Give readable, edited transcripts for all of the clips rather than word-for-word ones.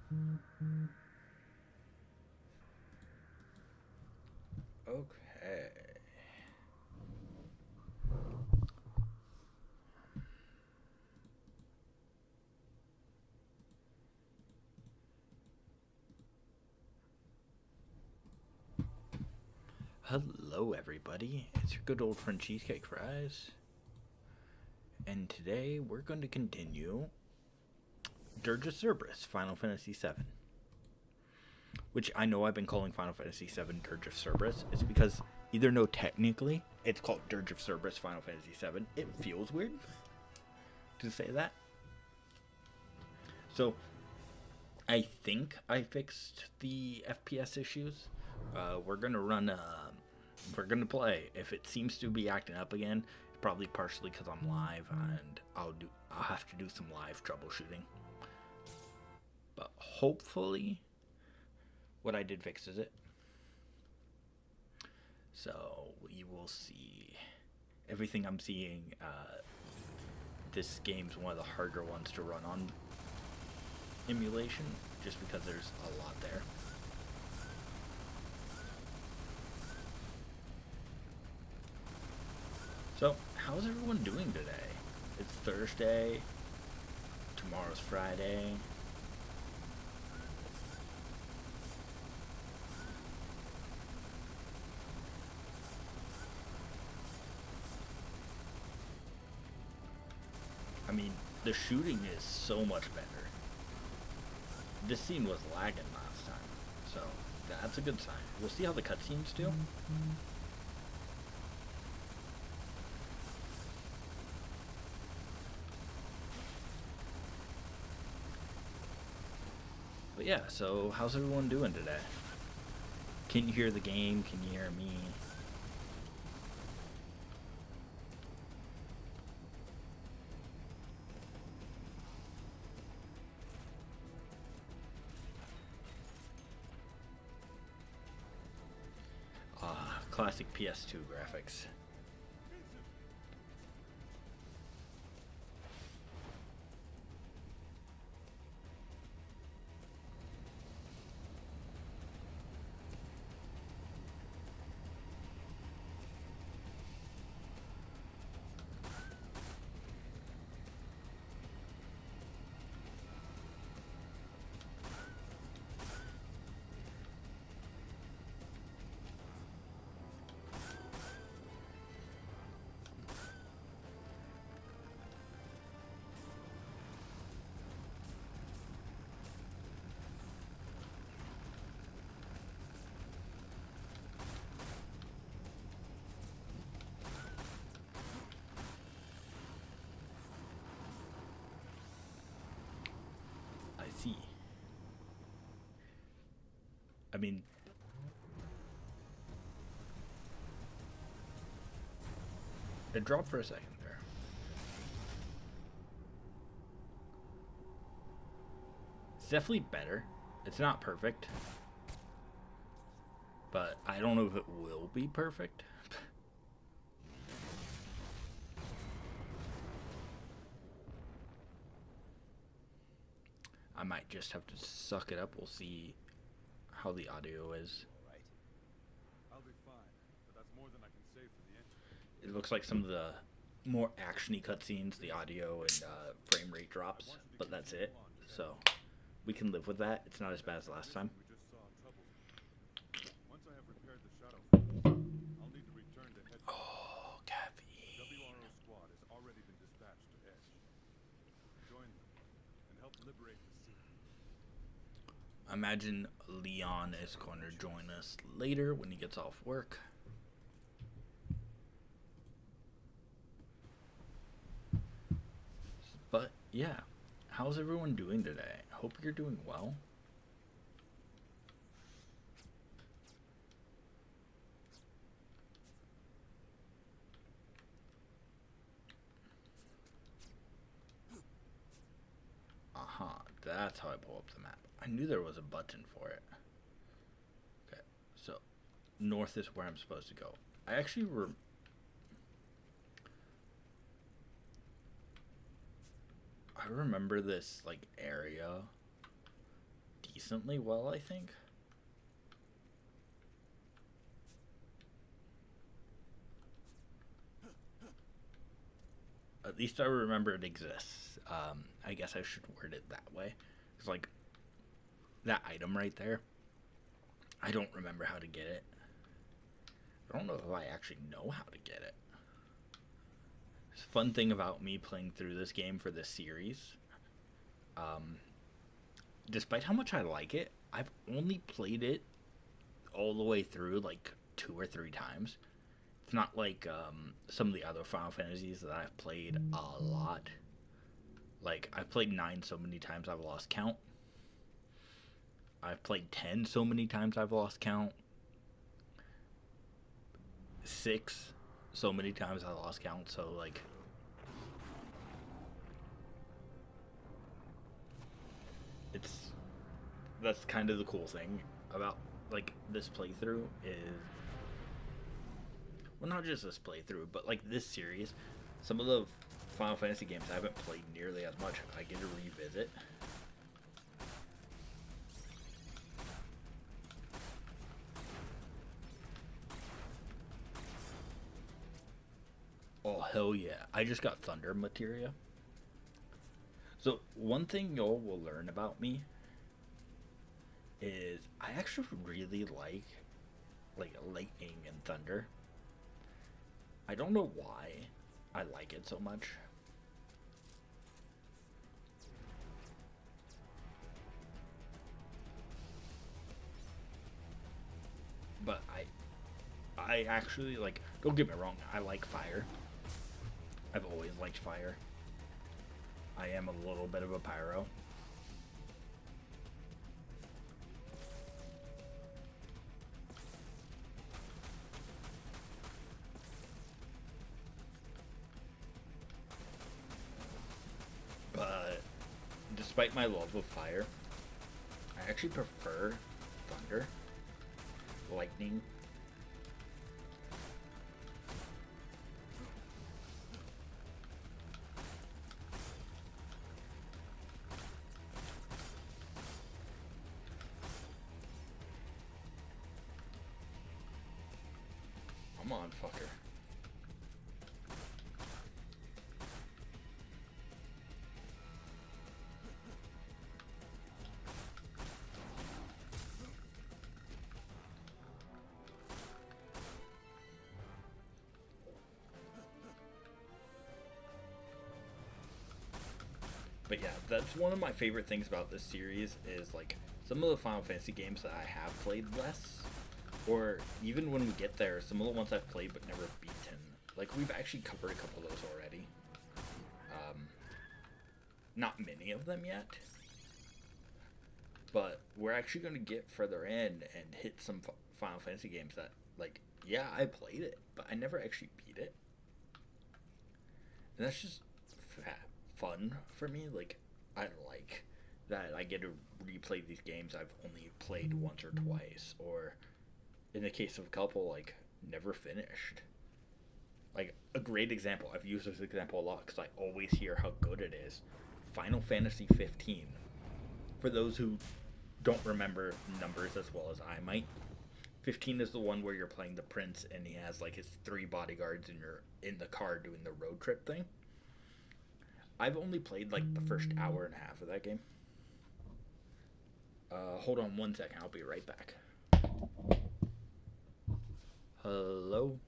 Okay. Hello, everybody. It's your good old friend Cheesecake Fries. And today we're going to continue Dirge of Cerberus, Final Fantasy VII. Which I know I've been calling Final Fantasy VII Dirge of Cerberus. It's because either no, technically it's called Dirge of Cerberus Final Fantasy VII. It feels weird to say that. So I think I fixed the FPS issues. We're gonna run. We're gonna play. If it seems to be acting up again, it's probably partially because I'm live, and I'll have to do some live troubleshooting. But hopefully, what I did fixes it. So we will see. Everything I'm seeing, this game's one of the harder ones to run on emulation, just because there's a lot there. So, how's everyone doing today? It's Thursday. Tomorrow's Friday. I mean, the shooting is so much better. This scene was lagging last time, so that's a good sign. We'll see how the cutscenes do. But yeah, so how's everyone doing today? Can you hear the game? Can you hear me? Classic PS2 graphics. See. I mean, it dropped for a second there. It's definitely better. It's not perfect, but I don't know if it will be perfect. I might just have to suck it up. We'll see how the audio is. Right. I'll be fine, but that's more than I can say for the engine. It looks like some of the more actiony cutscenes, the audio and frame rate drops, but that's it. So we can live with that. It's not as bad as last time. We just saw troubles. Once I have repaired the shadow force, I'll need to return to headquarters. Oh, caffeine. WRO squad has already been dispatched to Edge. Join them and help liberate the city. I imagine Leon is going to join us later when he gets off work. But yeah, how's everyone doing today? Hope you're doing well. Aha, that's how I pull up the map. I knew there was a button for it. Okay, so north is where I'm supposed to go. I actually I remember this like area decently well, I think. At least I remember it exists. I guess I should word it that way. It's like that item right there. I don't remember how to get it. I don't know if I actually know how to get it. It's a fun thing about me playing through this game for this series. Despite how much I like it, I've only played it all the way through like 2 or 3 times. It's not like some of the other Final Fantasies that I've played a lot. Like, I've played 9 so many times I've lost count. I've played 10 so many times I've lost count. 6 so many times I lost count. So, like, that's kind of the cool thing about, like, this playthrough is, well, not just this playthrough, but, like, this series. Some of the Final Fantasy games I haven't played nearly as much. I get to revisit. Oh, hell yeah. I just got Thunder materia. So, one thing y'all will learn about me is I actually really like lightning and thunder. I don't know why I like it so much. But I actually, like, don't get me wrong, I like fire. I've always liked fire. I am a little bit of a pyro. But despite my love of fire, I actually prefer thunder, lightning. Come on, fucker. But yeah, that's one of my favorite things about this series is, like, some of the Final Fantasy games that I have played less, or even when we get there, some of the ones I've played but never beaten. Like, we've actually covered a couple of those already. Not many of them yet, but we're actually going to get further in and hit some Final Fantasy games that, like, yeah, I played it, but I never actually beat it. And that's just fun for me. Like, I like that I get to replay these games I've only played once or twice, or in the case of a couple, like, never finished. Like, a great example, I've used this example a lot because I always hear how good it is. Final Fantasy 15. For those who don't remember numbers as well as I might, 15 is the one where you're playing the prince and he has, like, his 3 bodyguards and you're in the car doing the road trip thing. I've only played, like, the first hour and a half of that game. Hold on 1 second, I'll be right back. Hello?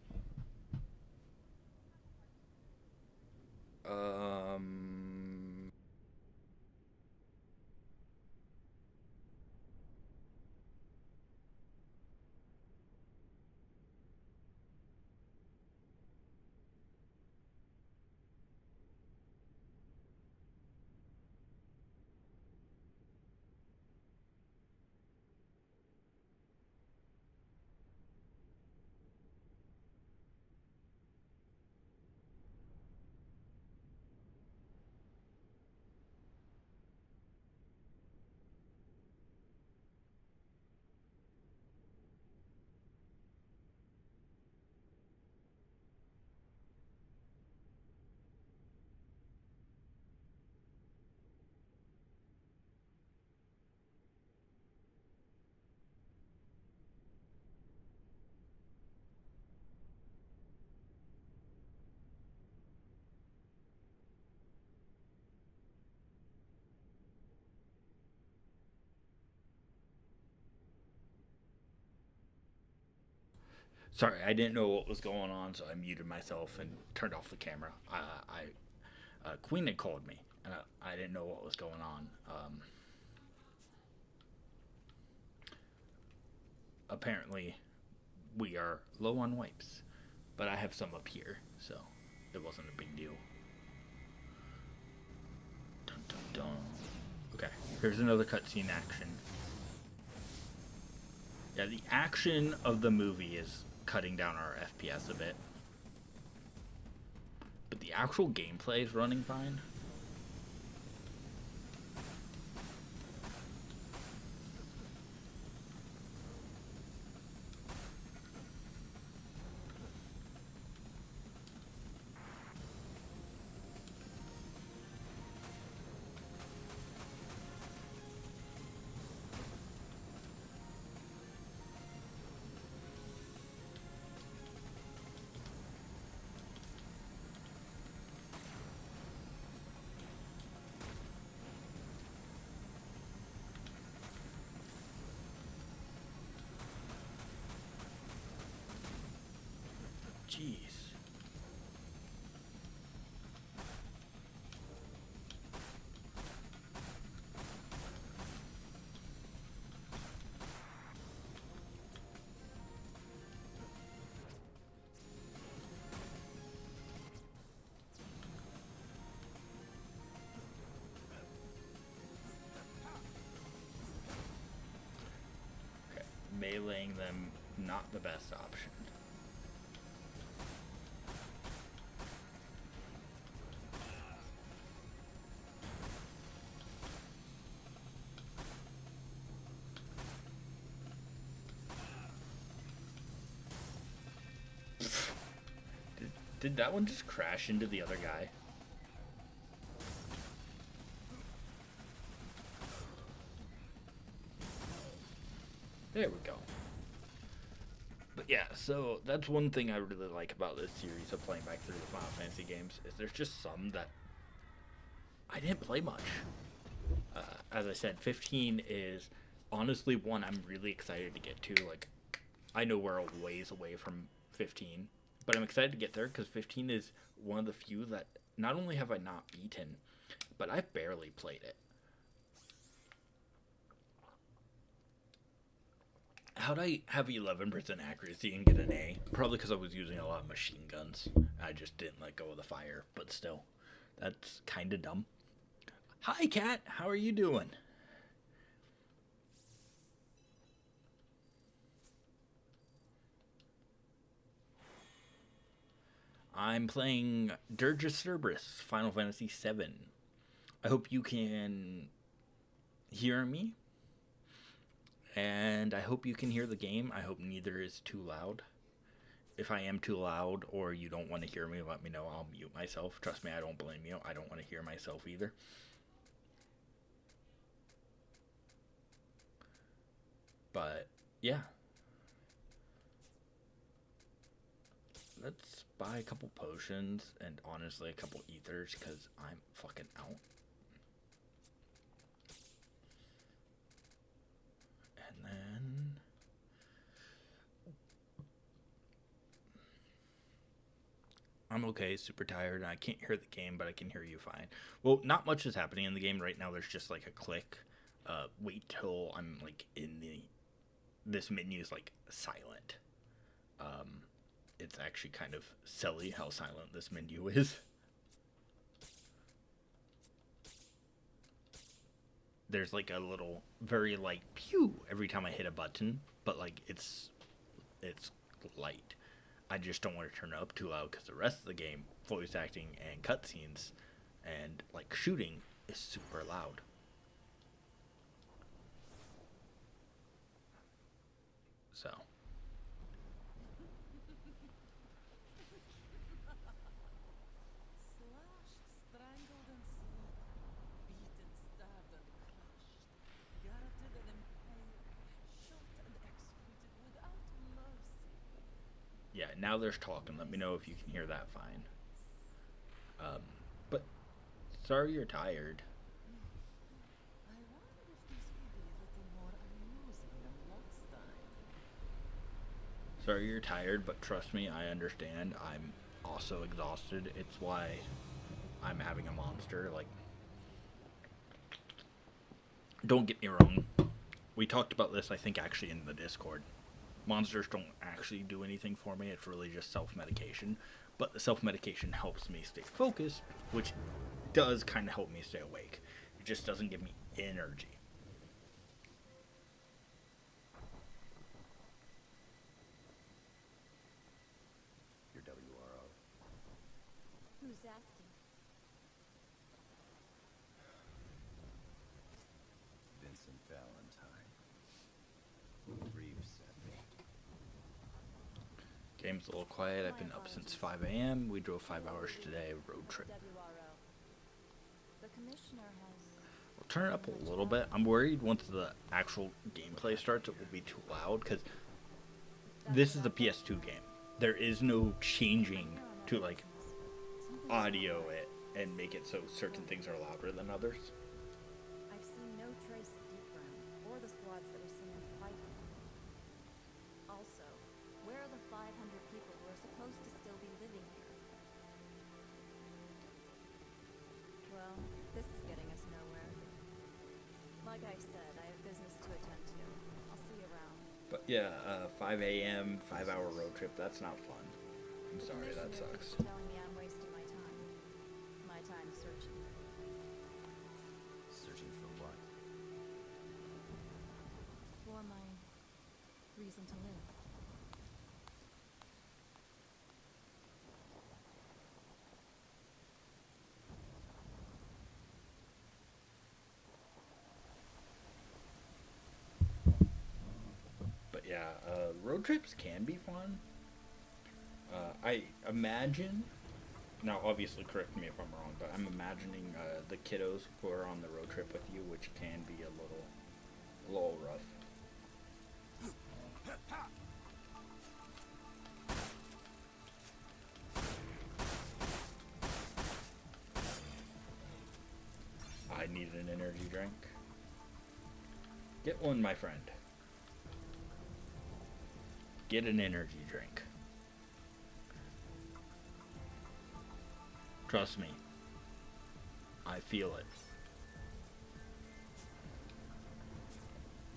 Sorry, I didn't know what was going on, so I muted myself and turned off the camera. Queen had called me, and I didn't know what was going on. Apparently, we are low on wipes, but I have some up here, so it wasn't a big deal. Dun, dun, dun. Okay, here's another cutscene action. Yeah, the action of the movie is cutting down our FPS a bit. But the actual gameplay is running fine. Jeez. Okay, meleeing them, not the best option. Did that one just crash into the other guy? There we go. But yeah, so that's one thing I really like about this series of playing back through the Final Fantasy games, is there's just some that I didn't play much. As I said, 15 is honestly one I'm really excited to get to. Like, I know we're a ways away from 15, but I'm excited to get there because 15 is one of the few that not only have I not beaten, but I've barely played it. How'd I have 11% accuracy and get an A? Probably because I was using a lot of machine guns. I just didn't let go of the fire, but still, that's kind of dumb. Hi, Cat. How are you doing? I'm playing Dirge Cerberus, Final Fantasy VII. I hope you can hear me. And I hope you can hear the game. I hope neither is too loud. If I am too loud or you don't want to hear me, let me know. I'll mute myself. Trust me, I don't blame you. I don't want to hear myself either. But, yeah. Let's buy a couple potions and honestly a couple ethers because I'm fucking out. And then I'm okay, super tired. I can't hear the game, but I can hear you fine. Well, not much is happening in the game right now. There's just like a click. Wait till I'm like in this menu is like silent. It's actually kind of silly how silent this menu is. There's like a little very light pew every time I hit a button, but like it's light. I just don't want to turn it up too loud because the rest of the game, voice acting and cutscenes and like shooting, is super loud. So. Slashed, strangled, and slaughtered, beaten, stabbed, and crushed, garroted and impaled, shot and executed without mercy. Yeah, now there's talking. Let me know if you can hear that fine. But sorry you're tired. I wonder if this will be a little more amusing than last time. Sorry you're tired, but trust me, I understand. I'm also exhausted. It's why I'm having a monster. Like, don't get me wrong. We talked about this, I think, actually in the Discord. Monsters don't actually do anything for me. It's really just self-medication. But the self-medication helps me stay focused, which does kind of help me stay awake. It just doesn't give me energy. Your WRO. Who's asking? Vincent Valentine. Reeves sent me. Game's a little quiet. I've been up since 5 a.m. We drove 5 hours today, road trip. WRO. The commissioner has... We'll turn it up a little bit. I'm worried once the actual gameplay starts it will be too loud, because this is a PS2 game. There is no changing to, like, audio it and make it so certain things are louder than others. I've seen no trace of Deep Ground, or the squads that are singing fighting. Also, where are the 500 people who are supposed to still be living here? Well, this is getting us nowhere. Like I said, I have business to attend to. I'll see you around. But yeah, 5 a.m., 5-hour road trip, that's not fun. I'm The sorry, that commissioner sucks. keeps telling me I'm wasting my time. My time searching. Searching for what? For my reason to live. But yeah, road trips can be fun. I imagine, now obviously correct me if I'm wrong, but I'm imagining the kiddos who are on the road trip with you, which can be a little rough. I need an energy drink. Get one, my friend. Get an energy drink. Trust me. I feel it.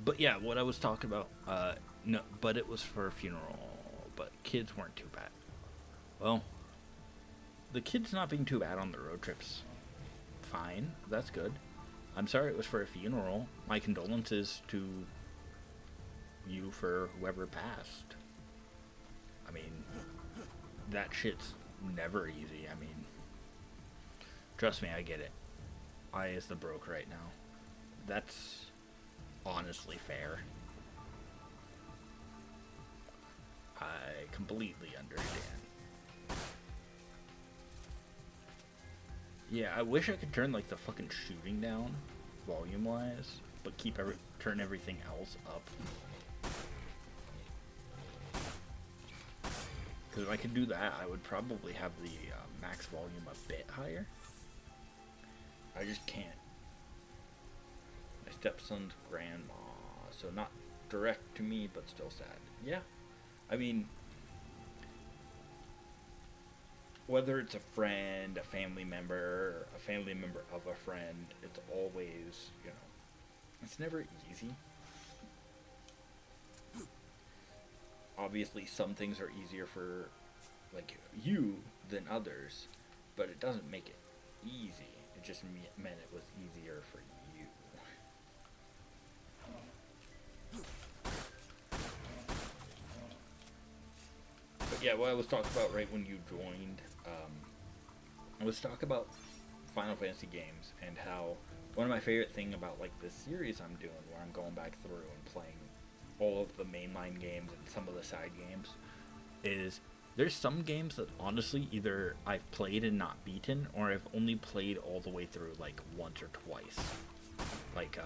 But yeah, what I was talking about, no, but it was for a funeral, but kids weren't too bad. Well, the kids not being too bad on the road trips, fine, that's good. I'm sorry it was for a funeral. My condolences to you for whoever passed. I mean, that shit's never easy. I mean, trust me, I get it. I is the broke right now. That's honestly fair. I completely understand. Yeah, I wish I could turn like the fucking shooting down, volume wise, but turn everything else up. Because if I could do that, I would probably have the max volume a bit higher. I just can't. My stepson's grandma, so not direct to me, but still sad. Yeah, I mean, whether it's a friend, a family member of a friend, it's always, it's never easy. Obviously, some things are easier for, like, you than others, but it doesn't make it easy. It just meant it was easier for you. But yeah, what I was talking about right when you joined, I was talking about Final Fantasy games and how one of my favorite thing about, like, this series I'm doing, where I'm going back through and playing all of the mainline games and some of the side games, is there's some games that honestly either I've played and not beaten, or I've only played all the way through like once or twice. Like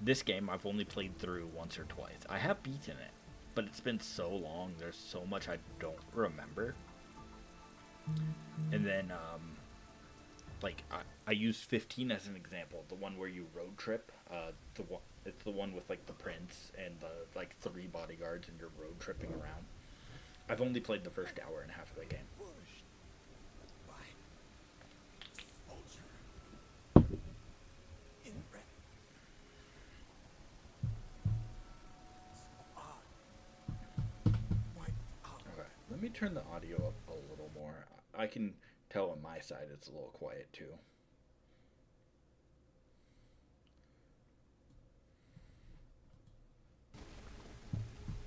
this game I've only played through once or twice. I have beaten it, but it's been so long, there's so much I don't remember. And then like I used 15 as an example, the one where you road trip. It's the one with like the prince and the like 3 bodyguards and you're road tripping around. I've only played the first hour and a half of the game. Pushed by soldier in red. Squad wiped out. Okay, let me turn the audio up a little more. I can tell on my side it's a little quiet too.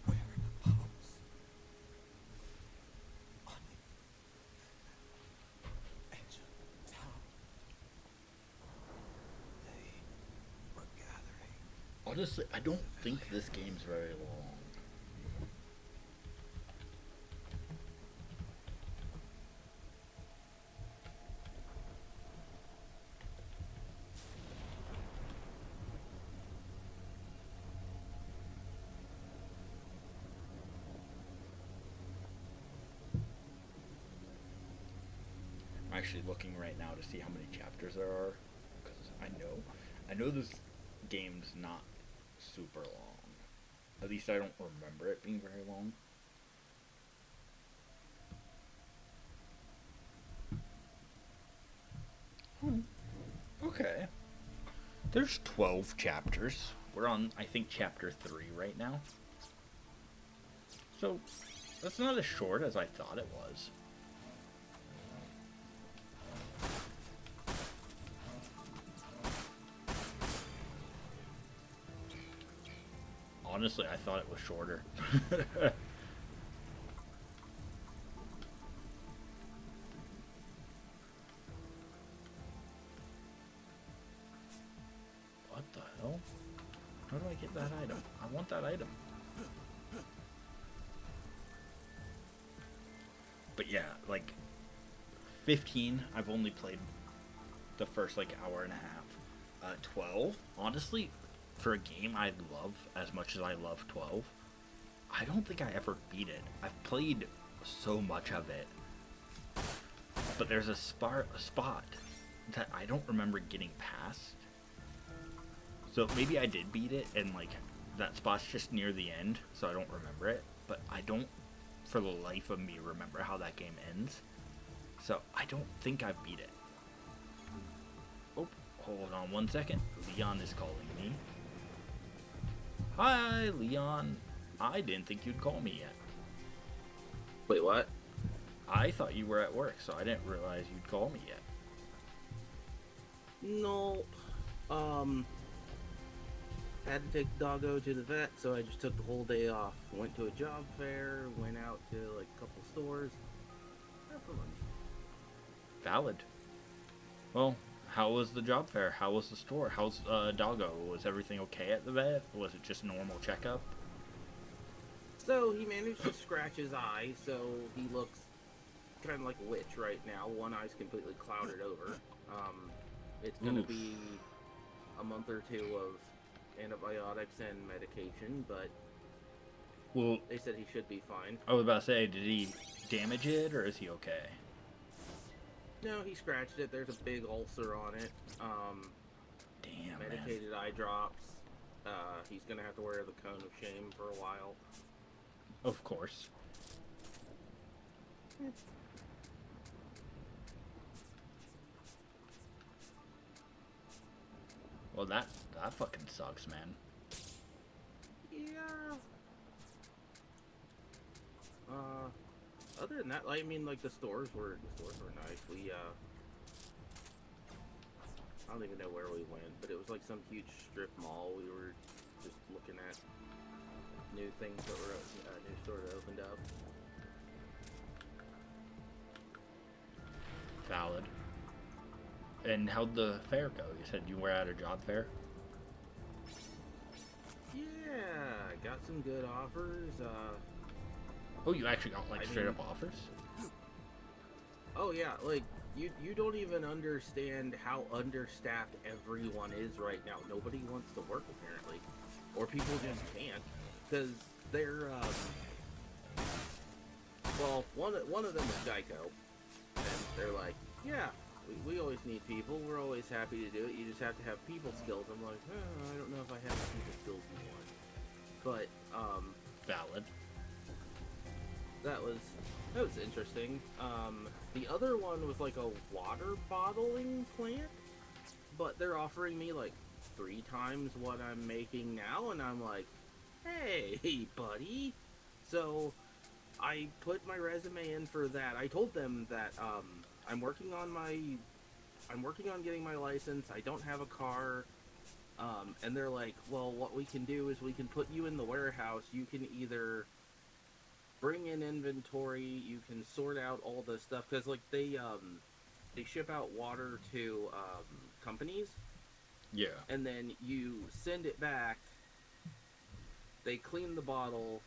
Wearing a pose on the edge of town. They were gathering. Honestly, I don't think this game's very long. I'm actually looking right now to see how many chapters there are, because I know this game's not super long. At least I don't remember it being very long. Okay. There's 12 chapters. We're on, I think, chapter 3 right now. So, that's not as short as I thought it was. Honestly, I thought it was shorter. What the hell? How do I get that item? I want that item. But yeah, like 15, I've only played the first like hour and a half. 12, honestly, for a game I love as much as I love 12, I don't think I ever beat it. I've played so much of it, but there's a spot that I don't remember getting past. So maybe I did beat it, and like that spot's just near the end, so I don't remember it. But I don't, for the life of me, remember how that game ends. So I don't think I beat it. Oh, hold on one second. Leon is calling me. Hi, Leon. I didn't think you'd call me yet. Wait, what? I thought you were at work, so I didn't realize you'd call me yet. No. Had to take Doggo to the vet, so I just took the whole day off. Went to a job fair, went out to like a couple stores. Had fun. Valid. Well, how was the job fair? How was the store? How's Doggo? Was everything okay at the vet? Was it just normal checkup? So he managed to scratch his eye, so he looks kind of like a witch right now. One eye's completely clouded over. It's gonna Oof. be a month or two of antibiotics and medication, but Well, they said he should be fine. I was about to say, did he damage it, or is he okay? No, he scratched it. There's a big ulcer on it. Damn, man. Medicated eye drops. He's gonna have to wear the cone of shame for a while. Of course. Well, that fucking sucks, man. Yeah. Other than that, I mean, like the stores were nice. We I don't even know where we went, but it was like some huge strip mall. We were just looking at new things that were new store that opened up. Valid. And how'd the fair go? You said you were at a job fair? Yeah, got some good offers. Oh, you actually got like I straight mean- up offers? Oh yeah, like you don't even understand how understaffed everyone is right now. Nobody wants to work apparently, or people just can't because they're well, one of them is Geico, and they're like, yeah, we always need people. We're always happy to do it. You just have to have people skills. I'm like, I don't know if I have the people skills you want. But Valid. that was interesting. The other one was like a water bottling plant, but they're offering me like 3 times what I'm making now, and I'm like, hey, buddy. So I put my resume in for that. I told them that I'm working on getting my license. I don't have a car. And they're like, well, what we can do is we can put you in the warehouse. You can either bring in inventory, you can sort out all the stuff, because like they ship out water to companies, Yeah. and then you send it back. They clean the bottle,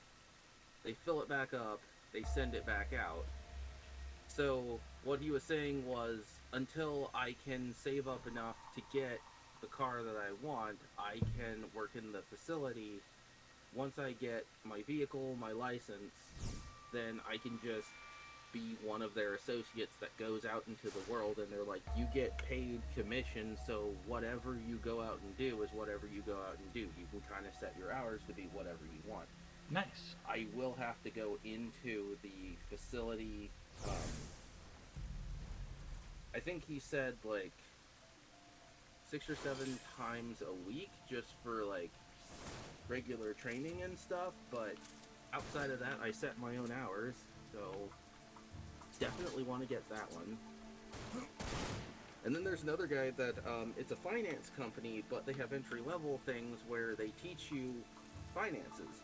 they fill it back up, they send it back out. So what he was saying was, until I can save up enough to get the car that I want, I can work in the facility. Once I get my vehicle, my license, then I can just be one of their associates that goes out into the world, and they're like, you get paid commission, so whatever you go out and do is whatever you go out and do. You can kind of set your hours to be whatever you want. Nice. I will have to go into the facility. I think he said like 6 or 7 times a week just for like regular training and stuff, but outside of that I set my own hours, so definitely want to get that one. And then there's another guy that it's a finance company, but they have entry level things where they teach you finances.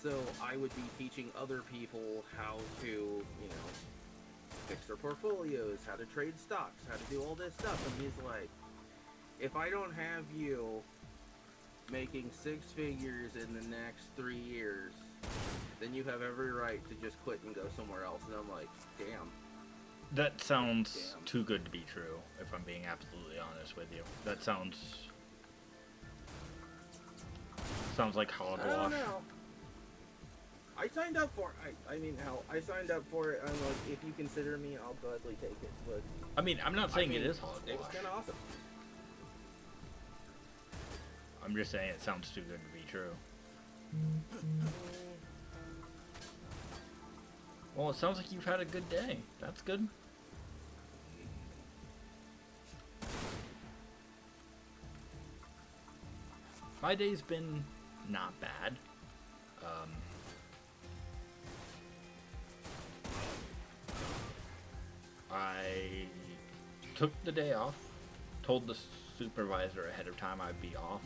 So I would be teaching other people how to, fix their portfolios, how to trade stocks, how to do all this stuff. And he's like, if I don't have you making 6 figures in the next 3 years, then you have every right to just quit and go somewhere else. And I'm like, damn. That sounds Damn. too good to be true, if I'm being absolutely honest with you. That sounds like I hogwash. don't know. I signed up for it. I mean, hell, I signed up for it. I'm like, if you consider me, I'll gladly take it. But I mean, I'm not saying I mean, it is it was hogwash. kind of awesome. I'm just saying it sounds too good to be true. Well, it sounds like you've had a good day. That's good. My day's been not bad. I took the day off, told the supervisor ahead of time I'd be off.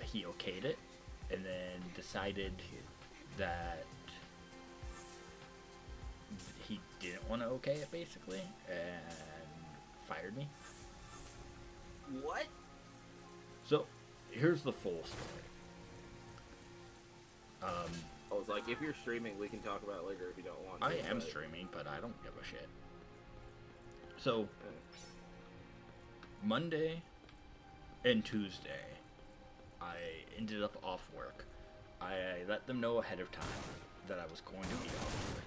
He okayed it, and then decided that he didn't want to okay it, basically, and fired me. What? So, here's the full story. I was like, if you're streaming, we can talk about it later if you don't want to. I am but- streaming, but I don't give a shit. So, Monday and Tuesday, I ended up off work. I let them know ahead of time that I was going to be off work.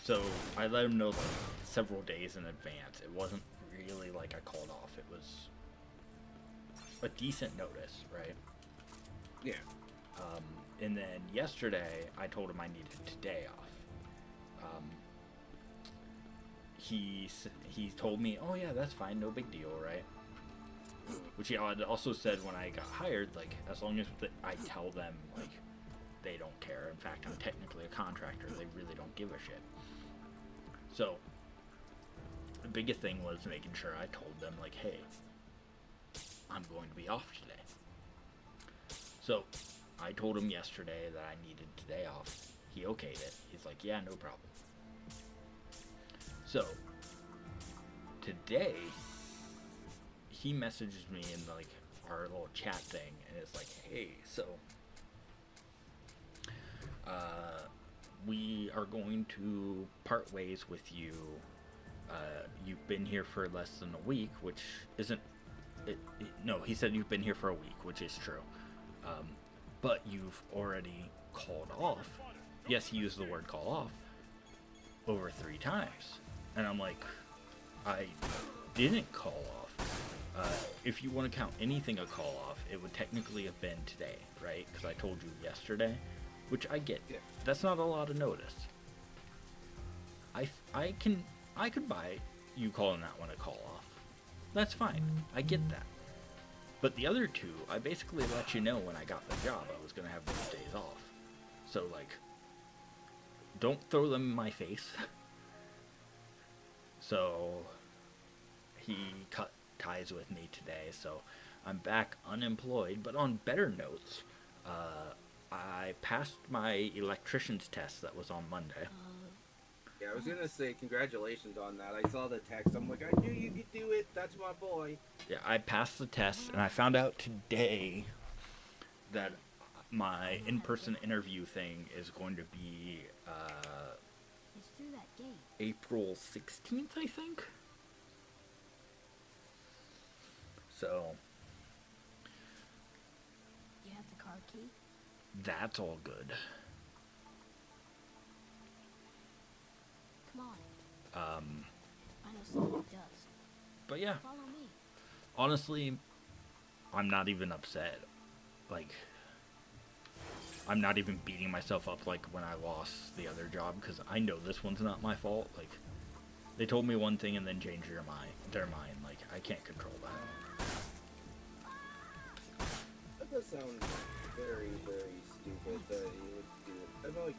So I let them know like several days in advance. It wasn't really like I called off. It was a decent notice, right? Yeah. And then yesterday, I told him I needed today off. He told me, oh yeah, that's fine, no big deal, right? Which he had also said when I got hired, like, as long as I tell them, like, they don't care. In fact, I'm technically a contractor. They really don't give a shit. So, the biggest thing was making sure I told them, like, hey, I'm going to be off today. So, I told him yesterday that I needed today off. He okayed it. He's like, yeah, no problem. So, today, he messages me in, like, our little chat thing, and it's like, hey, so, we are going to part ways with you. You've been here for less than a week, which isn't, no, he said you've been here for a week, which is true. But you've already called off. Yes, he used the word call off over 3 times. And I'm like, I didn't call off. If you want to count anything a call off, it would technically have been today, right? Because I told you yesterday, which I get. Yeah. That's not a lot of notice. I could buy you calling that one a call off. That's fine. I get that. But the other 2, I basically let you know when I got the job I was going to have those days off. So, like, don't throw them in my face. So, he cut ties with me today, so I'm back unemployed. But on better notes, I passed my electrician's test that was on Monday. Yeah, I was gonna say congratulations on that. I saw the text. I'm like, I knew you could do it. That's my boy. Yeah, I passed the test, and I found out today that my in-person interview thing is going to be It's through that gate. April 16th, I think. So, You have the car key? that's all good. Come on. I know someone who does. But yeah, Follow me. honestly, I'm not even upset. Like, I'm not even beating myself up like when I lost the other job, because I know this one's not my fault. Like, they told me one thing and then changed their mind. Like, I can't control that. That does sound very, very stupid that you would do it. I'm like,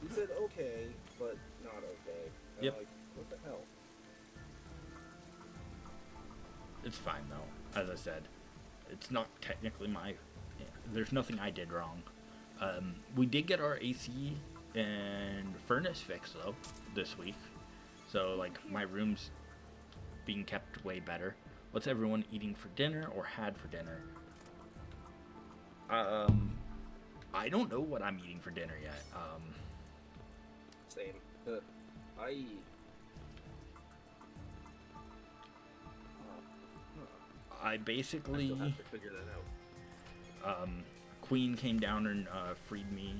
you said okay, but not okay. I'm Yep. like, what the hell? It's fine though. As I said, it's not technically my. There's nothing I did wrong. We did get our AC and furnace fixed though this week, so like my room's being kept way better. What's everyone eating for dinner or had for dinner? I don't know what I'm eating for dinner yet. Same. I I basically. still have to figure that out. Queen came down and not freed me,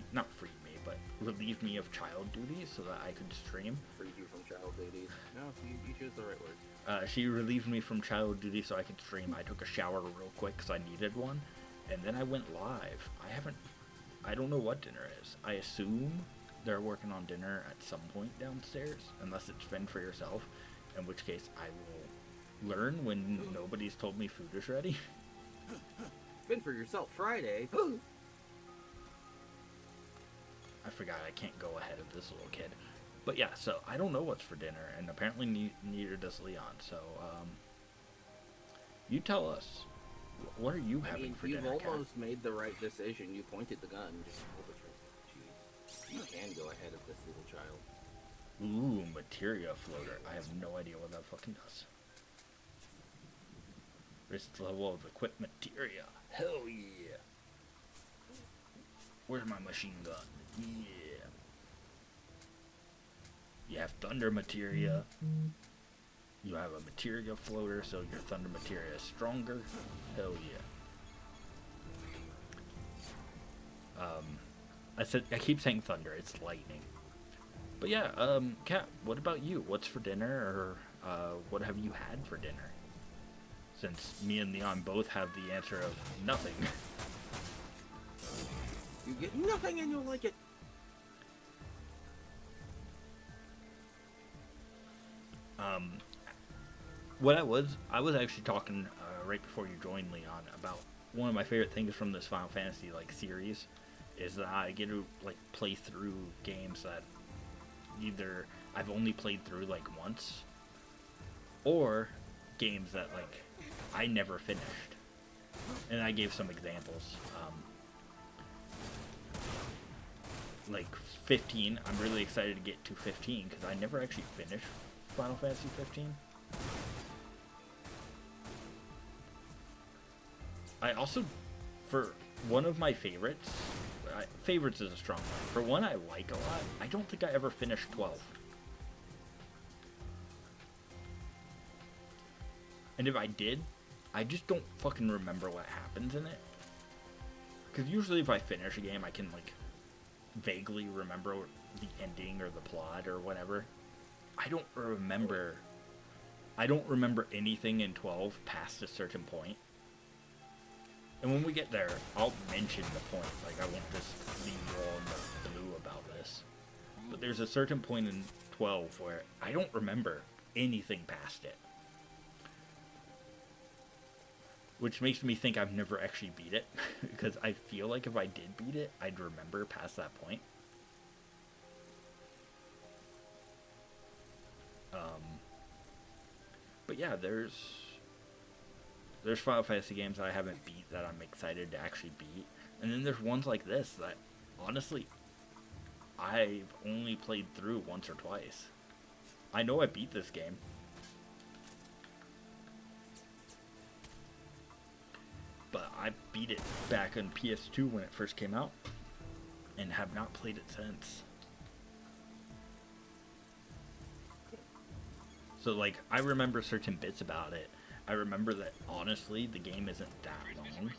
but relieved me of child duties so that I could stream. Freed you from child duties. No, you chose the right word. She relieved me from child duty so I could stream. I took a shower real quick because I needed one, and then I went live. I don't know what dinner is. I assume they're working on dinner at some point downstairs, unless it's fend for yourself, in which case I will learn when nobody's told me food is ready. Fend for yourself Friday. I forgot I can't go ahead of this little kid. But yeah, so I don't know what's for dinner, and apparently neither does Leon. So, you tell us. What are you I having mean, for you've dinner, Kat? almost made the right decision. You pointed the gun. Just pull the trigger. Jeez. You can go ahead of this little child. Ooh, materia floater. I have no idea what that fucking does. Risk level of equipment materia. Hell yeah. Where's my machine gun? Yeah. You have thunder materia. You have a materia floater, so your thunder materia is stronger. Hell yeah. I keep saying thunder, it's lightning. But yeah, Kat, what about you? What's for dinner, or what have you had for dinner? Since me and Leon both have the answer of nothing. You get nothing and you'll like it. What I was actually talking right before you joined, Leon, about one of my favorite things from this Final Fantasy series is that I get to play through games that either I've only played through once, or games that I never finished. And I gave some examples. 15. I'm really excited to get to 15 because I never actually finished Final Fantasy 15. I also, for one of my favorites, favorites is a strong one. For one I like a lot, I don't think I ever finished 12. And if I did, I just don't fucking remember what happens in it. Because usually if I finish a game, I can, like, vaguely remember the ending or the plot or whatever. I don't remember anything in 12 past a certain point. And when we get there, I'll mention the point. Like, I won't just leave you all in the blue about this. But there's a certain point in 12 where I don't remember anything past it. Which makes me think I've never actually beat it. Because I feel like if I did beat it, I'd remember past that point. But yeah, there's Final Fantasy games that I haven't beat that I'm excited to actually beat. And then there's ones like this that, honestly, I've only played through once or twice. I know I beat this game. But I beat it back on PS2 when it first came out. And have not played it since. So, like, I remember certain bits about it. I remember that, honestly, the game isn't that long.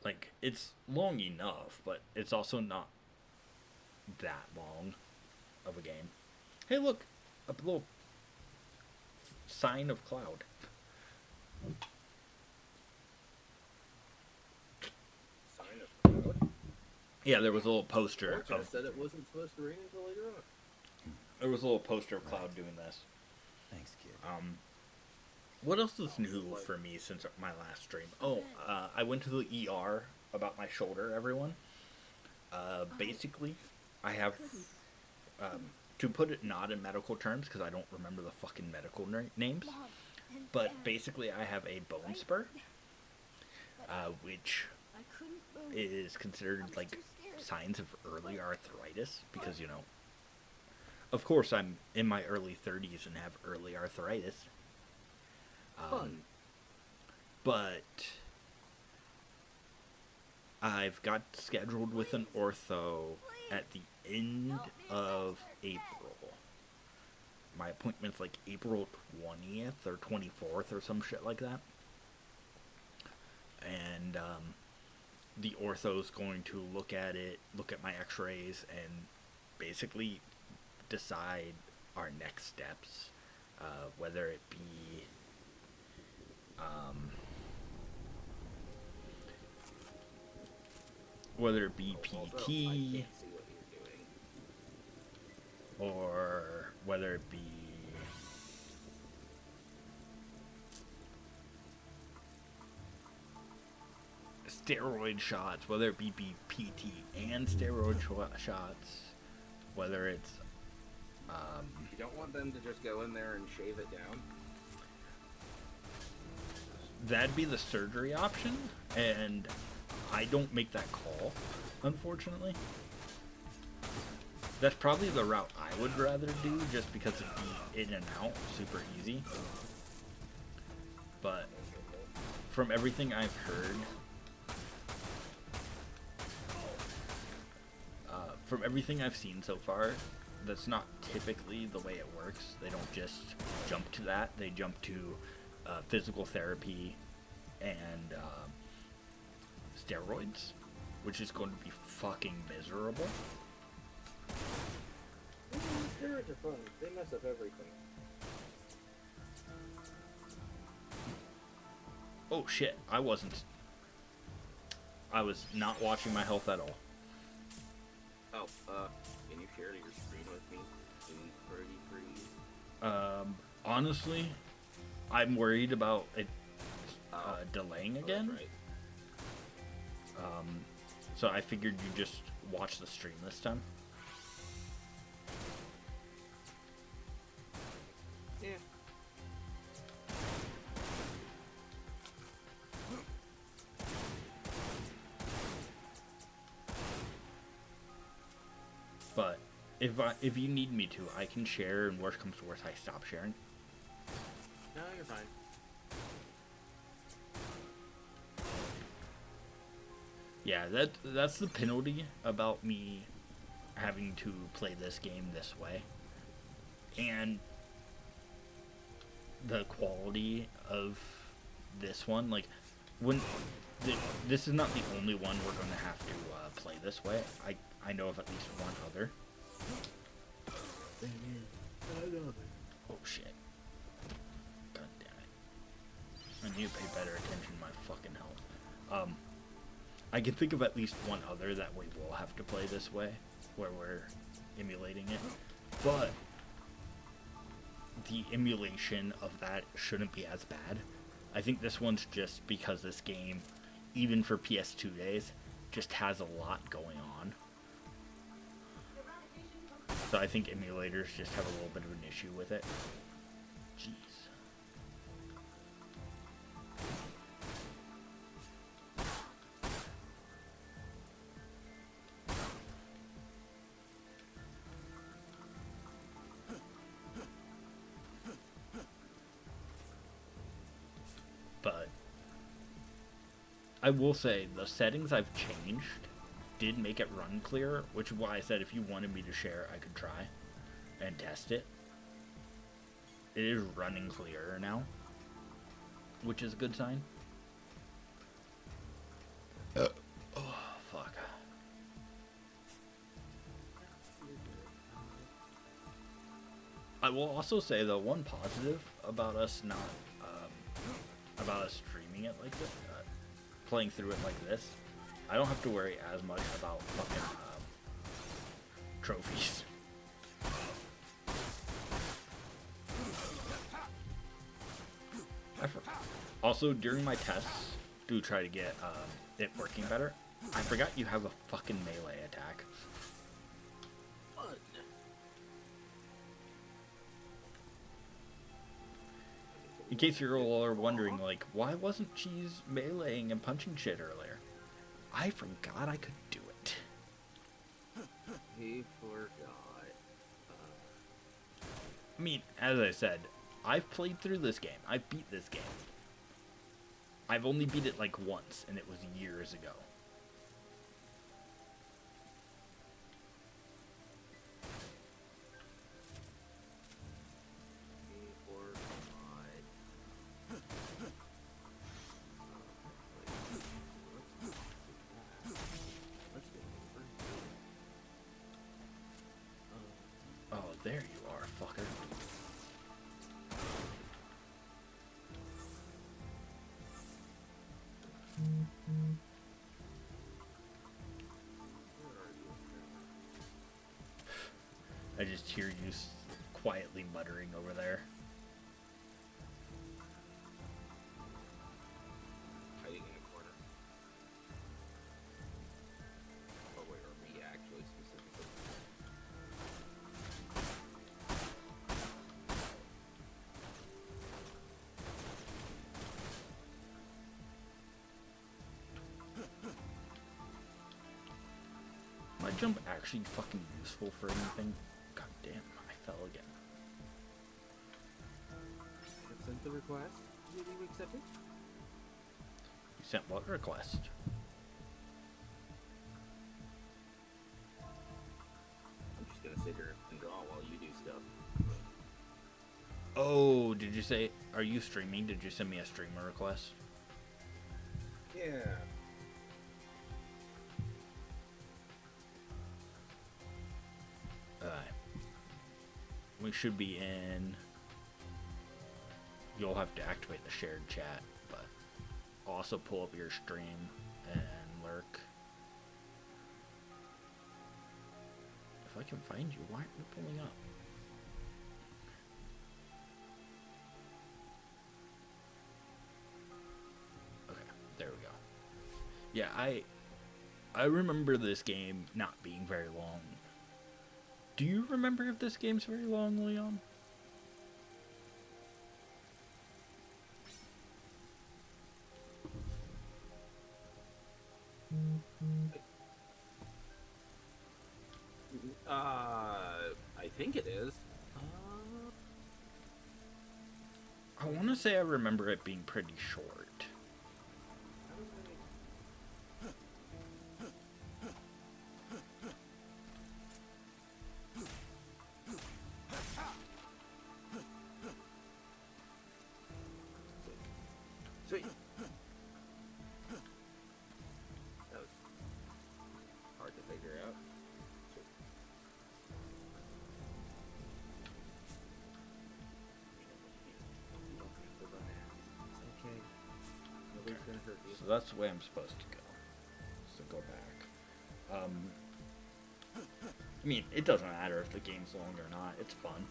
Like, it's long enough, but it's also not that long of a game. Hey, look! A little sign of cloud. Sign of cloud? Yeah, there was a little poster I of... said it wasn't supposed to rain until later on. There was a little poster of Cloud doing this. Thanks, kid. What else is new for me since my last stream? Oh, I went to the ER about my shoulder, everyone. Basically, I have... to put it not in medical terms, because I don't remember the fucking medical names. But basically, I have a bone spur. Which is considered, like, signs of early arthritis. Because, you know... Of course, I'm in my early 30s and have early arthritis. But I've got scheduled with an ortho at the end of April. My appointment's like April 20th or 24th or some shit like that. And the ortho's going to look at it, look at my x-rays, and basically decide our next steps, whether it be Also, I PT can't see what you're doing. or whether it be steroid shots, whether it be PT and steroid shots, whether it's You don't want them to just go in there and shave it down? that'd be the surgery option, and I don't make that call, unfortunately. That's probably the route I would rather do, just because it'd be in and out, super easy. But from everything I've heard, from everything I've seen so far, that's not typically the way it works. They don't just jump to that. They jump to physical therapy and steroids, which is going to be fucking miserable. Steroids are fun. They mess up everything. Oh shit, I was not watching my health at all. Oh, can you share your screen with me? Pretty. Honestly, I'm worried about it delaying again. Right. So I figured you just watch the stream this time. Yeah. But if you need me to, I can share, and worst comes to worst, I stop sharing. No, you're fine. Yeah, that's the penalty about me having to play this game this way. And the quality of this one. Like, when this is not the only one we're going to have to play this way. I know of at least one other. Oh shit! God damn it! I need to pay better attention to my fucking health. I can think of at least one other that we will have to play this way, where we're emulating it, but the emulation of that shouldn't be as bad. I think this one's just because this game, even for PS2 days, just has a lot going on. So I think emulators just have a little bit of an issue with it. Jeez. But I will say the settings I've changed did make it run clearer, which is why I said if you wanted me to share, I could try and test it. It is running clearer now, which is a good sign. Oh, fuck. I will also say, though, one positive about us not, about us streaming it like this, playing through it like this, I don't have to worry as much about fucking trophies. Also, during my tests, do try to get it working better. I forgot you have a fucking melee attack. Fun. In case you're all wondering, like, why wasn't Cheese meleeing and punching shit earlier? I forgot I could do it. He forgot. I mean, as I said, I've played through this game. I beat this game. I've only beat it like once, and it was years ago. He forgot. Let's get over here. Oh, there you are, fucker. I just hear you quietly muttering over there. Hiding in a corner. Oh wait, or me actually specifically. My jump actually fucking useful for anything? God damn, I fell again. I sent the request. Did you accept it? You sent what request? I'm just gonna sit here and draw while you do stuff. Oh, did you say, are you streaming? Did you send me a streamer request? Yeah. We should be in. You'll have to activate the shared chat, but also pull up your stream and lurk. If I can find you, why aren't you pulling up? Okay, there we go. Yeah, I remember this game not being very long. Do you remember if this game's very long, Leon? I think it is. I want to say I remember it being pretty short. So that's the way I'm supposed to go. So go back. I mean, it doesn't matter if the game's long or not. It's fun.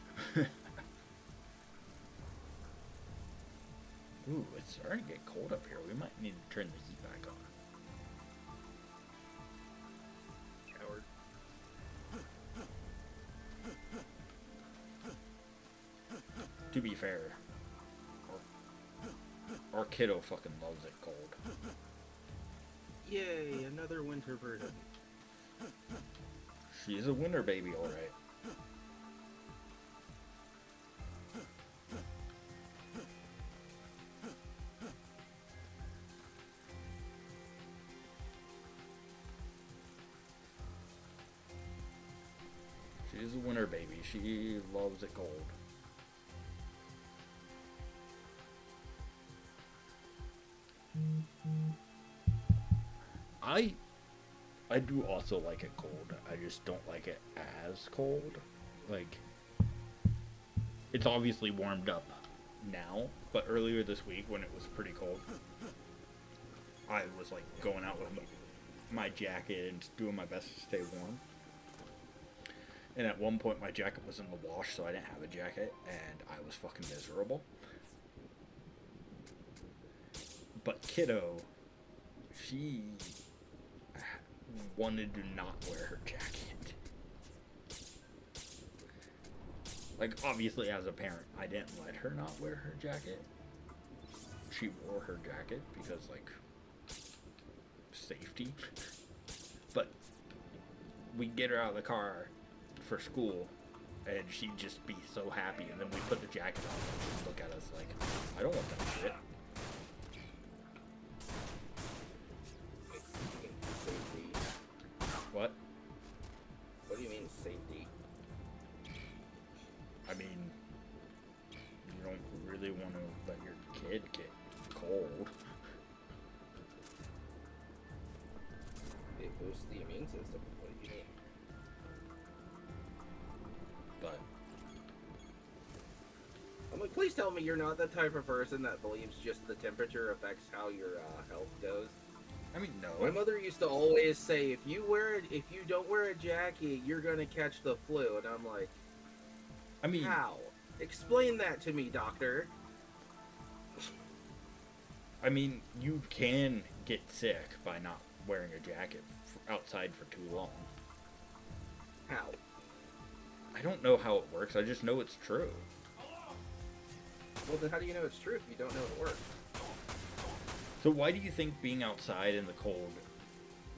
Ooh, it's starting to get cold up here. We might need to turn the heat back on. Coward. To be fair, our kiddo fucking loves it cold. Yay, another winter version. She's a winter baby, alright. She's a winter baby. She loves it cold. I do also like it cold. I just don't like it as cold. Like, it's obviously warmed up now, but earlier this week when it was pretty cold, I was like going out with my jacket and doing my best to stay warm. And at one point my jacket was in the wash, so I didn't have a jacket, and I was fucking miserable. But kiddo, she wanted to not wear her jacket. Like, obviously as a parent, I didn't let her not wear her jacket. She wore her jacket because, like, safety. But we'd get her out of the car for school, and she'd just be so happy, and then we put the jacket on, and she'd look at us like, I don't want that shit. Safety. What? What do you mean safety? I mean, you don't really want to let your kid get cold. It boosts the immune system. What do you mean? But I'm like, please tell me you're not the type of person that believes just the temperature affects how your health goes. I mean, no. My mother used to always say, if you don't wear a jacket, you're gonna catch the flu, and I'm like, I mean, how? Explain that to me, doctor. I mean, you can get sick by not wearing a jacket outside for too long. How? I don't know how it works. I just know it's true. Well, then how do you know it's true if you don't know it works? So why do you think being outside in the cold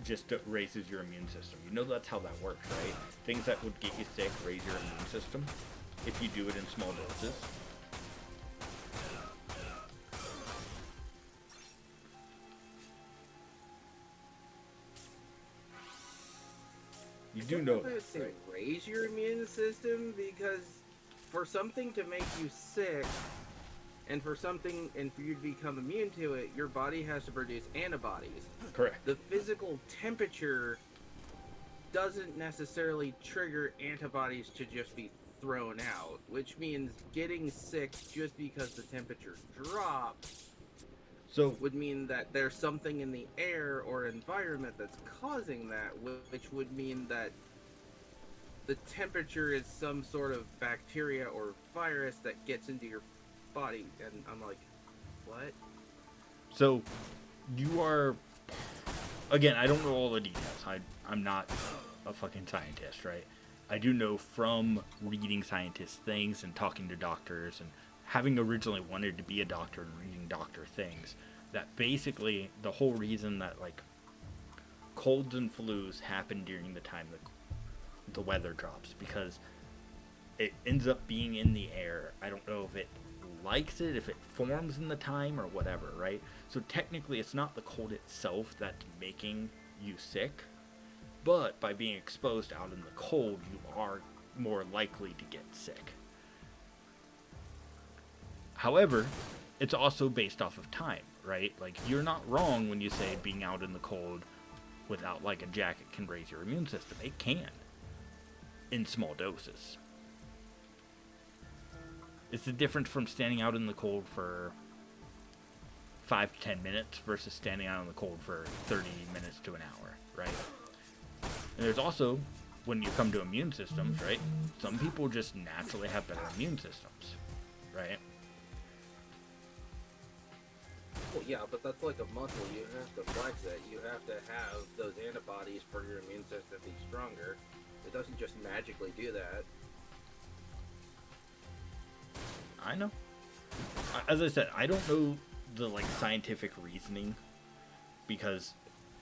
just raises your immune system? You know that's how that works, right? Things that would get you sick raise your immune system if you do it in small doses. You do know I would that, say right? raise your immune system, because for something to make you sick, and for you to become immune to it, your body has to produce antibodies. Correct. The physical temperature doesn't necessarily trigger antibodies to just be thrown out, which means getting sick just because the temperature drops So would mean that there's something in the air or environment that's causing that, which would mean that the temperature is some sort of bacteria or virus that gets into your body. And I'm like, what? So, you are, again, I don't know all the details. I'm not a fucking scientist, right? I do know from reading scientist things and talking to doctors and having originally wanted to be a doctor and reading doctor things, that basically the whole reason that, like, colds and flus happen during the time the weather drops, because it ends up being in the air. I don't know if it likes it, if it forms in the time or whatever, right? So technically it's not the cold itself that's making you sick, but by being exposed out in the cold, you are more likely to get sick. However, it's also based off of time, right? Like, you're not wrong when you say being out in the cold without, like, a jacket can raise your immune system. It can, in small doses. It's the difference from standing out in the cold for 5 to 10 minutes versus standing out in the cold for 30 minutes to an hour, right? And there's also, when you come to immune systems, right? Some people just naturally have better immune systems, right? Well, yeah, but that's like a muscle. You have to flex it. You have to have those antibodies for your immune system to be stronger. It doesn't just magically do that. I know. As I said, I don't know the like scientific reasoning because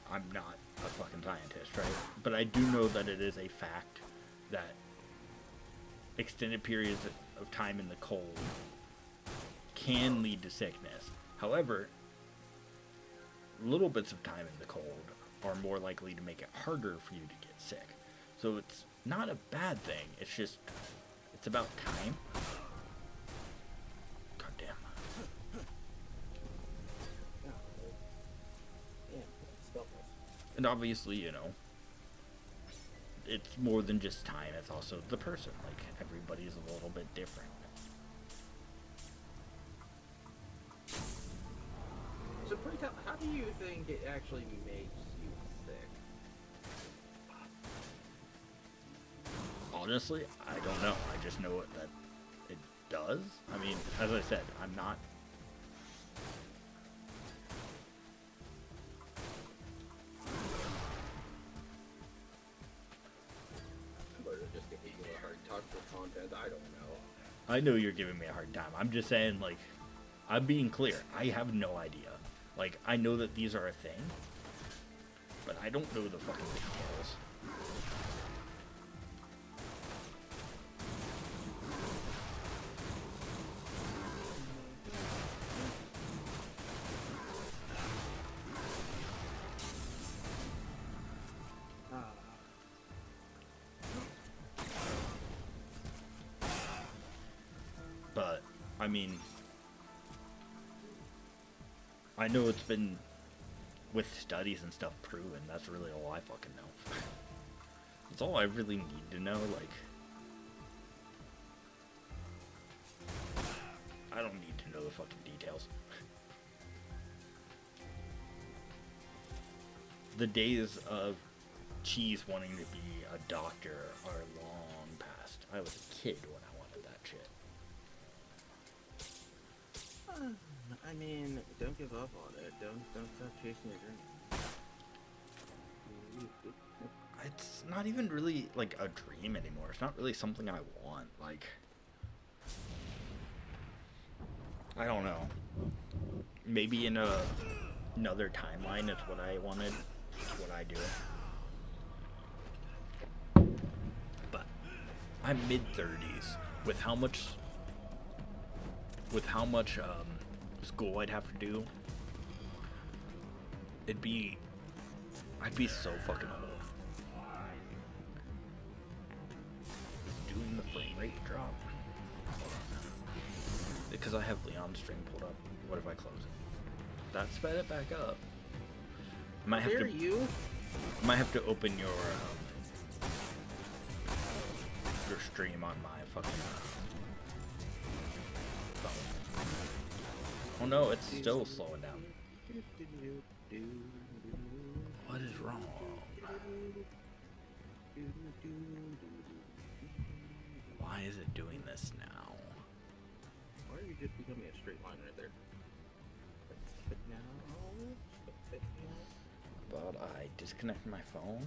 I'm not a fucking scientist, right? But I do know that it is a fact that extended periods of time in the cold can lead to sickness. However, little bits of time in the cold are more likely to make it harder for you to get sick. So it's not a bad thing. It's just, it's about time. God damn. Yeah, it's helpless. And obviously, you know, it's more than just time. It's also the person. Like, everybody's a little bit different. So, pray tell, how do you think it actually makes you sick? Honestly, I don't know. I just know that it does. I mean, as I said, I'm not... Or just giving you a hard time for content? I don't know. I know you're giving me a hard time. I'm just saying, like, I'm being clear. I have no idea. Like, I know that these are a thing, but I don't know the fucking details. But, I mean, I know it's been, with studies and stuff, proven. That's really all I fucking know. That's all I really need to know, like... I don't need to know the fucking details. The days of Cheese wanting to be a doctor are long past. I was a kid when I wanted that shit. I mean, don't give up on it. Don't stop chasing your dream. It's not even really like a dream anymore. It's not really something I want. Like, I don't know. Maybe in another timeline, it's what I wanted. It's what I do. But I'm mid-30s. With how much school I'd have to do, I'd be so fucking old. Doing the frame rate drop. Because I have Leon's stream pulled up. What if I close it? That sped it back up. I might have to open your stream on my fucking phone. Oh no, it's still slowing down. What is wrong? Why is it doing this now? Why are you just becoming a straight line right there? But But I disconnect my phone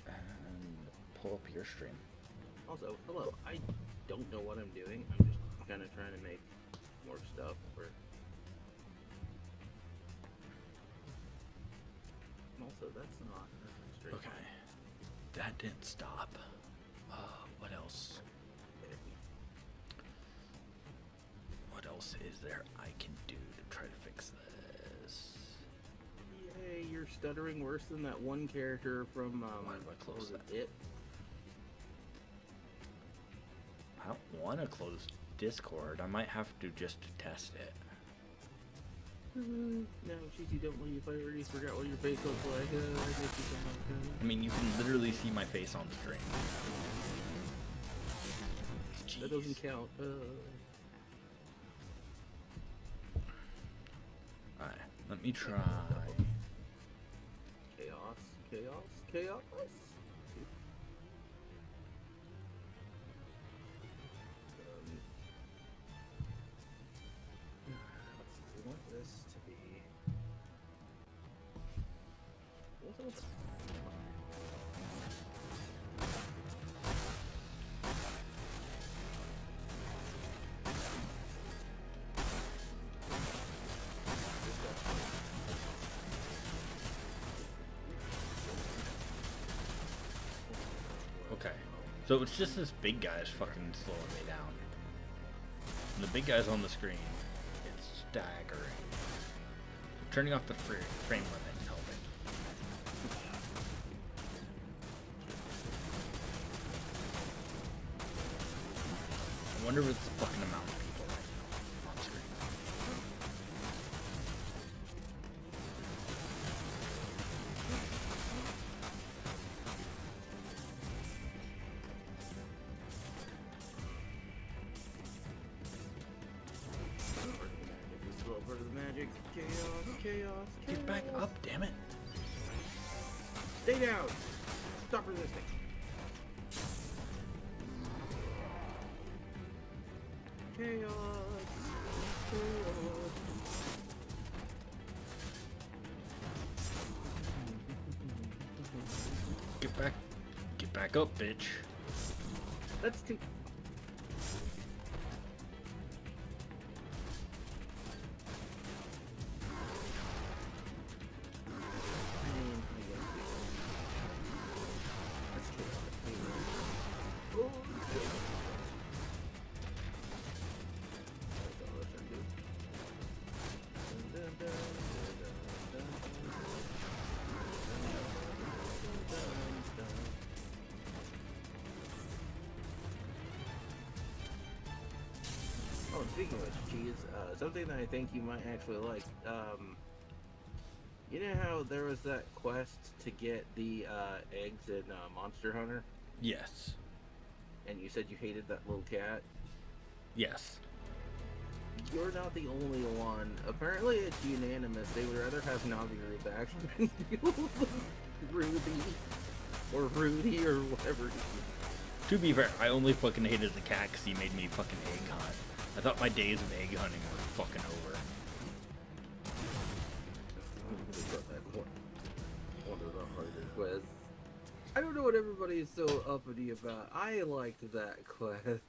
and pull up your stream. also, hello. I don't know what I'm doing. I'm just kind of trying to make more stuff for. Also, that's not a straight Okay, line. that didn't stop. What else? What else is there I can do to try to fix this? Yay, you're stuttering worse than that one character from. Why do I close what was that? It. I don't want to close Discord. I might have to just test it. No, cheesy, don't leave. I already forgot what your face looks like. I guess you can I mean, you can literally see my face on stream. That doesn't count. Alright. Let me try. Chaos, chaos, chaos. We want this to be. What's Okay. So it's just this big guy's fucking slowing me down. And the big guy's on the screen. It's staggering. Turning off the frame limit is helping. I wonder what's the fucking amount of people right now on screen. Slow for the magic. Chaos, chaos, chaos. Get back up, damn it. Stay down. Stop resisting. Chaos. Chaos. Get back up, bitch. That's too. Oh, speaking of which, cheese, something that I think you might actually like. You know how there was that quest to get the eggs in Monster Hunter, Yes. and you said you hated that little cat? Yes. You're not the only one. Apparently, it's unanimous. They would rather have Naviru back than deal with Rudy, or Rudy, or whatever. To be fair, I only fucking hated the cat because he made me fucking egg hunt. I thought my days of egg hunting were fucking over. One of the harder quests. I don't know what everybody's so uppity about. I liked that quest.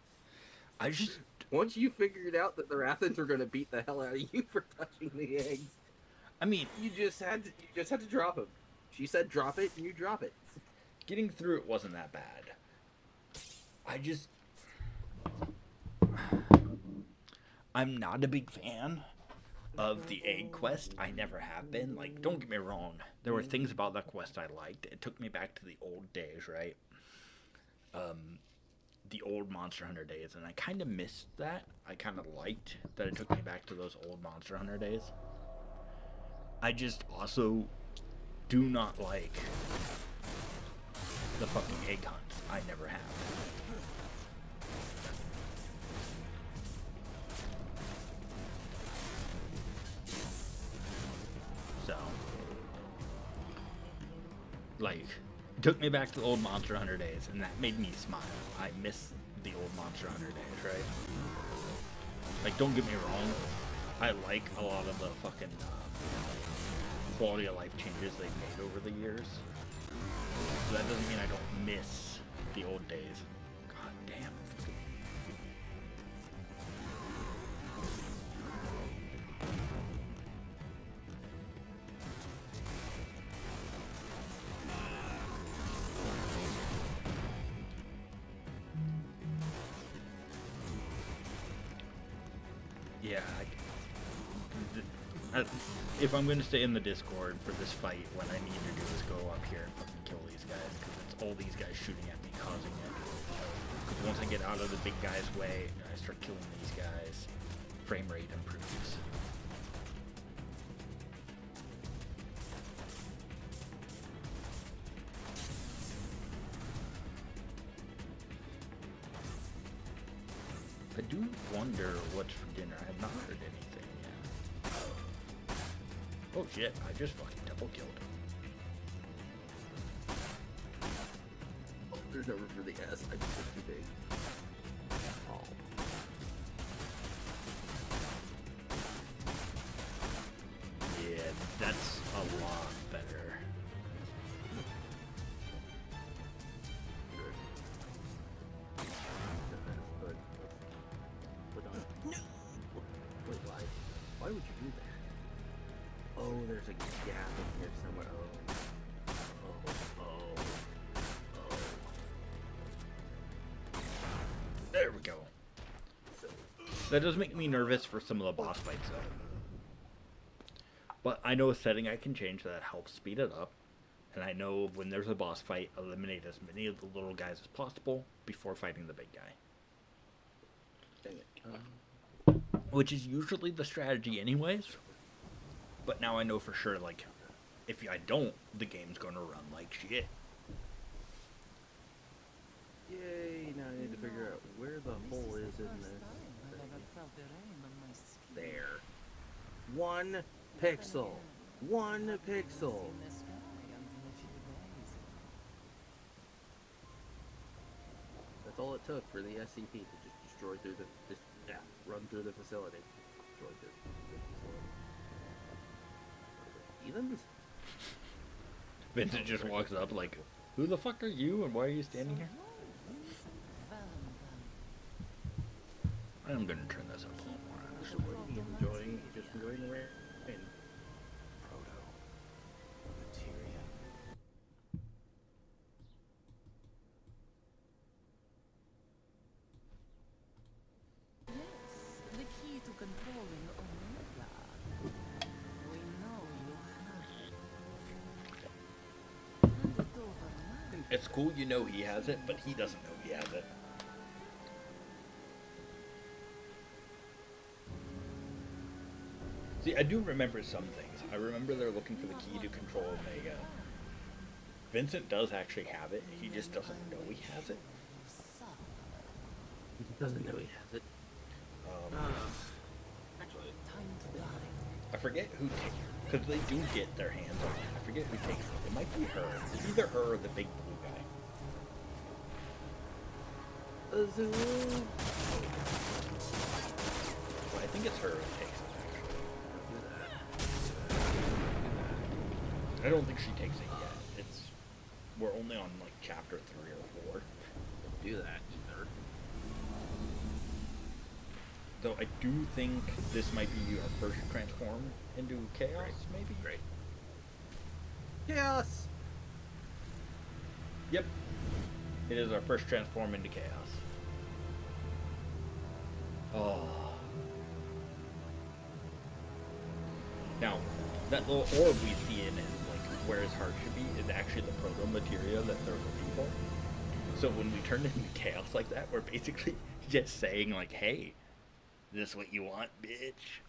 I just... Once you figured out that the Rathans were going to beat the hell out of you for touching the eggs, I mean, you just had to drop them. She said drop it, and you drop it. getting through it wasn't that bad. I just... I'm not a big fan of the egg quest. I never have been. Like, don't get me wrong. There were things about that quest I liked. It took me back to the old days, right? The old Monster Hunter days, and I kind of missed that. I kind of liked that it took me back to those old Monster Hunter days. I just also do not like the fucking egg hunts. I never have. So, like, it took me back to the old Monster Hunter days, and that made me smile. I miss the old Monster Hunter days, right? Like, don't get me wrong, I like a lot of the fucking quality of life changes they've made over the years. But that doesn't mean I don't miss the old days. God damn. Yeah, if I'm going to stay in the Discord for this fight, what I need to do is go up here and fucking kill these guys, because it's all these guys shooting at me causing it. Because once I get out of the big guy's way and I start killing these guys, frame rate improves. I do wonder what's for dinner. I have not heard anything yet. Oh shit, I just fucking double killed. Oh, there's no room for the S. I just was too big. Oh. Yeah, that's a lot better. No! Wait, why? Why would you do that? Oh, there's a gap in here somewhere. Oh. There we go. So, That does make me nervous for some of the boss fights, though. But I know a setting I can change that helps speed it up. And I know when there's a boss fight, eliminate as many of the little guys as possible before fighting the big guy. dang it. Which is usually the strategy anyways. But now I know for sure, like, if I don't, the game's gonna run like shit. Yay, now I need to figure out where the hole is in this. There. 1 pixel. 1 pixel. That's all it took for the SCP to just destroy through run through the facility. Destroy through the facility. Heathens? Vincent just walks up like, who the fuck are you and why are you standing here? I'm gonna turn this up a little more. So what are you enjoying? Just enjoying the rain? Proto. Materia. Yes, the key to controlling Omega. We know you have it. Hand it over now. It's cool you know he has it, but he doesn't know he has it. See, I do remember some things. I remember they're looking for the key to control Omega. Vincent does actually have it. He just doesn't know he has it. He doesn't know he has it. Actually, Time to die. I forget who takes, because they do get their hands on it. I forget who takes it. It might be her. It's either her or the big blue guy. Azul. Well, I think it's her who takes it, actually. I don't think she takes it yet. We're only on like chapter 3 or 4. Don't do that either. Though I do think this might be our first transform into chaos, maybe? Great. Chaos! Yep. It is our first transform into chaos. Oh. Now, that little orb we see in his, like, where his heart should be is actually the proto-materia that they're looking for. So when we turn into chaos like that, we're basically just saying, like, hey, this what you want, bitch?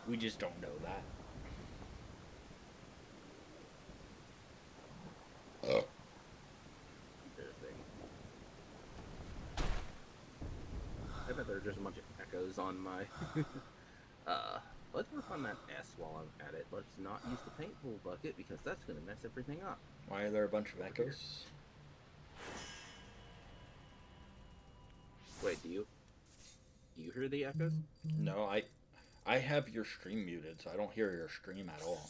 We just don't know that. Interesting. I bet there are just a bunch of echoes on my... let's work on that S while I'm at it. Let's not use the paintball bucket because that's going to mess everything up. Why are there a bunch of echoes? Wait, do you hear the echoes? No, I have your stream muted, so I don't hear your stream at all.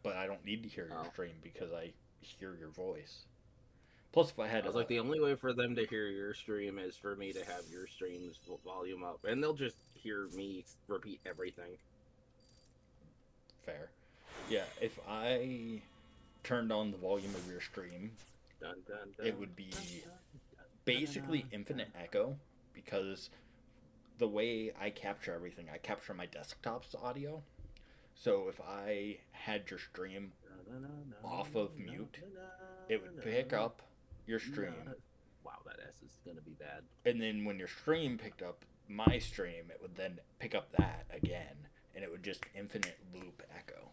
But I don't need to hear your stream because I hear your voice. Plus, if I had... I was like, the only way for them to hear your stream is for me to have your stream's volume up. And they'll just hear me repeat everything. Fair. Yeah, if I turned on the volume of your stream, Dun, dun, dun, it would be dun, dun, dun, basically dun, infinite echo, because the way I capture everything, I capture my desktop's audio. So if I had your stream off of mute, it would pick up your stream. Wow, that S is gonna be bad. And then when your stream picked up my stream, it would then pick up that again, and it would just infinite loop echo.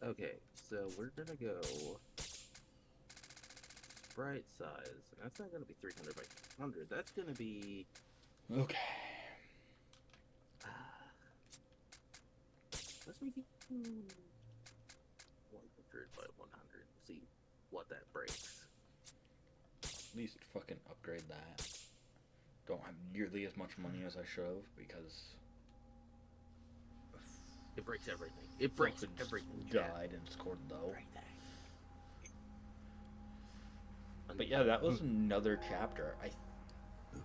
Okay, so we're gonna go sprite size. That's not gonna be 300 by 100. That's gonna be Okay. we can do 100 by 100. See what that breaks. At least fucking upgrade that. Don't have nearly as much money as I should have because It breaks everything. It breaks fucking everything. died and scored low. Everything. But yeah, that was another chapter.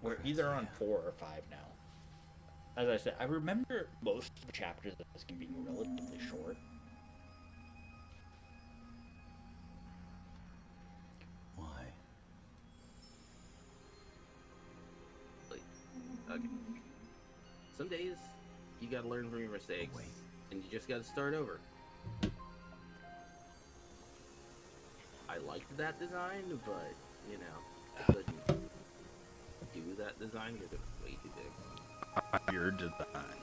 We're either on 4 or 5 now. As I said, I remember most of the chapters of this game being relatively short. Why? Like, okay. Some days you gotta learn from your mistakes, and you just gotta start over. I liked that design, but you know, it couldn't do that design because it was way too big. Your design.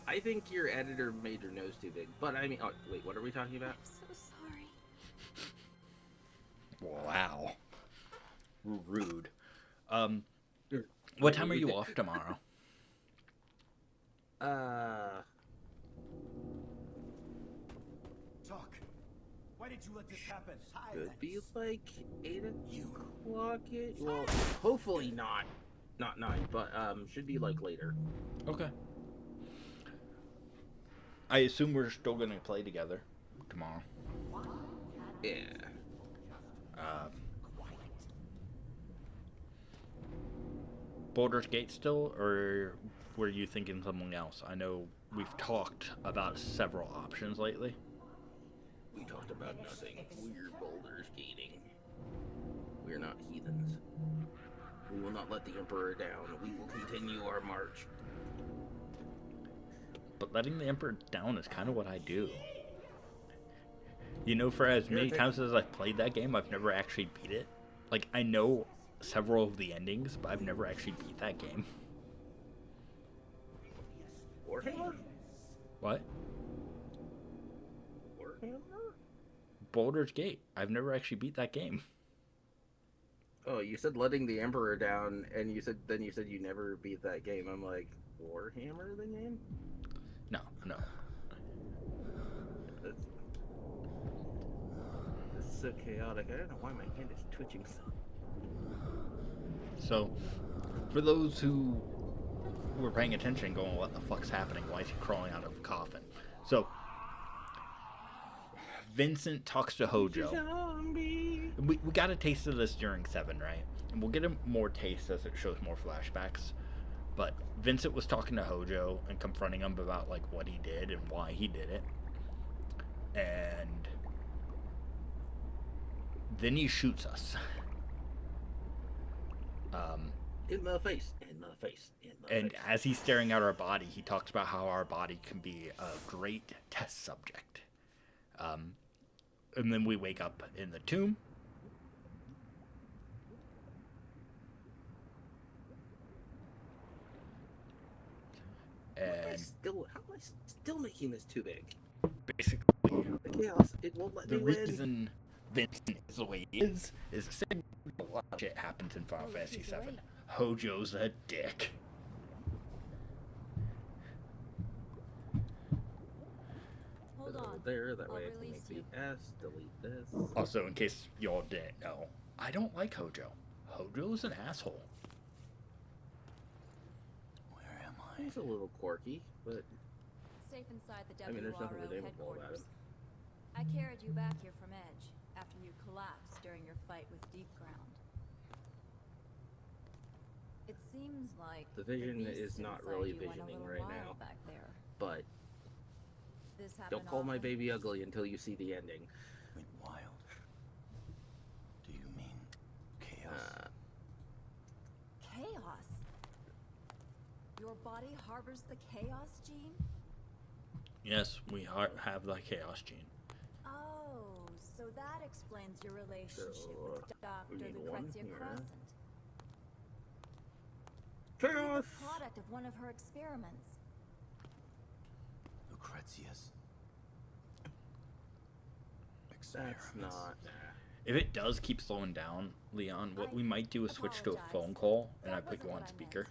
I think your editor made your nose too big. But I mean, oh wait, what are we talking about? I'm so sorry. Wow. Rude. What time are you off tomorrow? Talk. Why did you let this happen? Could be like 8 o'clock. Well, hopefully not 9, but should be like later. Okay. I assume we're still gonna play together tomorrow. Yeah. Baldur's Gate still, or were you thinking something else? I know we've talked about several options lately. We talked about nothing. We're boulders gating. We're not heathens. We will not let the Emperor down. We will continue our march. But letting the Emperor down is kind of what I do. You know, for as many times as I've played that game, I've never actually beat it. Like, I know several of the endings, but I've never actually beat that game. Warhammer? What? Warhammer? Baldur's Gate. I've never actually beat that game. Oh, you said letting the Emperor down, and you said you never beat that game. I'm like, Warhammer the game? No. That's so chaotic. I don't know why my hand is twitching so. So, for those who were paying attention, going, what the fuck's happening? Why is he crawling out of a coffin? So, Vincent talks to Hojo. Zombie. We got a taste of this during 7, right? And we'll get a more taste as it shows more flashbacks. But Vincent was talking to Hojo and confronting him about, like, what he did and why he did it. And then he shoots us. In the face. And as he's staring at our body, he talks about how our body can be a great test subject. And then we wake up in the tomb. How am And I still making this too big? basically, The chaos, it won't let the me win. reason Vincent is the way he is the same a lot of shit happens in Final Fantasy VII. Hojo's a dick. Hold on. There, that I'll way I can release make you. the S, delete this. Also, in case y'all didn't know, I don't like Hojo. Hojo's an asshole. Where am I? He's a little quirky, but Safe inside the I mean, there's nothing WRO redeemable about headquarters. it. I carried you back here from Edge after you collapsed during your fight with Deep Ground. It seems like The vision beast is not inside really you went a visioning little right wild now. Back there. but This don't happened call my often? baby ugly until you see the ending. Went wild. Do you mean chaos? Chaos. Your body harbors the chaos gene? Yes, we have the Chaos Gene. Oh, so that explains your relationship So, with Dr. we need one Lucrezia here. Crescent. Chaos! The product of one of her experiments. Lucrezia's That's experiments. not. If it does keep slowing down, Leon, what we might do is switch to a phone call, and I put you on speaker.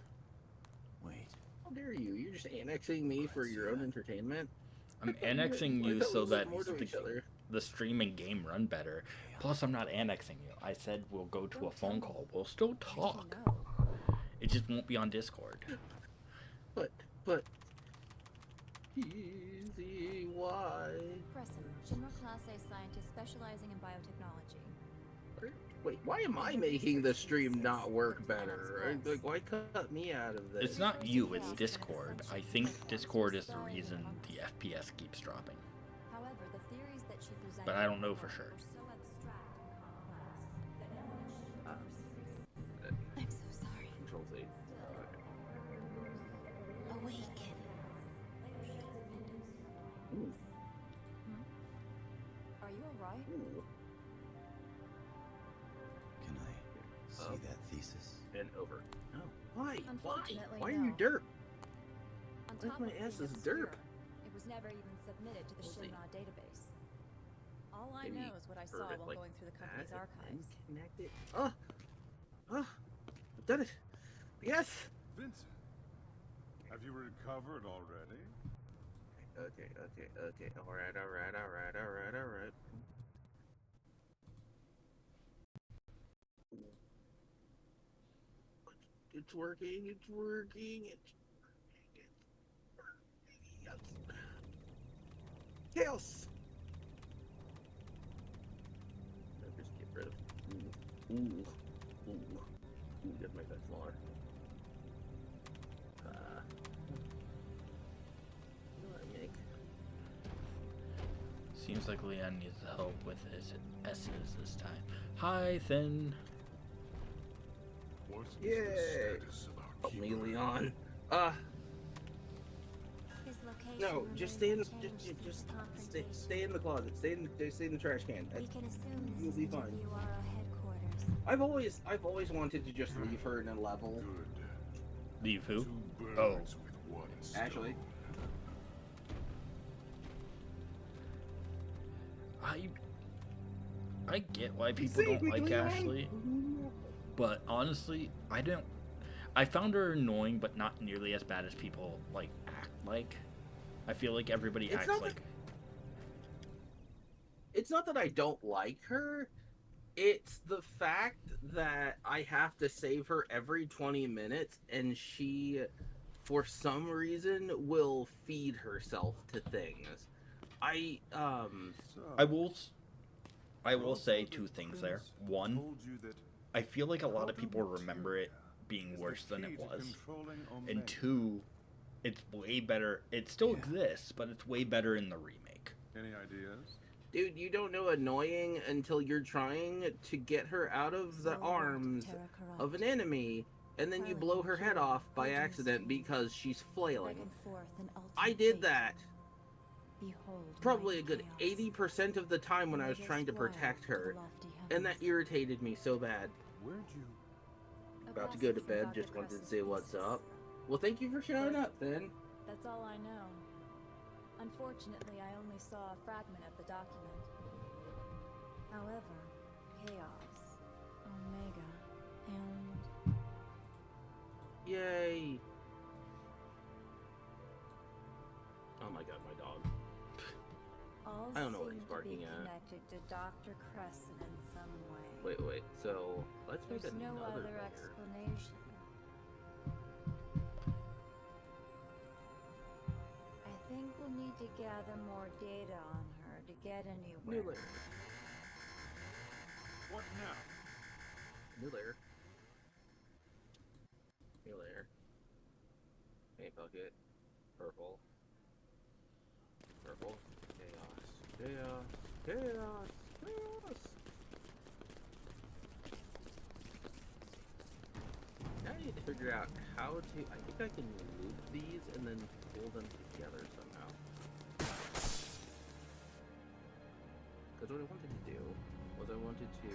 Wait. dare you? You're just annexing me for your own entertainment. I'm annexing I you thought so we that were more to each other. the stream and game run better. Plus, I'm not annexing you. I said we'll go to a phone call. We'll still talk. No. It just won't be on Discord. But, easy, why? Crescent, General Class A scientist specializing in biotechnology. Wait, why am I making the stream not work better? Like, why cut me out of this? It's not you, it's Discord. I think Discord is the reason the FPS keeps dropping. However, the theories that she presented But I don't know for sure. were so abstract and complex that no one should I'm so sorry. Control Z. Awaken. Ooh, Are you alright? ooh. Can I see that thesis? And over. No. Why? Unfortunately, Why are you no. derp? On Where's top my of being S is obscure, derp? It was never even submitted to the We'll see. Shinra database. All I Maybe know is what I saw curve it while like going through the company's that and archives. then connect it. I've done it. Yes. Vincent, have you recovered already? Okay. All right. It's working. Yes. Chaos. Just get rid of. Ooh. Get my bed smaller. What do I make? Seems like Leon needs help with his S's this time. Hi, Thin. What is Yay. the status of our Help me, keeper? Leon. His location No, just stay in. remains unchanged Just since the confrontation. stay in the closet. Stay in the trash can. We can assume You'll this be is fine. WRO headquarters. I've always wanted to just leave her in a level. Good. Leave who? Two birds Oh. with one stone. Actually, I get why people don't like Ashley, but honestly, I found her annoying, but not nearly as bad as people act like. I feel like everybody It's acts not like. it's not that I don't like her. It's the fact that I have to save her every 20 minutes, and she, for some reason, will feed herself to things. So, I will say also two the things there. prince One, told you that I feel like a lot of outer people remember it material being is the worse than key it to was. controlling Omega. And two, it's way better. It still Yeah. exists, but it's way better in the remake. Any ideas? Dude, you don't know annoying until you're trying to get her out of the arms of an enemy, and then you blow her head off by accident because she's flailing. I did that probably a good 80% of the time when I was trying to protect her, and that irritated me so bad. Where'd you? About to go to bed, just wanted to say what's up. Well, thank you for showing up, then. That's all I know. Unfortunately, I only saw a fragment of the document. However, Chaos, Omega, and Yay. Oh my god, my dog. all I don't know what seem he's to barking be at. connected to Dr. Crescent in some way. Wait, so let's make There's no another other layer. explanation. I think we'll need to gather more data on her to get New anywhere. layer. What now? New layer. New layer. Paint bucket. Purple. Purple. Chaos. Now I need to figure out how to. I think I can loop these and then pull them together somehow. Because what I wanted to do was I wanted to.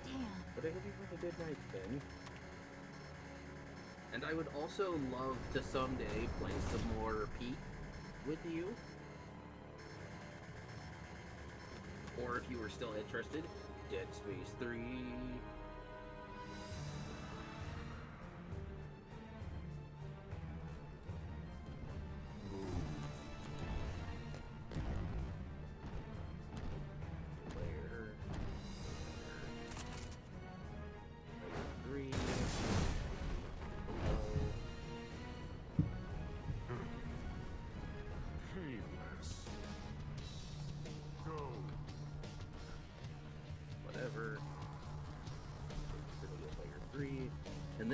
Damn. But I hope you have a good night, Finn. And I would also love to someday play some more Peak with you. Or if you were still interested, Dead Space 3.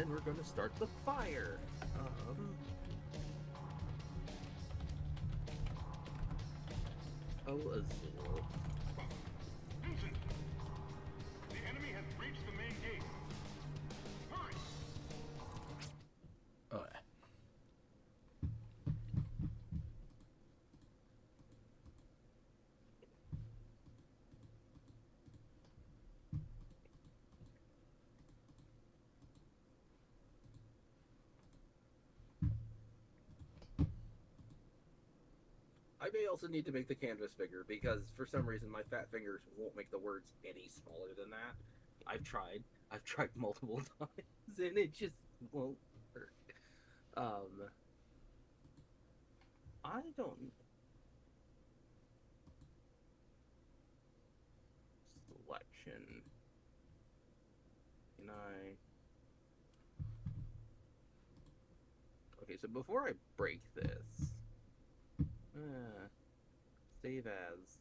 then we're gonna start the fire. Oh, Azul. Vincent! The enemy has breached the main gate. Hurry! Okay. I may also need to make the canvas bigger because for some reason my fat fingers won't make the words any smaller than that. I've tried multiple times and it just won't work. I don't. Selection. Can I? Okay, so before I break this, save as.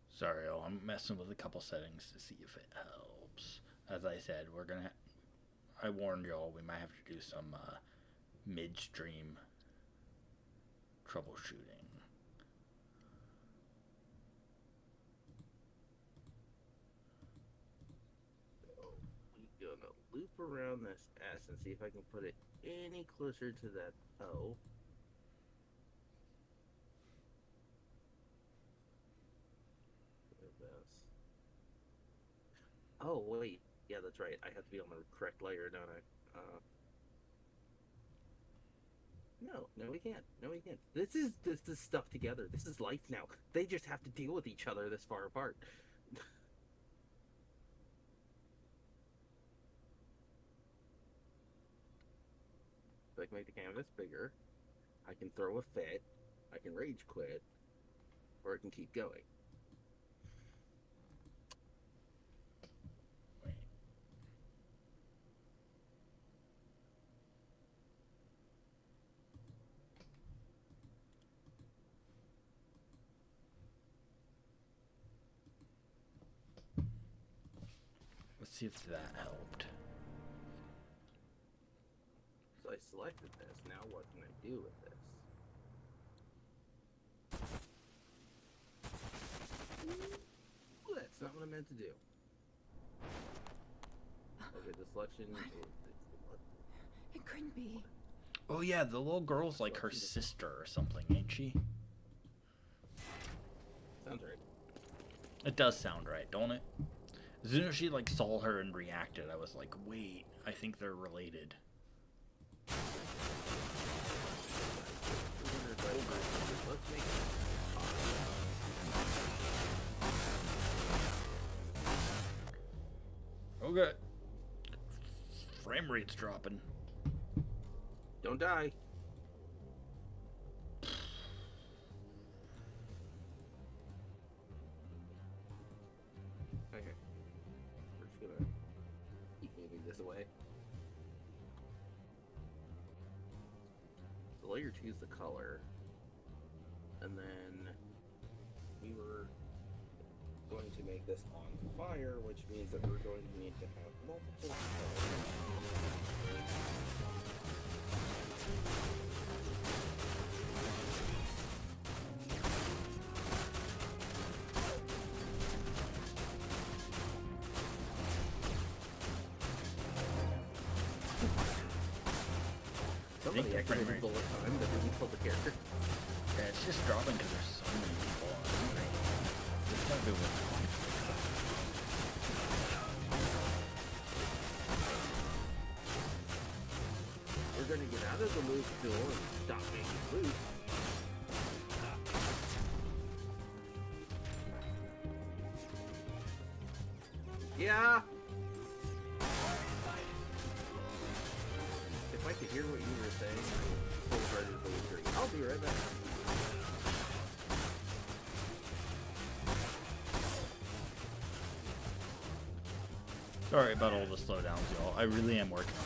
Sorry, I'm messing with a couple settings to see if it helps. As I said, we're gonna. I warned y'all we might have to do some midstream troubleshooting. So we're gonna loop around this S and see if I can put it any closer to that O. Oh wait, yeah, that's right. I have to be on the correct layer, don't I? No, we can't. No, we can't. This is stuff together. This is life now. They just have to deal with each other this far apart. So I can make the canvas bigger. I can throw a fit. I can rage quit, or I can keep going. Wait. Let's see if that helped. So I selected this. Now what can I do with this? Ooh, that's not what I meant to do. Okay, the selection is... It couldn't be. Oh yeah, the little girl's like her sister or something, ain't she? Sounds right. It does sound right, don't it? As soon as she like saw her and reacted, I was like, wait, I think they're related. Let's make Okay. Frame rate's dropping. Don't die. Okay. We're just gonna keep moving this away. So layer 2 is the color. And then we were going to make this on fire, which means that we're going to need to have multiple Somebody actually did bullet time that didn't kill the character. Yeah, it's just dropping because there's so many people on the screen. There's gotta be one. We're gonna get out of the loop tool and stop making loops. Yeah. If I could hear what you were saying, I wholeheartedly agree. I'll be right back. Sorry about all the slowdowns, y'all. I really am working on it.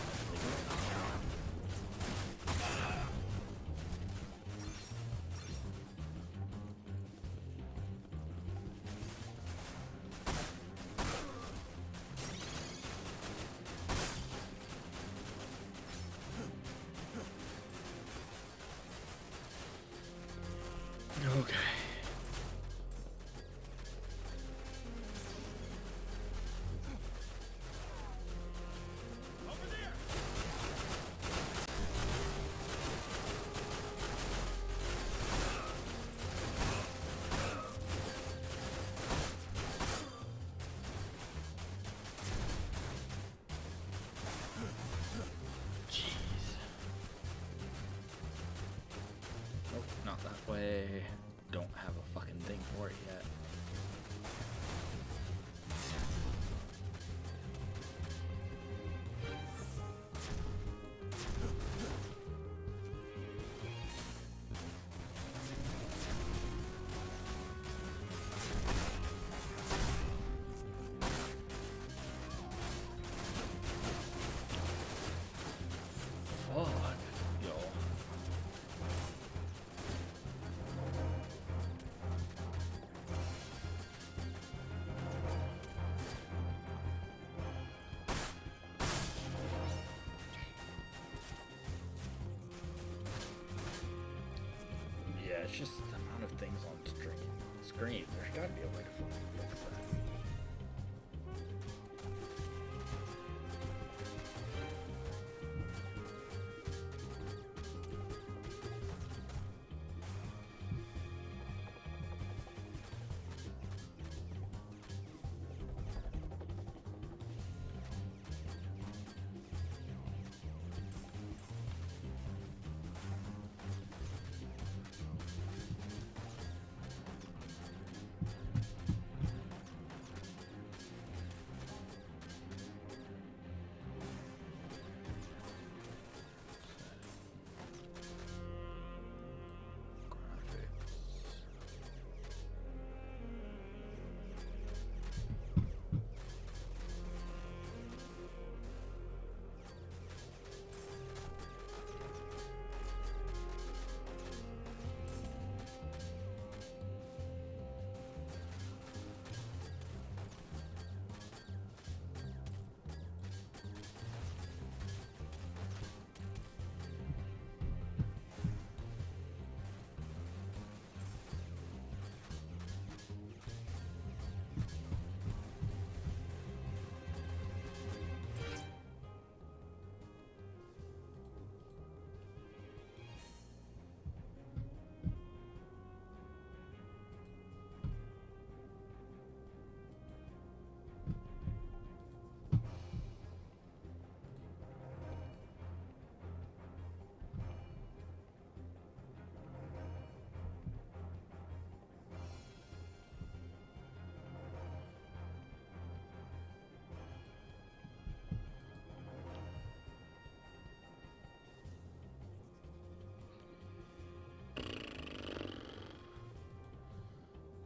Okay. Over there! Jeez. Nope, not that way. Don't have a fucking thing for it yet. Fuck, yo. Yeah, it's just the amount of things on screen. There's gotta be a way to fucking fix that.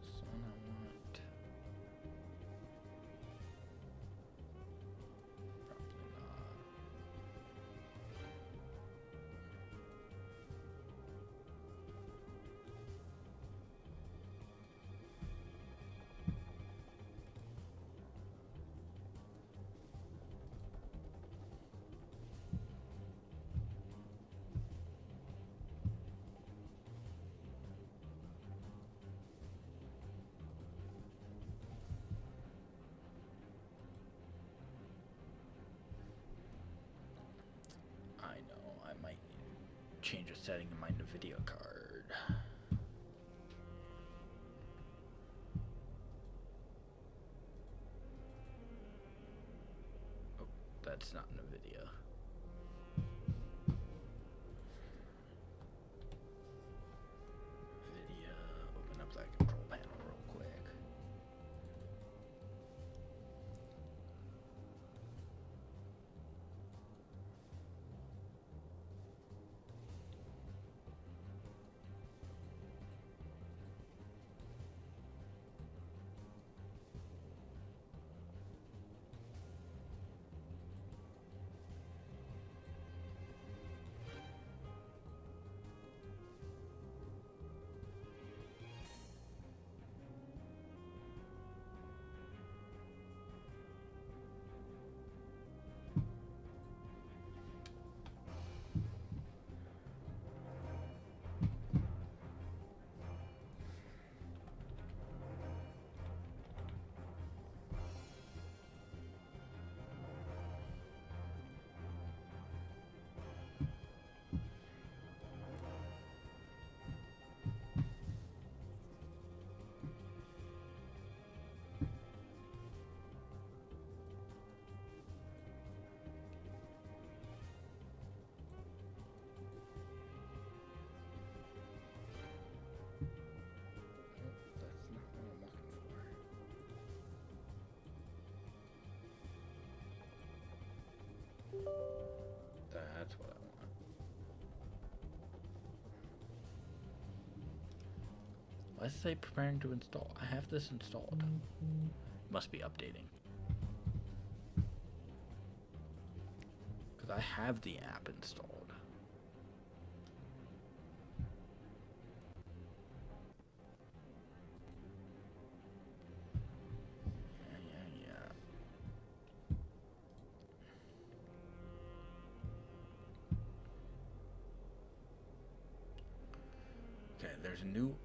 So now what? Probably not. I know, I might need to change a setting in my NVIDIA card. Oh, that's not NVIDIA. NVIDIA, open up that control panel real quick. Why does it say preparing to install? I have this installed. Must be updating. Because I have the app installed. Yeah. Okay, there's a new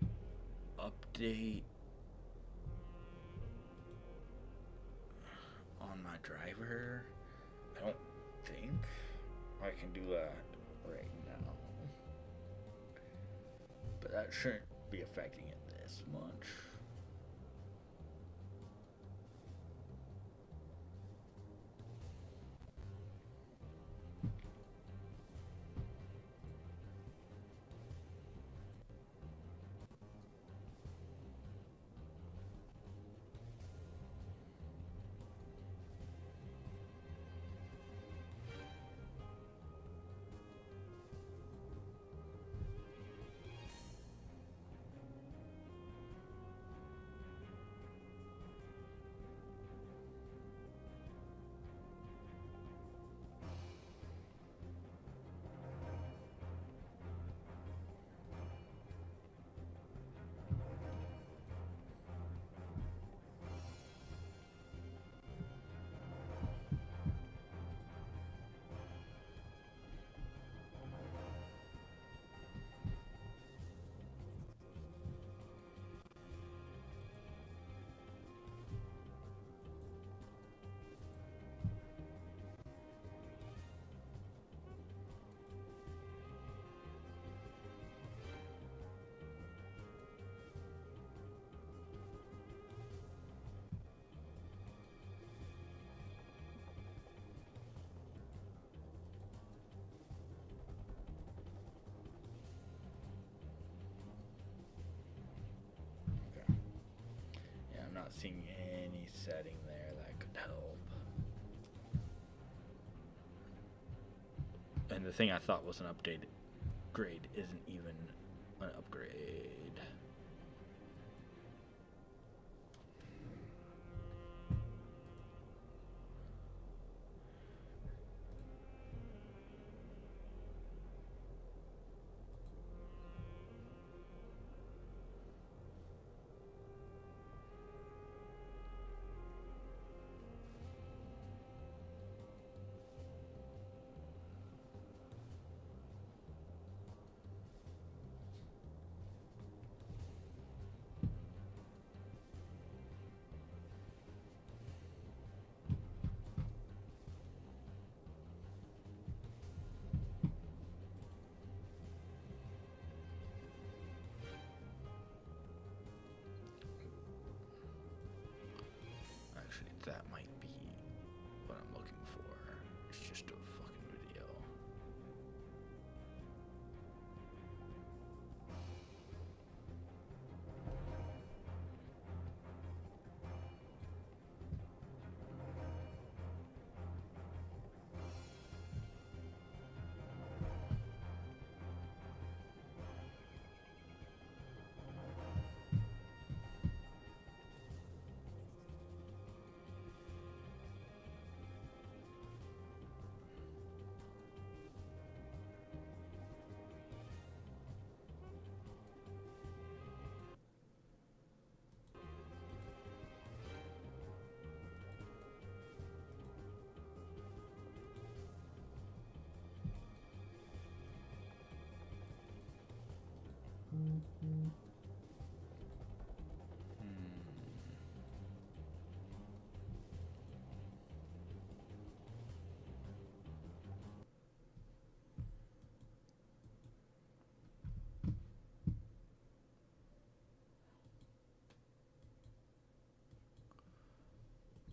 update on my driver. I don't think I can do that right now. But that shouldn't be affecting it this much. Okay. Yeah, I'm not seeing any setting there that could help. And the thing I thought was an updated grade isn't even an upgrade. Actually, that might be what I'm looking for. It's just a fucking video.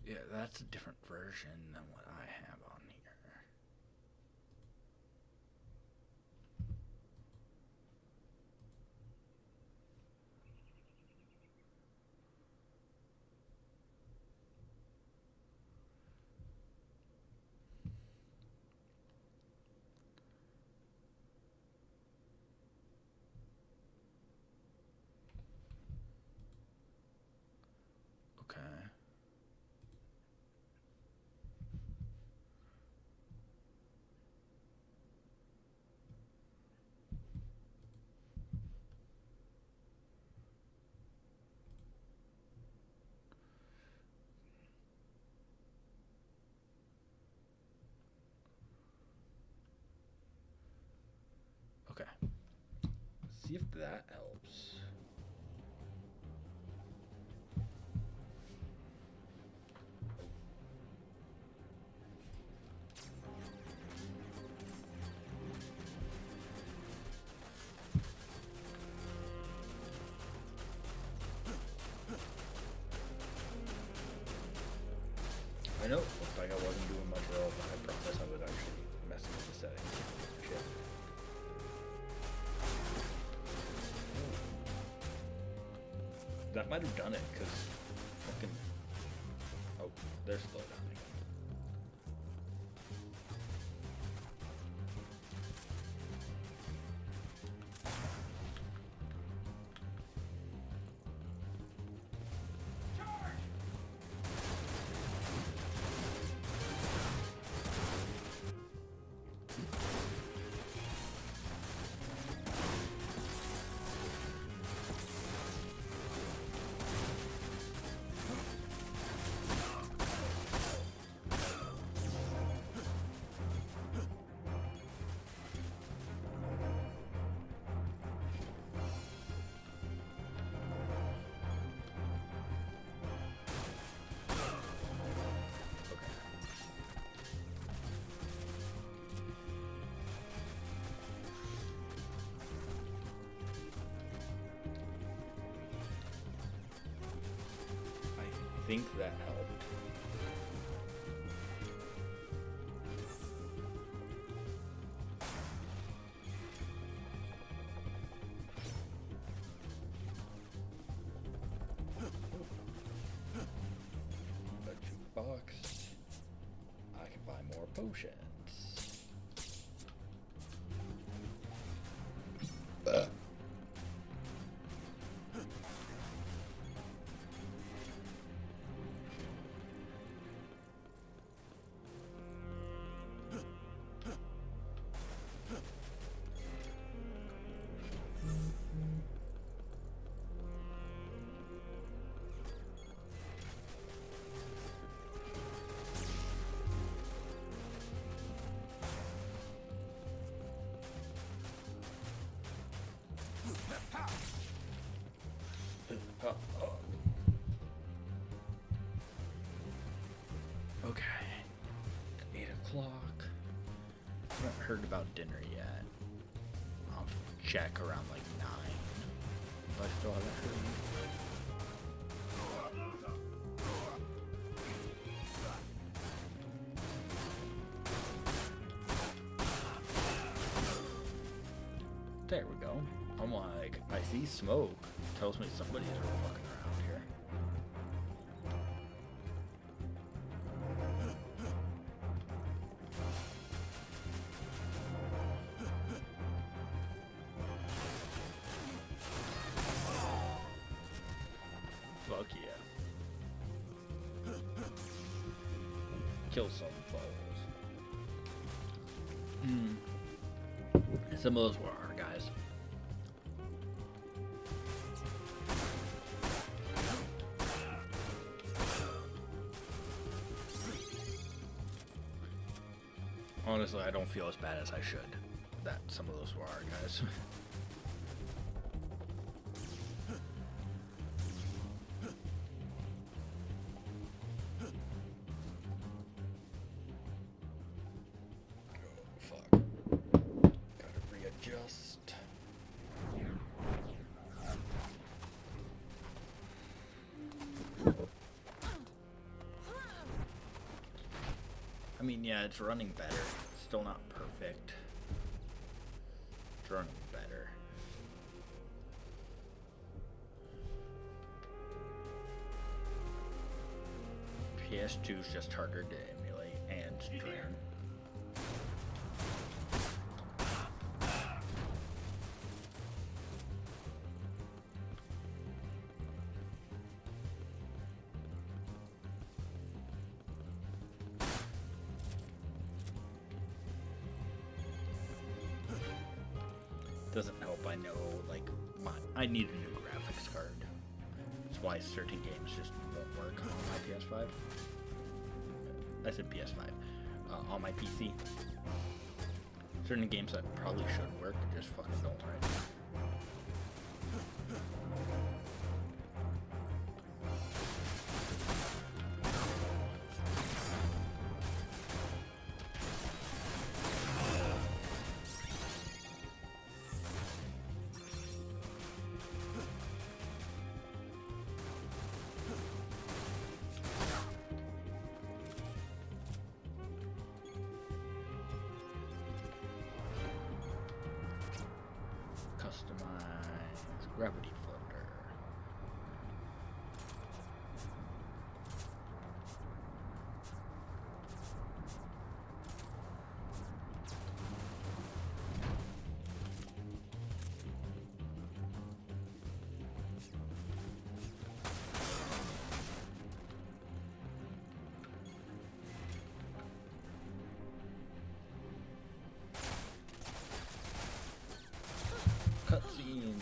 Yeah, that's a different version than what I have on here. Okay. See if that helps. I know it looked like I wasn't doing much roll, but I promise I was actually messing with the settings. Shit. That might have done it, because fucking... Oh, they're slow down again. I think that helped. A jukebox. I can buy more potions. Okay. 8 o'clock. I haven't heard about dinner yet. I'll check around like 9. If I still haven't heard. There we go. I'm like, I see smoke. Tells me somebody's fucking around here. Fuck yeah. Kill some foes. Some of those were our guys. Honestly, I don't feel as bad as I should that some of those were our guys. Fuck. Gotta readjust. I mean, yeah, it's running better. Still not perfect. It's running better. PS2 is just harder to emulate and stream. Doesn't help, I know, like, I need a new graphics card. That's why certain games just won't work on my PS5. I said PS5. On my PC. Certain games that probably should work just fucking don't right now. Customize gravity floater. Cutscenes.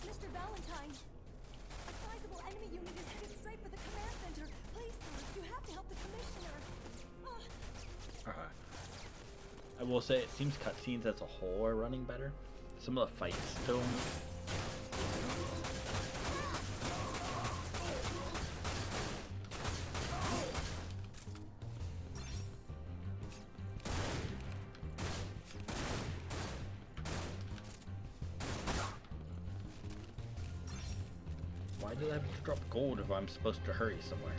Mr. Valentine, a sizable enemy unit is headed straight for the command center. Please, sir, you have to help the commissioner. I will say it seems cutscenes as a whole are running better. Some of the fights still. Why did I have to drop gold if I'm supposed to hurry somewhere?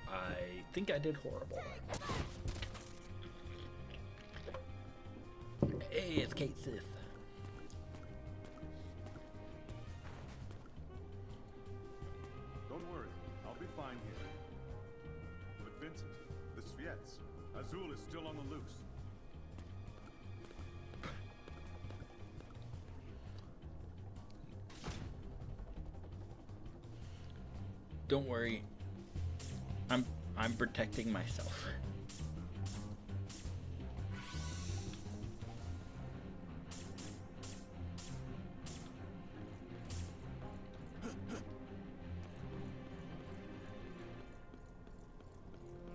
I think I did horrible. Hey, it's Kate Sith. Don't worry, I'll be fine here. But Vincent, the Sviets, Azul is still on the loose. Don't worry. I'm protecting myself.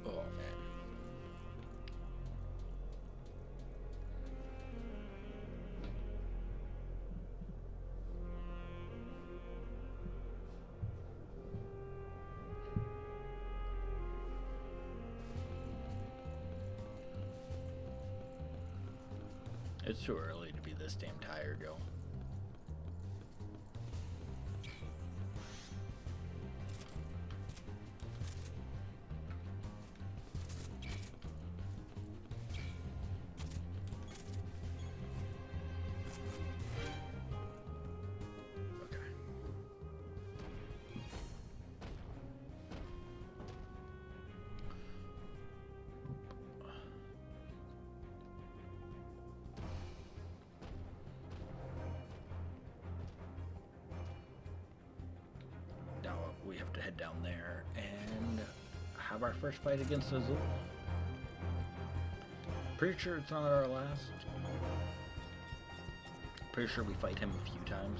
Oh man. It's too early to be this damn tired, yo. Okay. Now we have to head down there and have our first fight against Azul. Pretty sure it's not our last. Pretty sure we fight him a few times.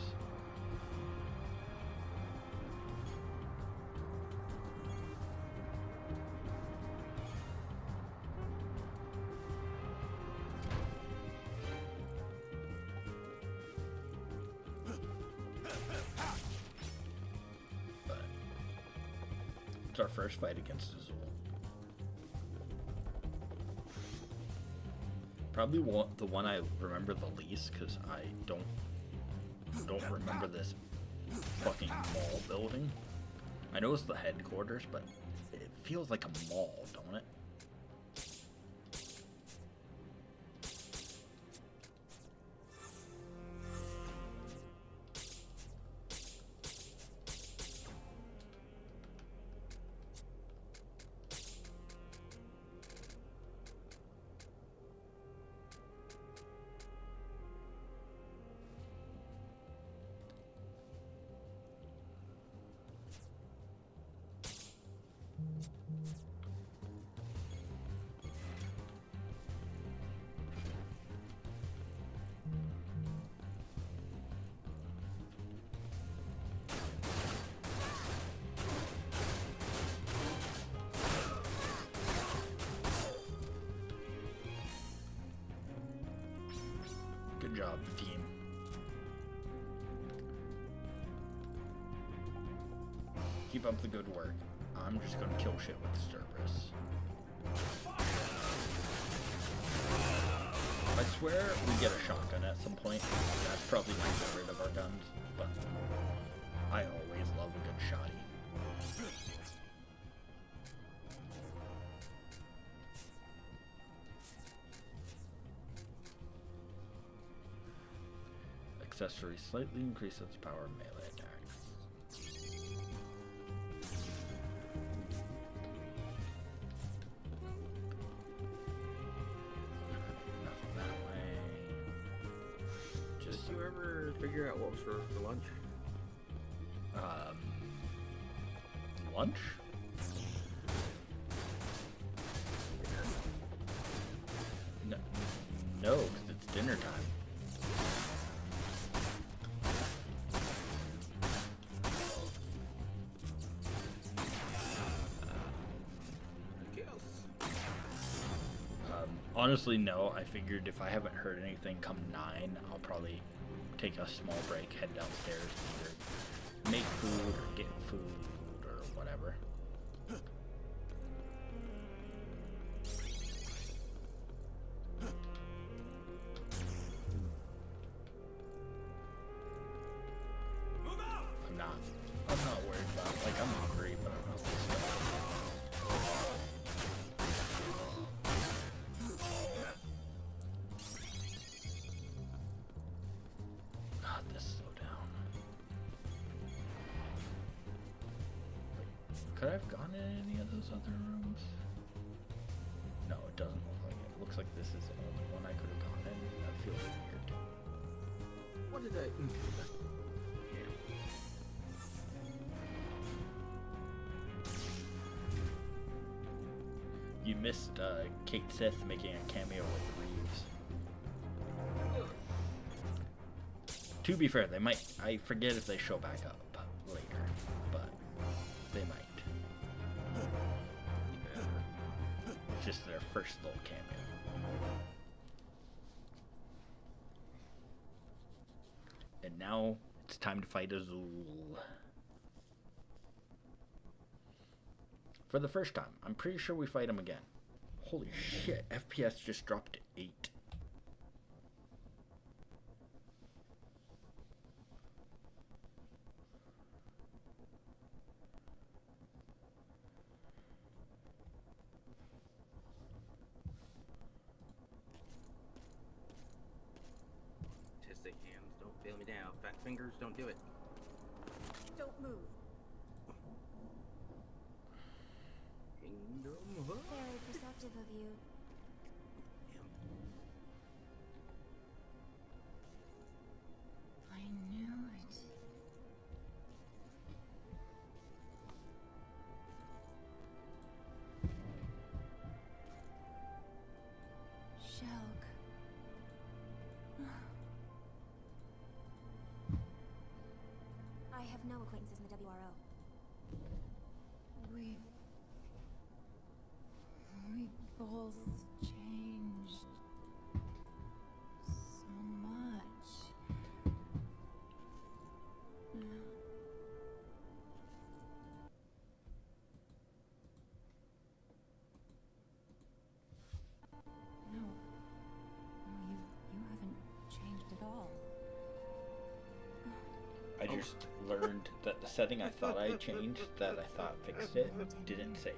But it's our first fight against Azul. Probably the one I remember the least, because I don't remember this fucking mall building. I know it's the headquarters, but it feels like a mall, don't it? Good job, team. Keep up the good work. I'm just gonna kill shit with Cerberus. I swear we get a shotgun at some point. That's probably my favorite of our guns, but I always love a good shotty. Accessory slightly increases the power of melee attacks. Nothing that way. Did you ever figure out what was for lunch? Lunch? No, because it's dinner time. Honestly, no. I figured if I haven't heard anything come 9, I'll probably take a small break, head downstairs, either make food or get food or whatever. I'm not worried about it. Like, I'm hungry, but I'm not worried about it. God, this slow down. Could I have gone in any of those other rooms? No, it doesn't look like it. It looks like this is the only one I could have gone in. That feels weird. What did I... You missed Kate Sith making a cameo with Reeves. To be fair, they might. I forget if they show back up later, but they might. It's just their first little cameo. And now it's time to fight Azul. For the first time. I'm pretty sure we fight him again. Holy shit, FPS just dropped to 8. Artistic hands, don't fail me down. Fat fingers, don't do it. Don't move. Very perceptive of you. I knew it. Shelk. I have no acquaintances in the WRO. We both changed so much. No, you haven't changed at all. I just learned that the setting I thought I changed, that I thought fixed it, didn't save.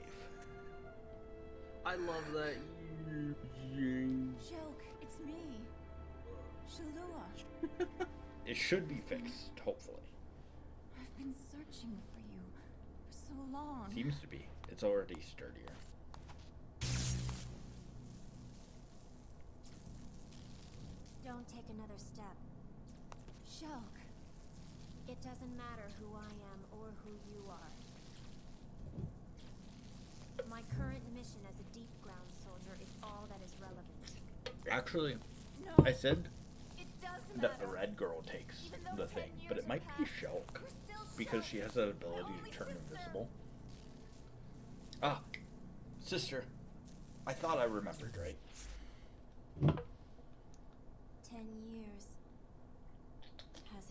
I love that. Shelk, it's me. Shalua. It should be fixed, hopefully. I've been searching for you for so long. Seems to be. It's already sturdier. Don't take another step. Shelk. It doesn't matter who I am or who you are. My current mission as a deep ground soldier is all that is relevant. Actually, No, I said it does that matter. a red girl takes Even though the 10 thing, but years it might have be passed, Shulk, you're still because Shulk, she has that my ability only to turn sister. invisible. Ah, sister. I thought I remembered right. 10 years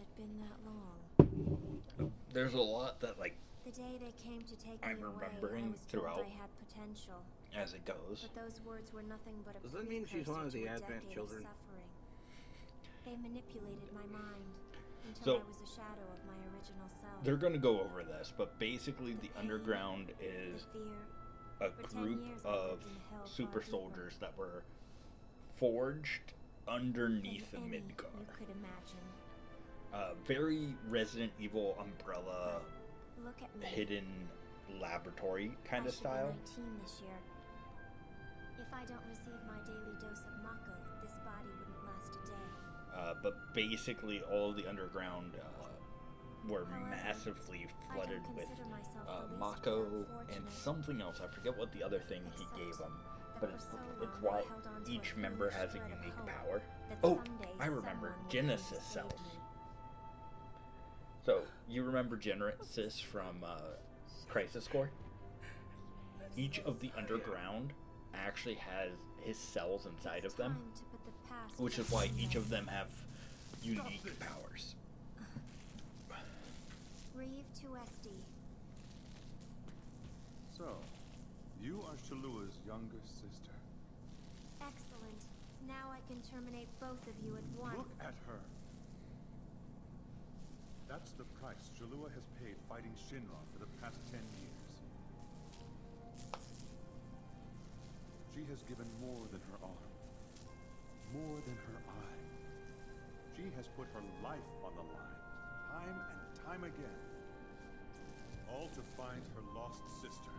it been that long? There's a lot that, like, The day they came to take I'm me away, remembering I was told throughout. I had potential. as it goes. But those words were nothing but a Does that mean she's one of the precursor to a Advent decade children? of suffering. They manipulated my mind until So- I was a shadow of my original self. They're going to go over this, but basically the pain, underground is the fear. a For 10 group years I of lived in hell super far deeper. soldiers that were forged underneath the than any Midgar. you could imagine. Very Resident Evil umbrella, Look at me. hidden laboratory kind I of should be style. 19 this year. If I don't receive my daily dose of Mako, this body wouldn't last a day. But basically all of the underground were However, massively I flooded don't with consider myself the least Mako bit and unfortunate. something else. I forget what the other thing he Except gave them. that But for it's so it's long I why held on to each a member foolish has a thread of unique hope power. that Oh, someday I remember someone would Genesis come to save cells. me. So you remember Genesis from Crisis Core? Each of the underground actually has his cells inside of them, Time to put the past which is behind why each us. of them have unique powers. Reeve to SD. So, you are Shalua's younger sister. Excellent. Now I can terminate both of you at once. Look at her. That's the price Shalua has paid fighting Shinra for the past 10 years. She has given more than her arm, more than her eye. She has put her life on the line, time and time again, all to find her lost sister.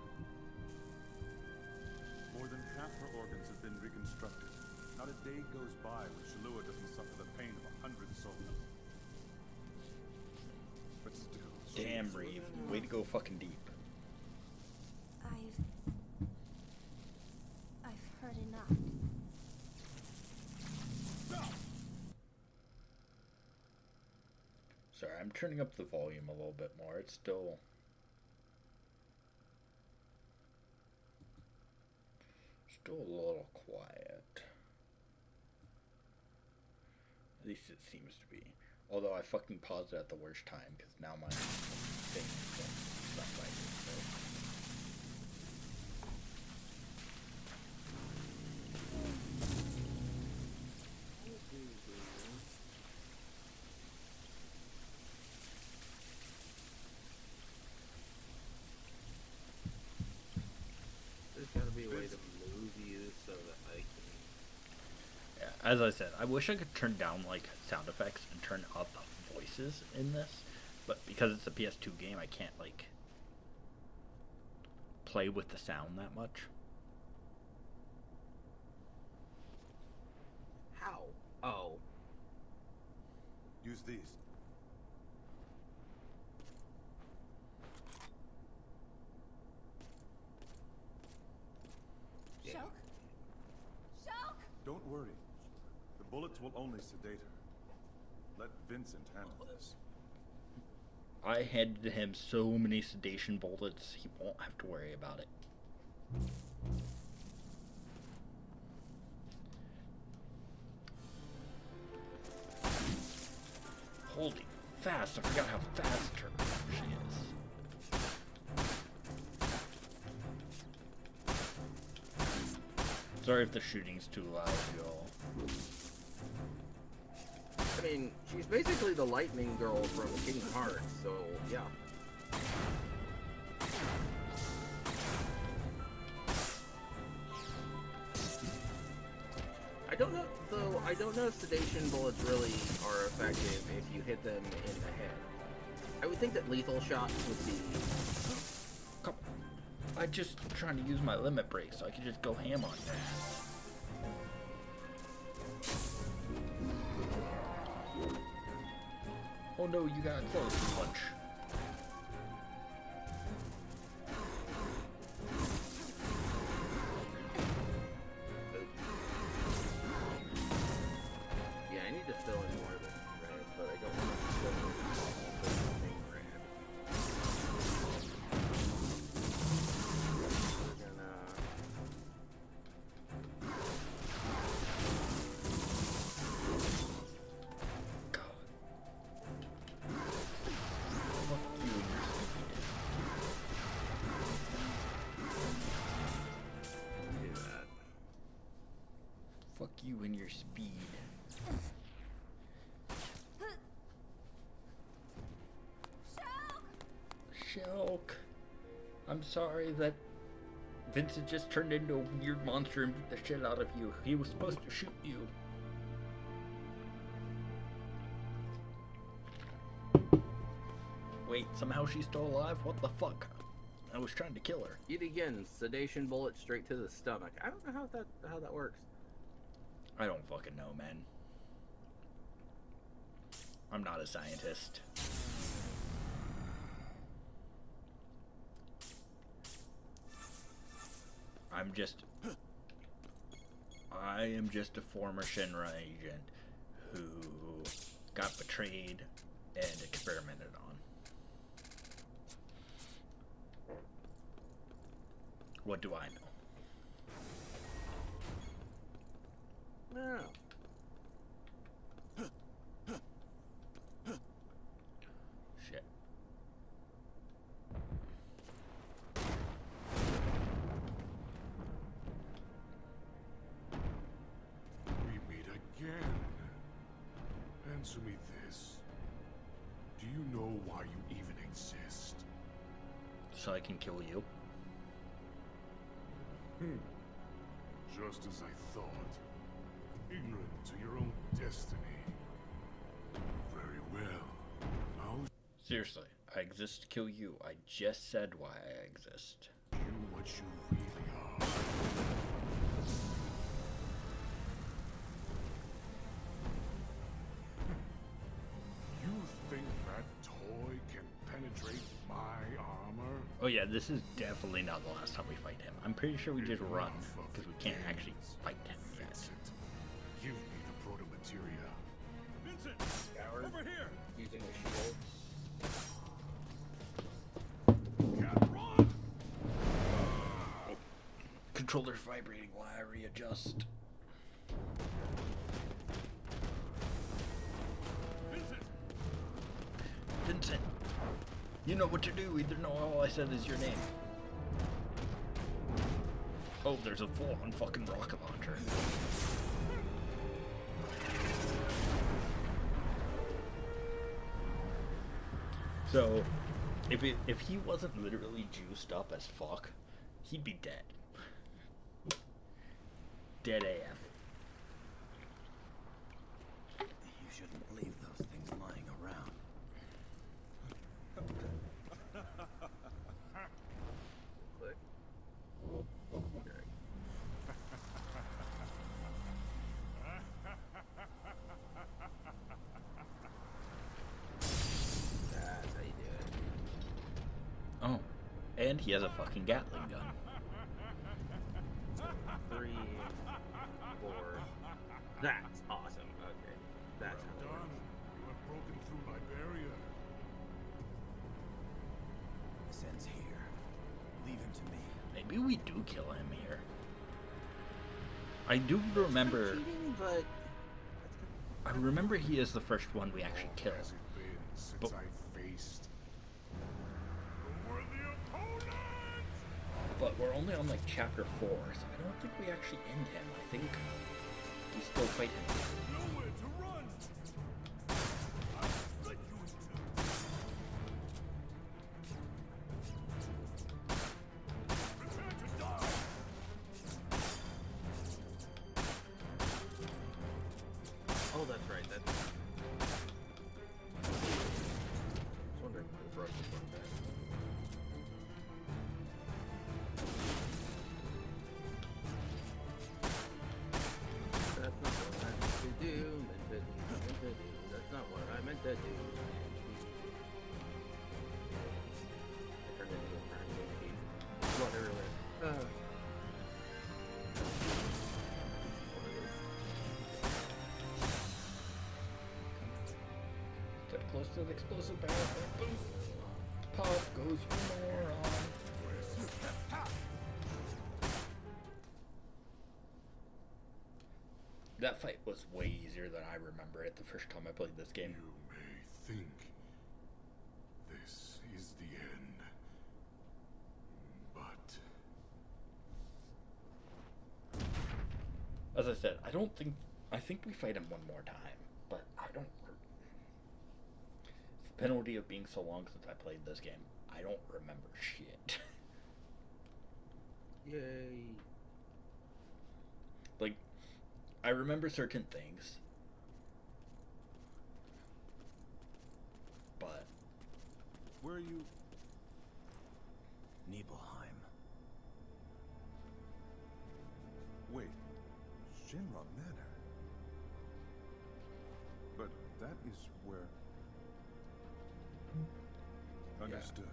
More than half her organs have been reconstructed. Not a day goes by when Shalua doesn't suffer the pain of 100 souls. But still, Damn, Reeve. Way to go fucking deep. I've heard enough. Sorry, I'm turning up the volume a little bit more. It's still a little quiet. At least it seems to be. Although I fucking paused it at the worst time because now my thing is not like There's gotta be a way to move you so that I can. Yeah, as I said, I wish I could turn down like sound effects and turn up voices in this, but because it's a PS2 game, I can't like play with the sound that much. How? Oh. use these. Yeah. Choke? Choke! Don't worry. The bullets will only sedate her. Let Vincent handle this. I handed him so many sedation bullets, he won't have to worry about it. Holy fast, I forgot how fast her she is. Sorry if the shooting's too loud, y'all. I mean, she's basically the lightning girl from Kingdom Hearts, so yeah. I don't know, though, I don't know if sedation bullets really are effective if you hit them in the head. I would think that lethal shots would be... Come on. I'm just trying to use my limit break so I can just go ham on that. Oh no, you got close punch. Yeah, I need to fill in more of it, right? But I don't want to fill in everything red. We're gonna... God. I'm sorry that Vincent just turned into a weird monster and beat the shit out of you. He was supposed to shoot you. Wait, somehow she's still alive? What the fuck? I was trying to kill her. Yet again, sedation bullet straight to the stomach. I don't know how that works. I don't fucking know, man. I'm not a scientist. I am just a former Shinra agent who got betrayed and experimented on. What do I know? No. Shit. We meet again. Answer me this. Do you know why you even exist? So I can kill you. Just as I thought. Ignorant to your own destiny. Very well. Now Seriously, I exist to kill you. I just said why I exist. show you what you really are. You think that toy can penetrate my armor? Oh yeah, this is definitely not the last time we fight him. I'm pretty sure we just run, because we can't actually fight him yet. Vincent, give me the proto-materia. Vincent! Coward. Over here! Using a shield. Can't run! Controller's vibrating while I readjust. Vincent! Vincent, you know what to do. Either know all I said is your name. Oh, there's a full-on fucking rocket launcher. So, if he wasn't literally juiced up as fuck, he'd be dead. Dead AF. You shouldn't leave those things lying around. Click. Okay. That's how you do it. Oh, and he has a fucking Gatling gun. 3, 4. That's awesome. Okay. That's how it Done. works. You have broken through my barrier. This ends here. Leave him to me. Maybe we do kill him here. I do remember. Cheating, but I remember he is the first one we actually kill. Has it been since But- I faced a worthy opponent? But we're only on like chapter 4, so I don't think we actually end him. I think we still fight him. Nowhere to run. I'll split you in two. Prepare to die. oh, that's right. That's. I was wondering why the brush was like that. That's not what I meant to do. Meant to do. That's not what I meant to do. I turned into a crime game. Blood everywhere. One of those. Get close to the explosive barrel. Boom. Pop goes your moron. That fight was way easier than I remember it the first time I played this game. You may think this is the end, but As I said, I think we fight him one more time, but I don't. It's the penalty of being so long since I played this game. I don't remember shit. Yay. Like, I remember certain things, but Where are you? Nibelheim. Wait, Shinra Manor. But that is where. Understood.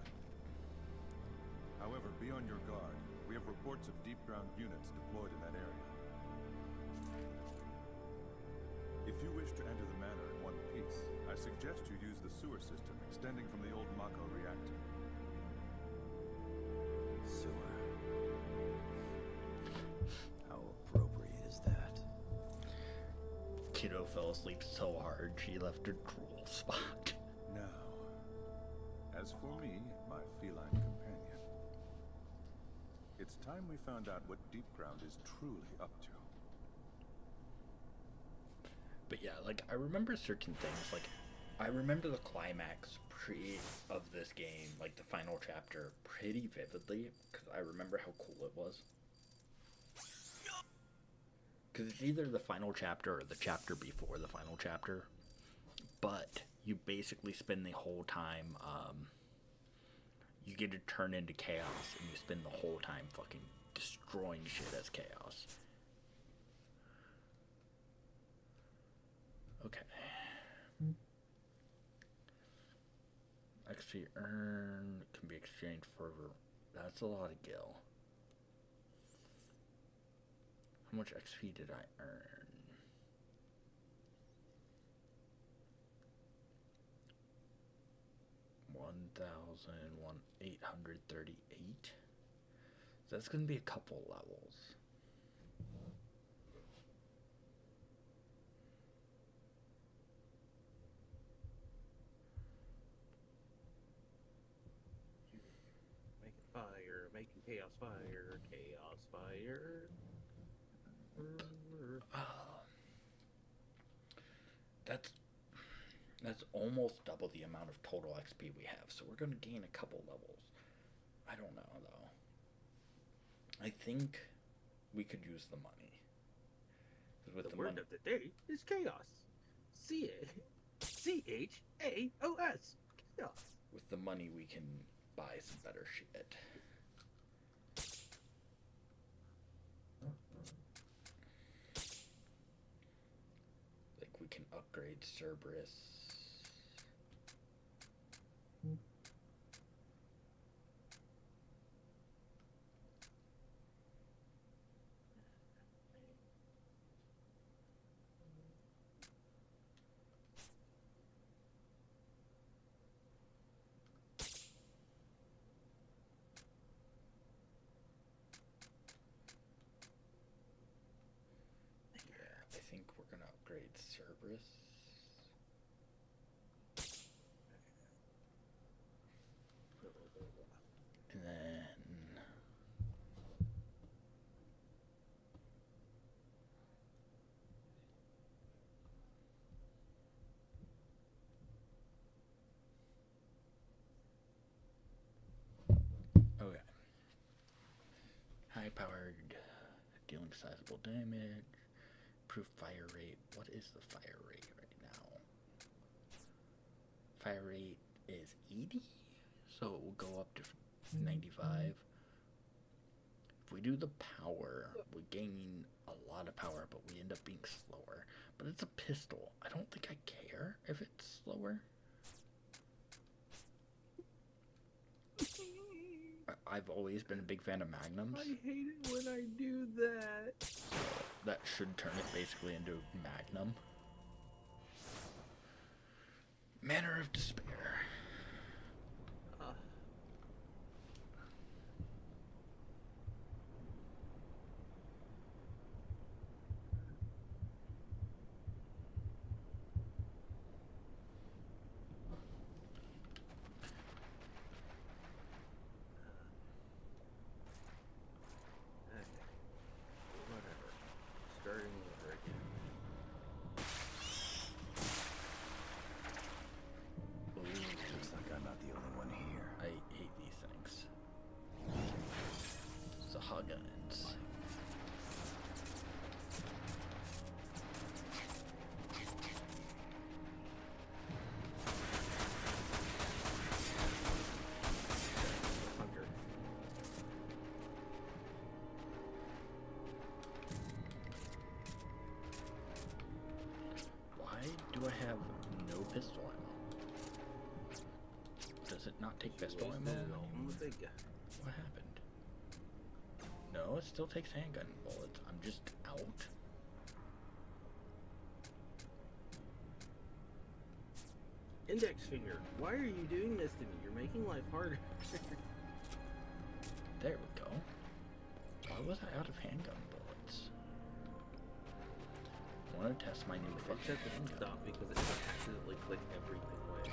However, be on your guard. We have reports of deep ground units deployed in that area. If you wish to enter the manor in one piece, I suggest you use the sewer system extending from the old Mako reactor. Sewer. How appropriate is that? Kiddo fell asleep so hard she left her drool spot. Now, as for me and my feline companion, it's time we found out what deep ground is truly up to. But yeah, like, I remember certain things. Like, I remember the climax of this game, like the final chapter, pretty vividly, because I remember how cool it was. Because it's either the final chapter or the chapter before the final chapter, but you basically spend the whole time, you get to turn into chaos, and you spend the whole time fucking destroying shit as chaos. Okay. XP earned can be exchanged for. That's a lot of gil. How much XP did I earn? $1,838. So that's gonna be a couple levels. Making fire, making chaos fire, chaos fire. That's almost double the amount of total XP we have, so we're gonna gain a couple levels. I don't know though. I think we could use the money. 'Cause with The the word money, of the day is chaos. CHAOS. Chaos. with the money we can buy some better shit. Like we can upgrade Cerberus. I think we're gonna upgrade Cerberus. And then okay. High powered, dealing sizable damage. Improved fire rate. What is the fire rate right now? Fire rate is 80, so it will go up to 95. If we do the power, we gain a lot of power, but we end up being slower. But it's a pistol. I don't think I care if it's slower. I've always been a big fan of magnums. I hate it when I do that. That should turn it basically into magnum. Manor of Despair. Okay. Whatever. Starting over again. pistol ammo. Does it not take pistol ammo? Wasted all anymore? the big guy. What happened? No, it still takes handgun bullets. I'm just out. Index finger, why are you doing this to me? You're making life harder. There we go. Why was I out of handgun bullets? I want to test my new I fucking set this handgun. stop because it accidentally clicked everything away.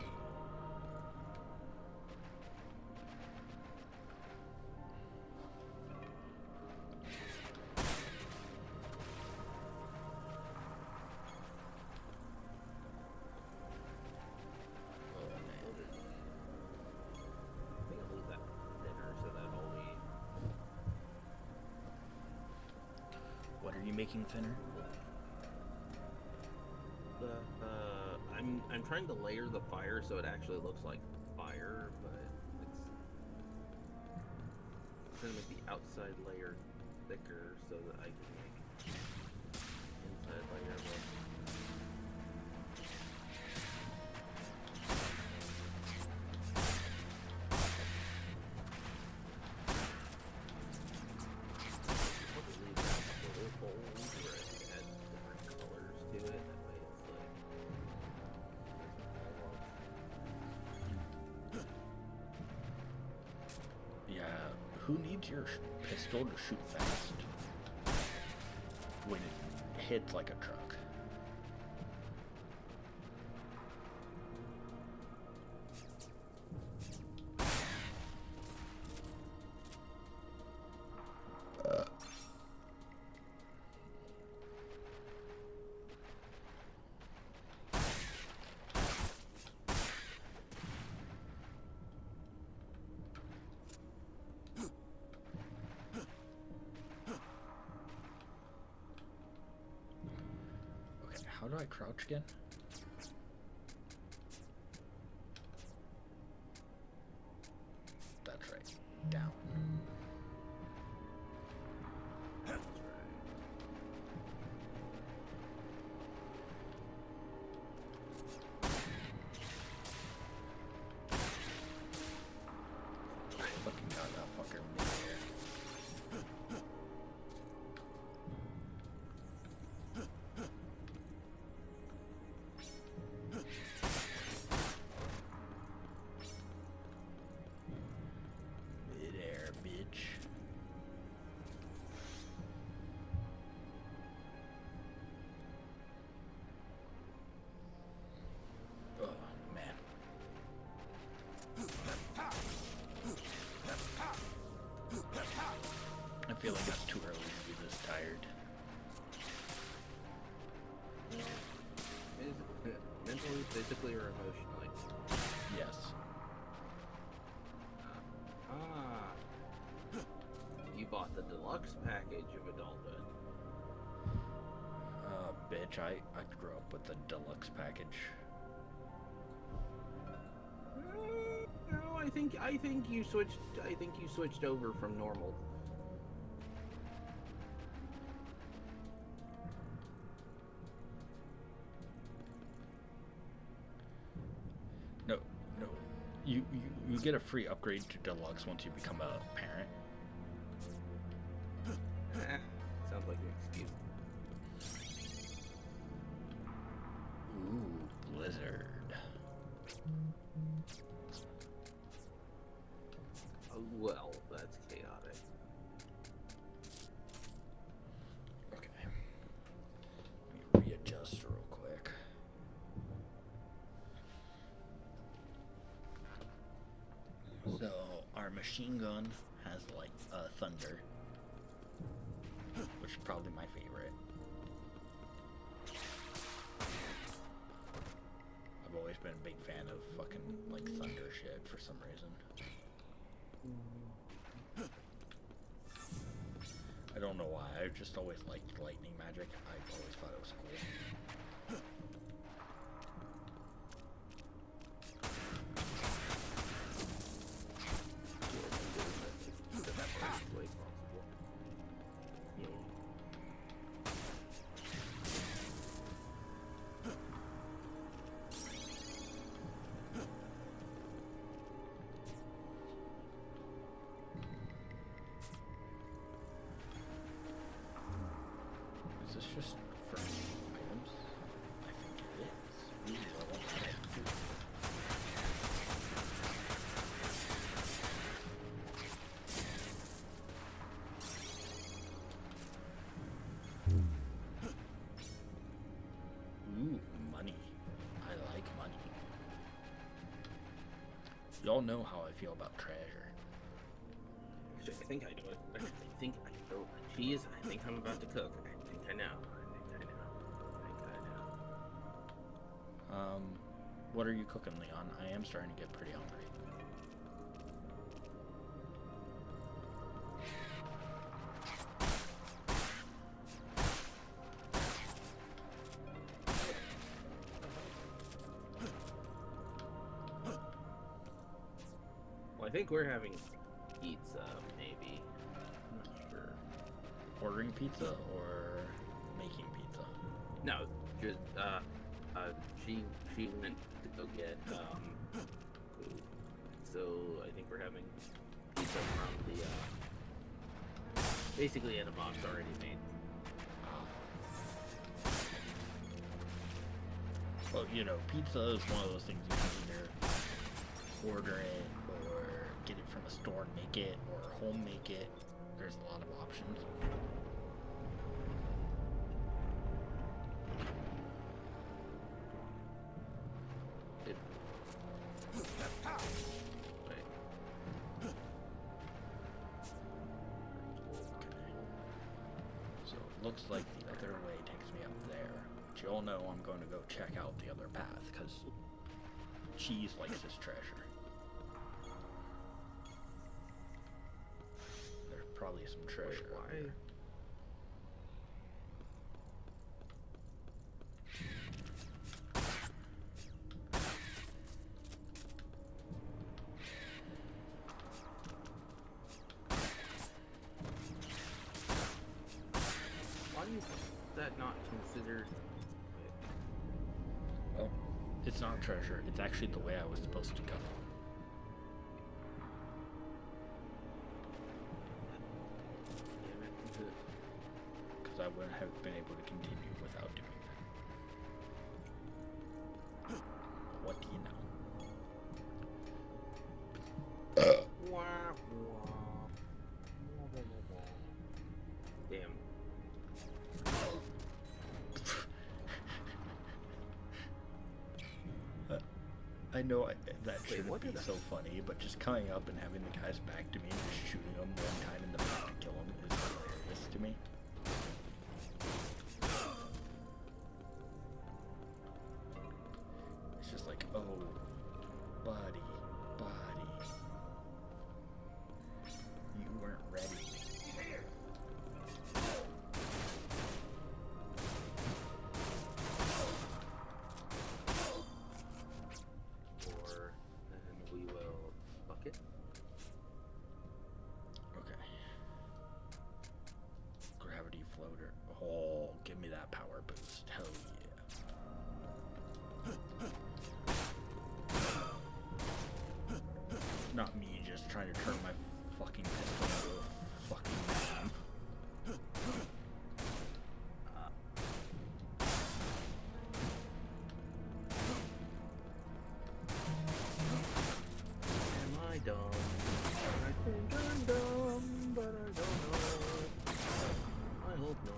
Oh man. I think I'll leave that thinner so that only What are you making thinner? I'm trying to layer the fire so it actually looks like fire, but it's trying to make the outside layer thicker so that I can make inside layer look. Probably leave that little holes where it had different colors to it. That way it's like Yeah, who needs your pistol to shoot fast when it hits like a truck? Okay, how do I crouch again? That's right. Down. that's right. Fucking got that fucker mid-air. Mid-air, bitch. Oh, man. I feel like it's too early to be this tired. Is it mentally, physically, or emotionally? Yes. Ah. You bought the deluxe package of adulthood. Bitch, I grew up with the deluxe package. No, I think you switched over from normal. No, no. You get a free upgrade to deluxe once you become a parent. Sounds like an excuse. Ooh, Blizzard. Oh, well, that's chaotic. Okay. Let me readjust real quick. So, our machine gun has like thunder, which is probably my favorite. I've always been a big fan of fucking like thunder shit for some reason. I don't know why. I've just always liked lightning magic. I've always thought it was cool. Y'all know how I feel about treasure. Actually, I think I know it. I think I know what cheese I think I'm about to cook. I think I know. What are you cooking, Leon? I am starting to get pretty hungry. Well, I think we're having pizza, maybe. I'm not sure. Ordering pizza or making pizza? No, just she went to go get food. So I think we're having pizza from the basically in a box already made. Well, you know, pizza is one of those things you can either order it or get it from a store and make it or home make it. There's a lot of options. So it looks like the other way takes me up there. But you all know I'm going to go check out the other path because Cheese likes his treasure. There's probably some treasure. Wait, out why? here. Why is that not considered? Well, it's not treasure. It's actually the way I was supposed to go. Because I wouldn't have been able to continue without doing that. But what do you know? Damn. I know that Wait, shouldn't what be did I- so funny, but just coming up and having the guys back to me and just shooting them one time in the back to kill them is hilarious to me. It's just like, oh, buddy, you weren't ready. Or then we will bucket. Okay. Gravity floater. Oh, give me that power boost. Hell yeah. Not me just trying to turn my fucking pistol into a fucking man. Am I dumb? I think I'm dumb, but I don't know. I hope not.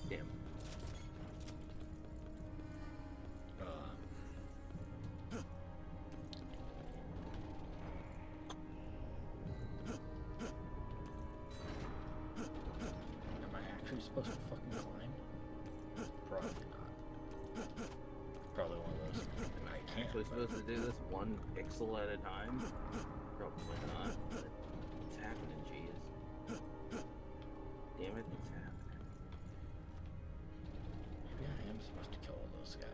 Damn. Am I actually supposed to fucking climb? Probably not. Probably one of those. Am I can't, actually but- supposed to do this one pixel at a time? Probably not, but it's happening, jeez. Damn it, it's happening. Maybe I am supposed to kill all those guys.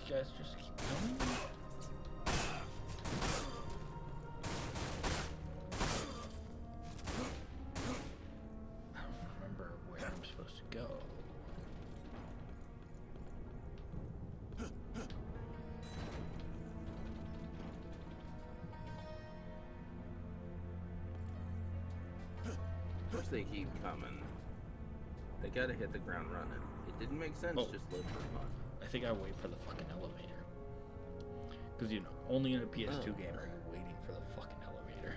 guys just keep going? I don't remember where I'm supposed to go. Of course they keep coming. They gotta hit the ground running. It didn't make sense Oh. just live for fun. I think I wait for the fucking elevator. Because, you know, only in a PS2 game are you waiting for the fucking elevator.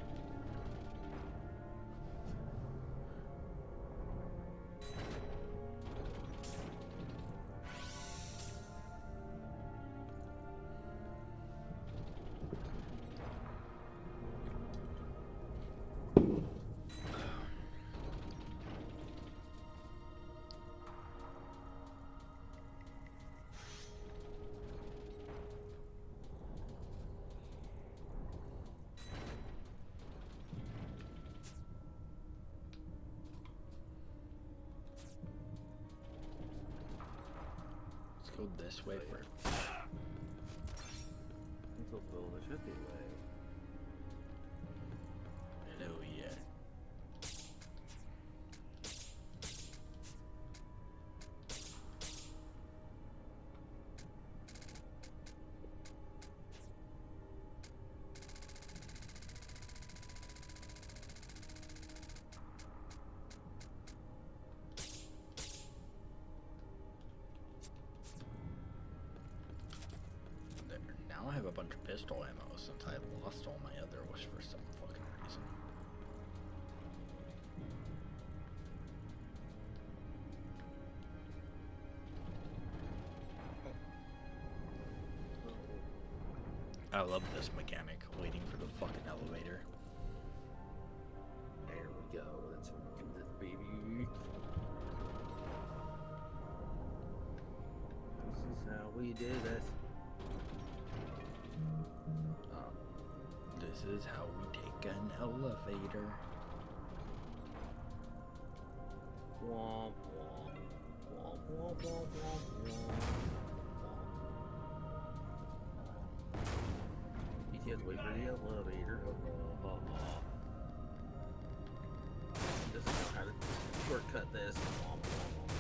Let's go this way for... Until Bill, there should be a way. Hello, yeah. There. Now I have a bunch of pistol ammo since I lost all my other ones for some fucking reason. I love this mechanic, waiting for the fucking elevator. There we go. Let's do this, baby. This is how we do this. This is how we take an elevator. Womp womp. Womp womp womp womp womp. You just wait for the elevator. This is how to shortcut this. Womp womp womp.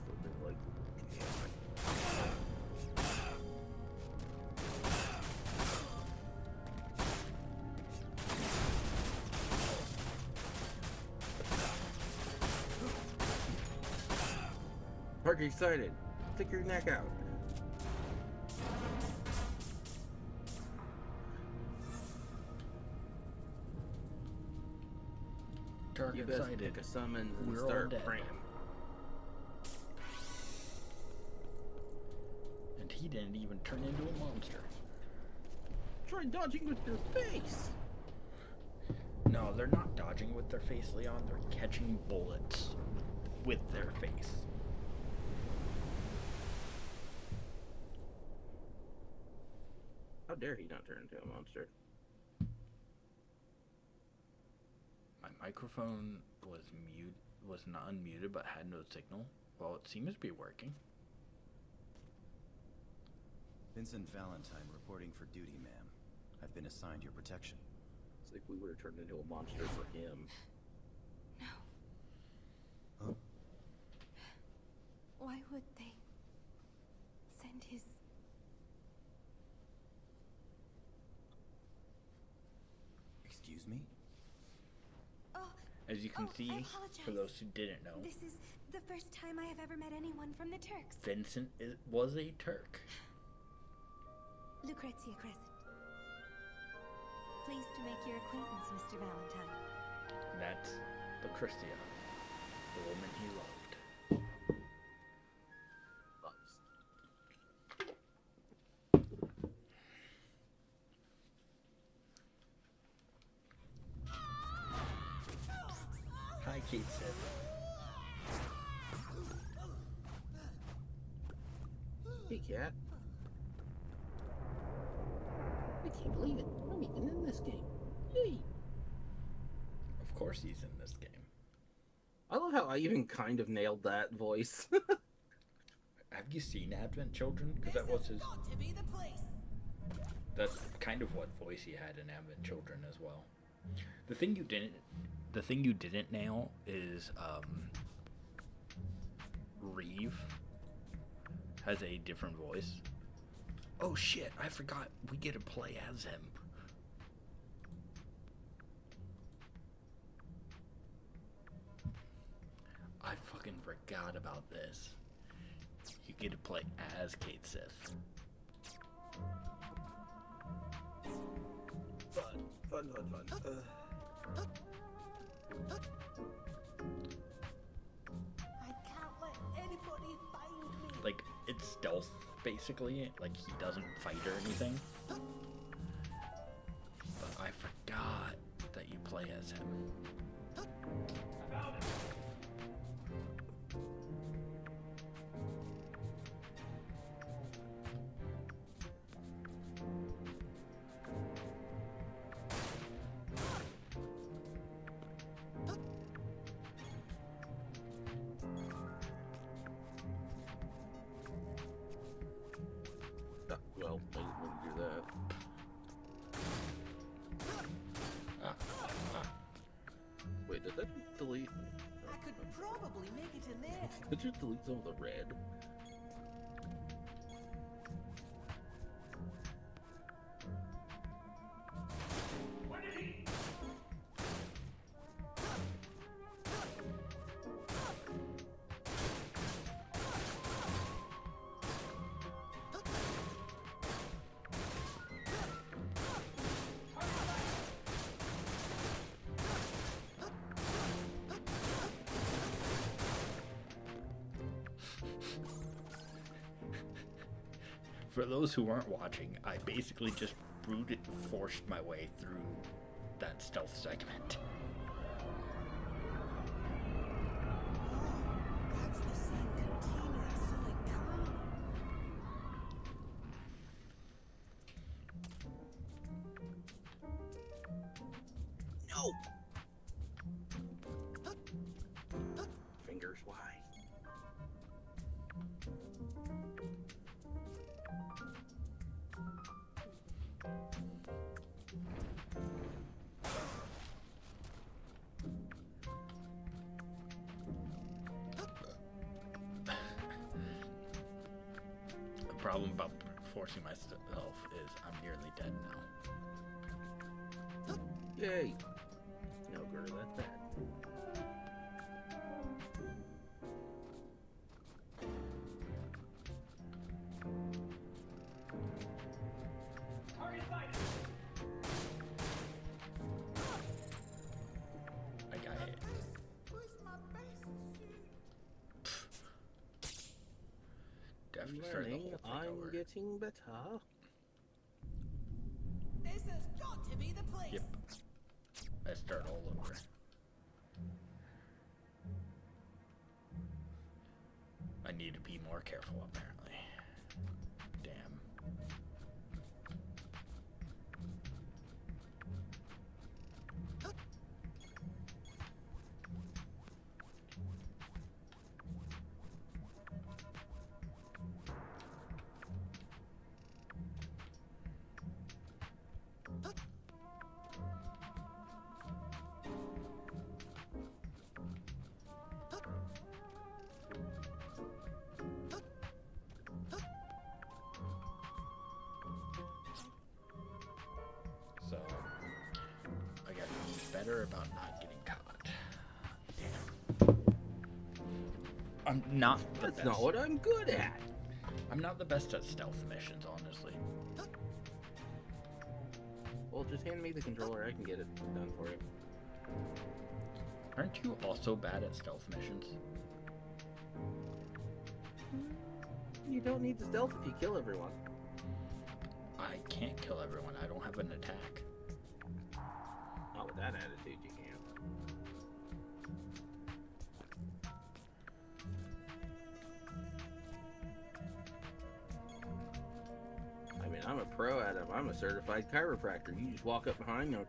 Still think like, Parker excited. Stick your neck out. Target You best sighted. pick a summons and We're all start dead. praying. And he didn't even turn into a monster. Try dodging with your face. No, they're not dodging with their face, Leon. They're catching bullets with their face. How dare he not turn into a monster? My microphone was not unmuted but had no signal. Well, it seems to be working. Vincent Valentine reporting for duty, ma'am. I've been assigned your protection. It's like we would have turned into a monster for him. No. Huh? Why would they send his... Excuse me? Oh, As you can I see, apologize. for those who didn't know, This is the first time I have ever met anyone from the Turks. Vincent was a Turk. Lucrezia Crescent. Pleased to make your acquaintance, Mr. Valentine. That's Lucrezia, the woman he loved. Hi, Kate Sith. Hey, cat. I can't believe it. I'm even in this game. Yay! Of course he's in this game. I love how I even kind of nailed that voice. Have you seen Advent Children? Because that was his... Got to be the place. That's kind of what voice he had in Advent Children as well. The thing you didn't nail is Reeve has a different voice. Oh shit, I forgot we get to play as him. I fucking forgot about this. You get to play as Kate Sith. Fun. I can't let anybody find me. Like, it's stealth, basically. Like, he doesn't fight or anything. But I forgot that you play as him. Well, I didn't want to do that. Wait, did that delete? I could probably make it in there. Did you delete some of the red? For those who aren't watching, I basically just brute forced my way through that stealth segment. That's the same container I saw in Khan. No! Fingers wide. The problem about forcing myself is I'm nearly dead now. Yay! No, girl, that's bad. I got hit. Where's my best suit? Definitely started the Learning, whole thing I'm over. getting better. This has got to be the place. Yep. I start all over. I need to be more careful, apparently. Damn. So, I gotta be better about not getting caught. Damn. I'm not the That's best. not what I'm good at. I'm not the best at stealth missions, honestly. Well, just hand me the controller. I can get it done for you. Aren't you also bad at stealth missions? You don't need to stealth if you kill everyone. I can't kill everyone. I don't have an attack. Not with that attitude, you can't. a pro at them. I'm a certified chiropractor. You just walk up behind them.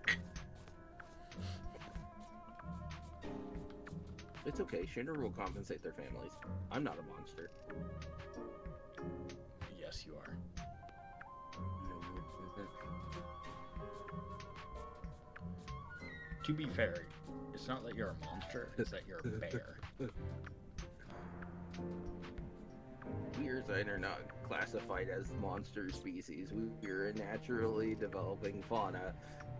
It's okay. Shinra will compensate their families. I'm not a monster. Yes, you are. To be fair, it's not that you're a monster, it's that you're a bear. We are not classified as monster species. We're a naturally developing fauna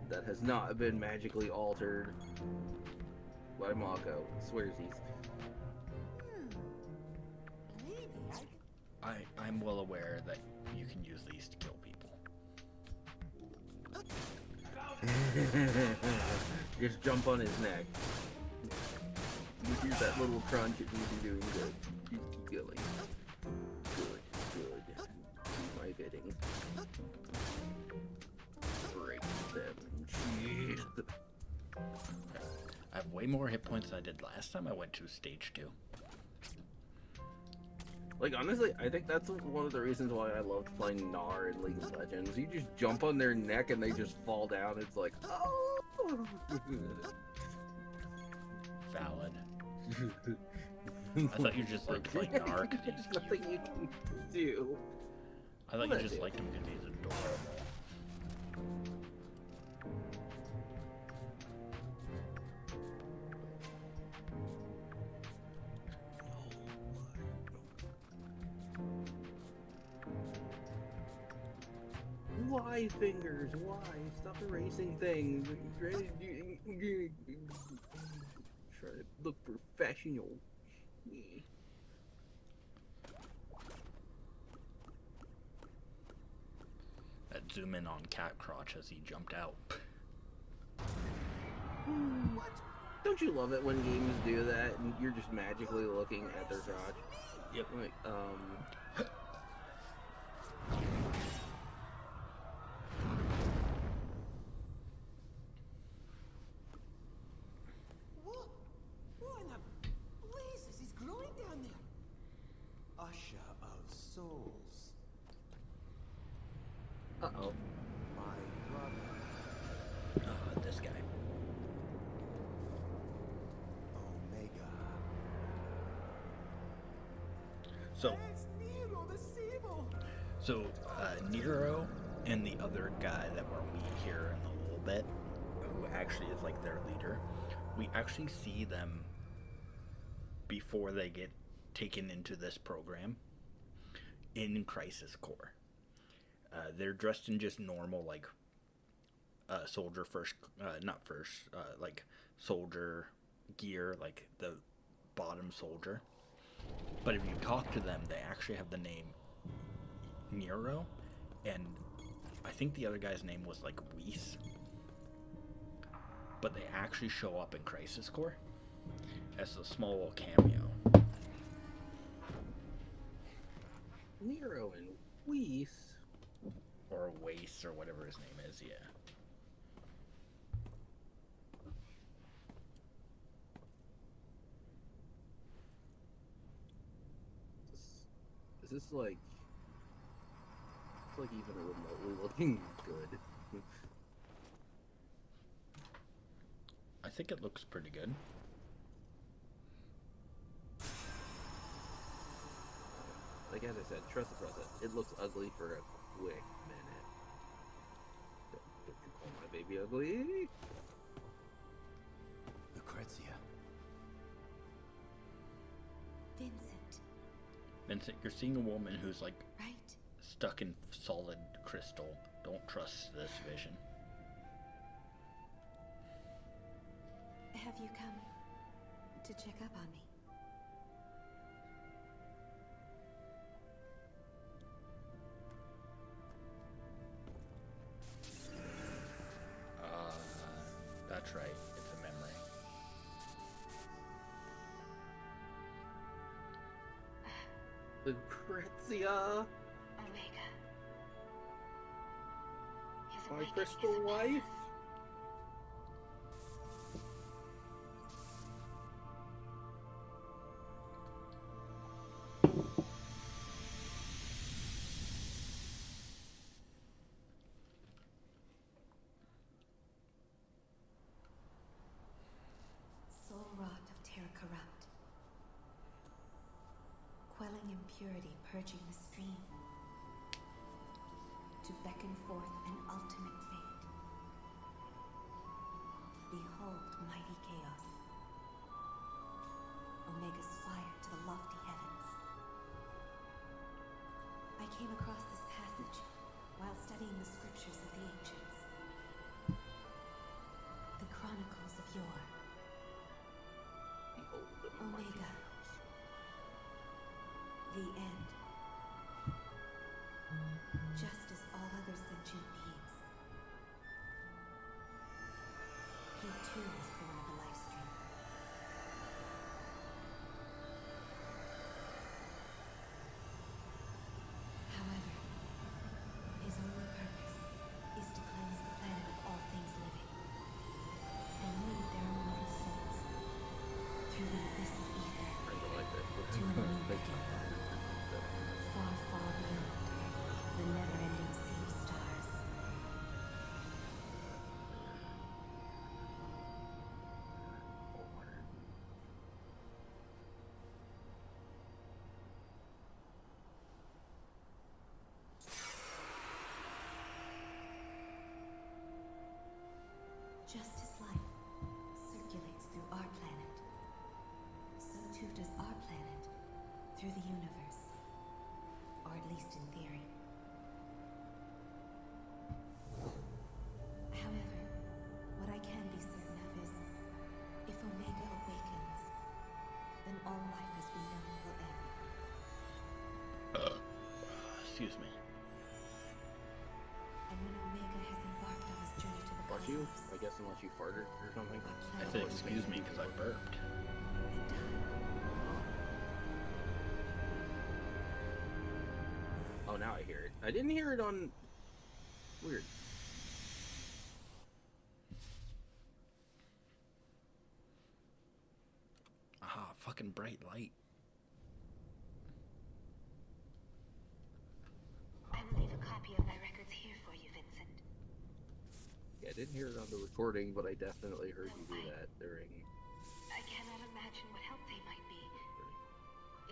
that has not been magically altered by Mako. Swearsies. Maybe I could... I'm well aware that you can use these to kill people. Just jump on his neck. You hear that little crunch, it means you're doing good. Just keep going. Good. Do my bidding. Break them. Jeez. I have way more hit points than I did last time I went to stage 2. Like, honestly, I think that's one of the reasons why I loved playing Gnar in League of Legends. You just jump on their neck and they just fall down. It's like, oh! Valid. I thought you just liked playing Gnar because There's he's nothing cute. you can do. I thought you just liked him because he's adorable. Why, fingers? Why? Stop erasing things. Try to look professional. I'd zoom in on Cat Crotch as he jumped out. What? Don't you love it when games do that and you're just magically looking at their crotch? Yep. Like, What in the blazes is growing down there? Usher of souls. uh-oh. My brother. This guy. Omega. So, It's Nero the Sable! Nero and the other guy that we'll meet here in a little bit, who actually is like their leader, we actually see them before they get taken into this program in Crisis Core. They're dressed in just normal, like, soldier soldier gear, like the bottom soldier. But if you talk to them, they actually have the name Nero, and I think the other guy's name was like Weiss. But they actually show up in Crisis Core as a small little cameo. Nero and Weiss. Or Weiss, or whatever his name is, yeah. Is this like... It's like even remotely looking good. I think it looks pretty good. Like, as I said, trust the process. It looks ugly for a quick minute. Don't you call my baby ugly? Lucrezia. Vincent, Vincent, you're seeing a woman who's like right? stuck in solid crystal. Don't trust this vision. Have you come to check up on me? That's right. It's a memory. Lucrezia, Omega. Is my awakening crystal is a wife. divine impurity purging the stream, to beckon forth an ultimate fate. Behold mighty chaos, Omega's fire to the lofty heavens. I came across this passage while studying the scriptures of the ancients. The chronicles of yore. Behold the mighty Omega. chaos. The end. Just as all other sentient beings, he too was born of the life stream. However, his only purpose is to cleanse the planet of all things living and lead their immortal souls through the abyss of ether I don't like that. to a new beacon, far, far beyond the never-ending sea of stars. Just as life circulates through our planet, so too does our planet through the universe, or at least in theory. However, what I can be certain of is, if Omega awakens, then all life as we know will end. Excuse me. And when Omega has embarked on his journey to the Unless you, cosmos, I guess, unless you farted or something. I said excuse me because I burped. and I, Oh, now I hear it. I didn't hear it on. Weird. Ah, fucking bright light. I will leave a copy of my records here for you, Vincent. Yeah, I didn't hear it on the recording, but I definitely heard you do that during. I cannot imagine what help they might be,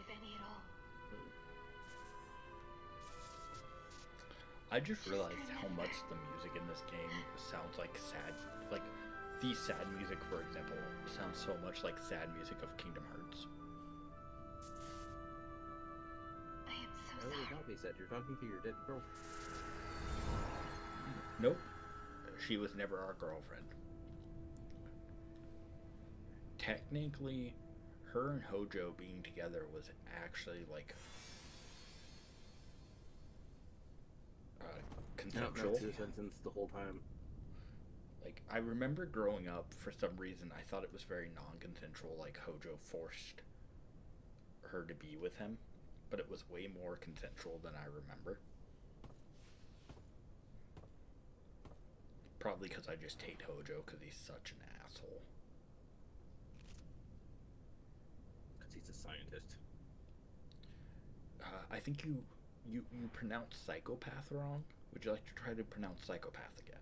if any at all. I just realized how much the music in this game sounds like sad. Like, the sad music, for example, sounds so much like sad music of Kingdom Hearts. I am so Oh, sorry. you're not, said you're talking to your dead girlfriend. Nope. She was never our girlfriend. Technically, her and Hojo being together was actually, like, consensual. That's your sentence the whole time. Like, I remember growing up, for some reason, I thought it was very non-consensual, like Hojo forced her to be with him, but it was way more consensual than I remember. Probably because I just hate Hojo, because he's such an asshole. Because he's a scientist. I think you pronounced psychopath wrong. Would you like to try to pronounce psychopath again?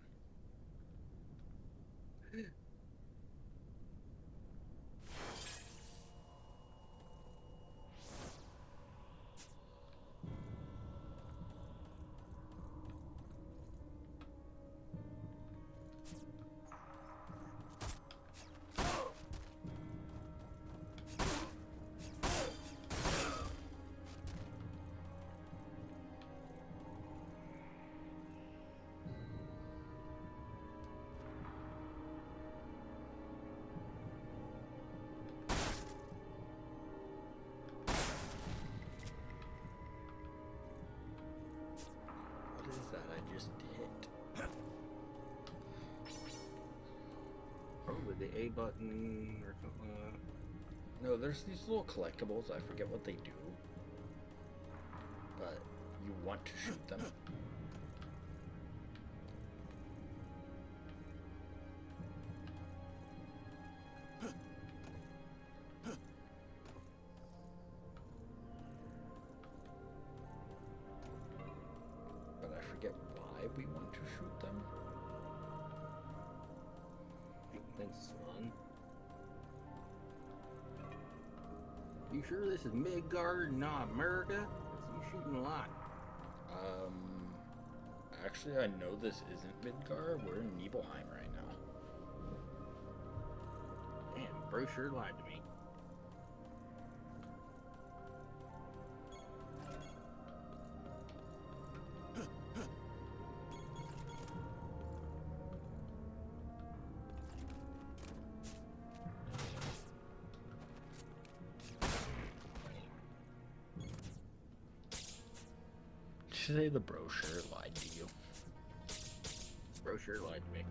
What is that I just hit? Probably the A button or something. No, there's these little collectibles. I forget what they do. But you want to shoot them. But I forget why we want to shoot them. Thinks it's fun. You sure this is Midgard, not America? You shooting a lot. Actually, I know this isn't Midgar. We're in Nibelheim right now. Man, bro sure lied to me. Did you say the brochure lied to you? Bro sure lied to me.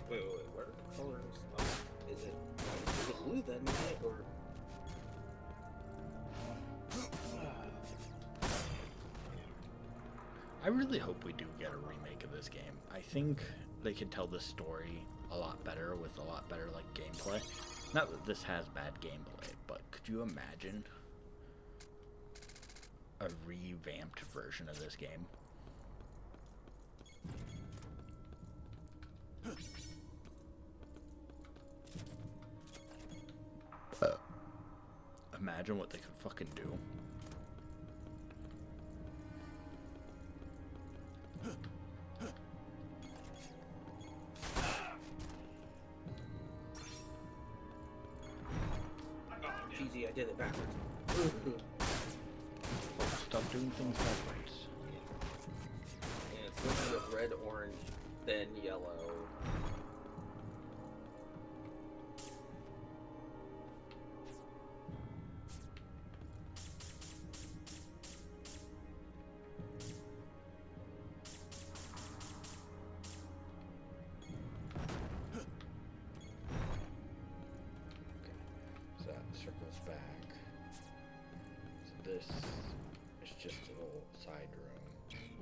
Wait, what are the colors? Is it blue then, is it? Or... I really hope we do get a remake of this game. I think they could tell this story a lot better with a lot better like gameplay. Not that this has bad gameplay, but could you imagine a revamped version of this game? Imagine what they could fucking do. Cheesy, I did it backwards. Stop doing things backwards. And it's literally a red, orange, then yellow. So that circles back. So this is just a little side room.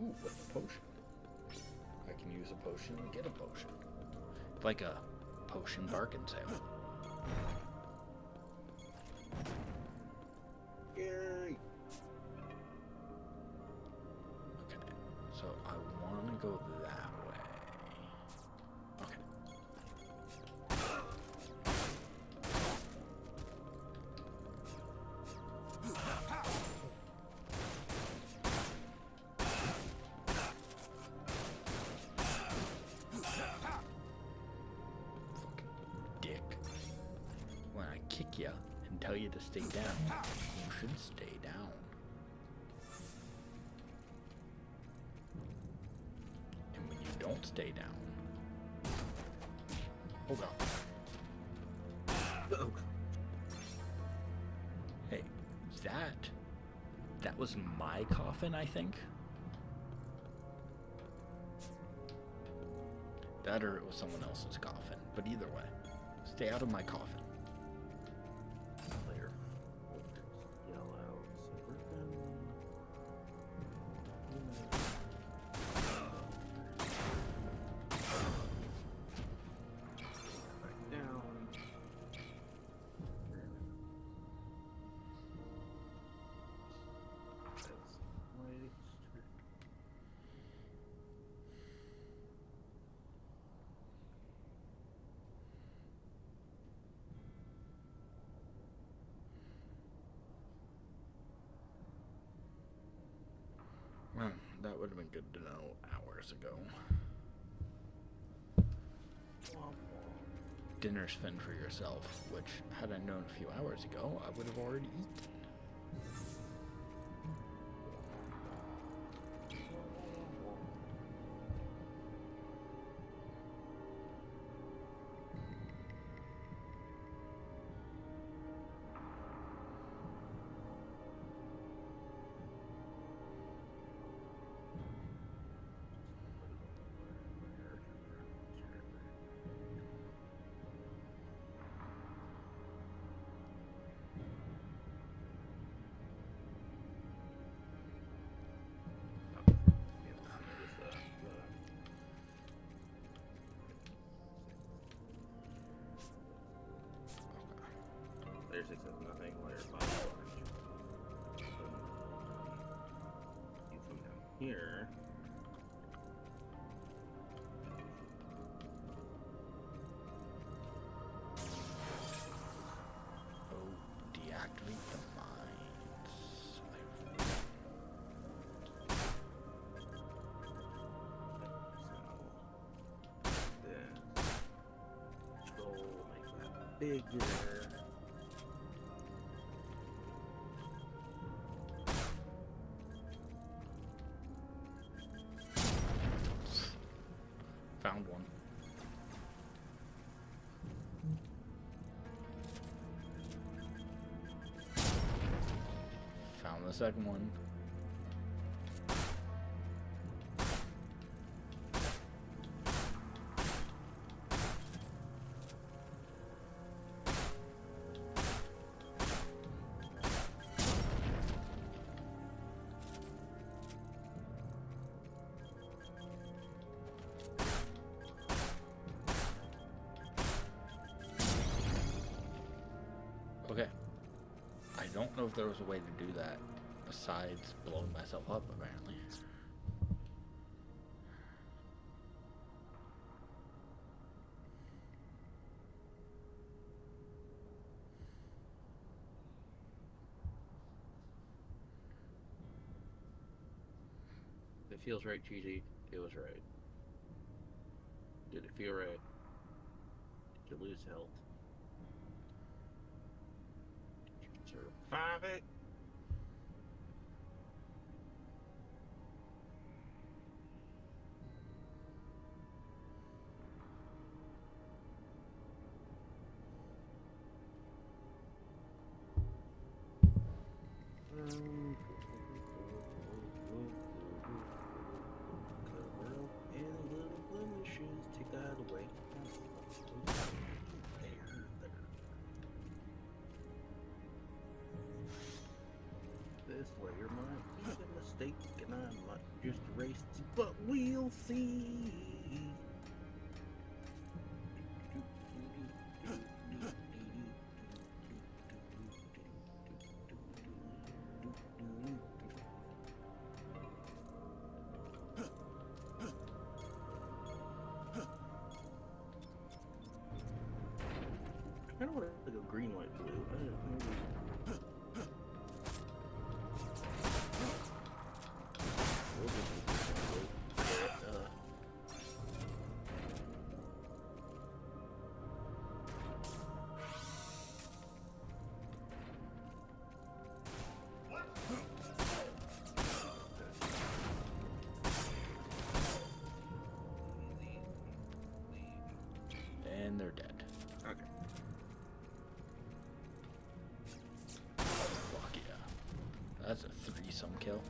Ooh, with a potion. I can use a potion and get a potion. It's like a potion bargain sale. Yay! Okay, so I want to go that way. Okay. Fucking dick. When I kick you and tell you to stay down, you should stay down. And when you don't stay down, hold on. Oh, Hey, that was my coffin, I think. That or it was someone else's coffin. But either way, stay out of my coffin. clear. Yellow. Back down. That's right. Well, that would have been good to know hours ago. Dinner's fend for yourself, which, had I known a few hours ago, I would have already eaten. there's 6 of nothing. Layer 5. You come down here. Oh, deactivate the mines. Control, make that bigger. Found one. Found the second one. Okay. I don't know if there was a way to do that besides blowing myself up, apparently. It feels right, cheesy. It was right. Did it feel right? Did you lose health? Did you survive it? Cover up any little blemishes, take that away. This layer might be a mistake, and I might just erase it, but we'll see. I don't want to go green, white, blue. We'll just do blue. And they're dead. Okay. Fuck yeah. That's a threesome kill.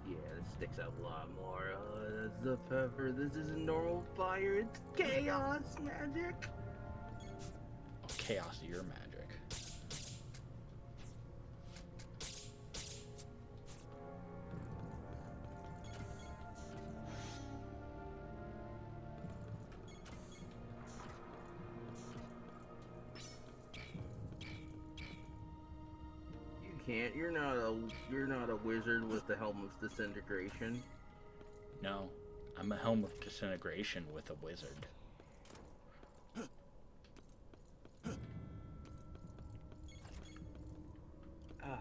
Yeah, this sticks out a lot more. That's the pepper. This isn't normal fire. It's chaos magic. Oh, chaos, your magic. You can't. You're not a wizard with the helm of disintegration. No, I'm a helm of disintegration with a wizard. Ah.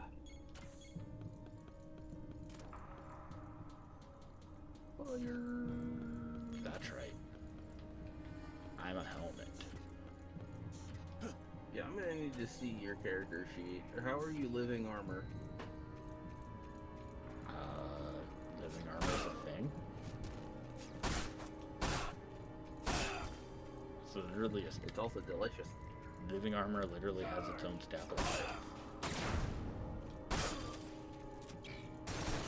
Fire. That's right. I'm a helmet. Yeah, I'm gonna need to see your character sheet. How are you living armor? Living armor is a thing. So literally, It's also delicious. living armor literally has its own stat line.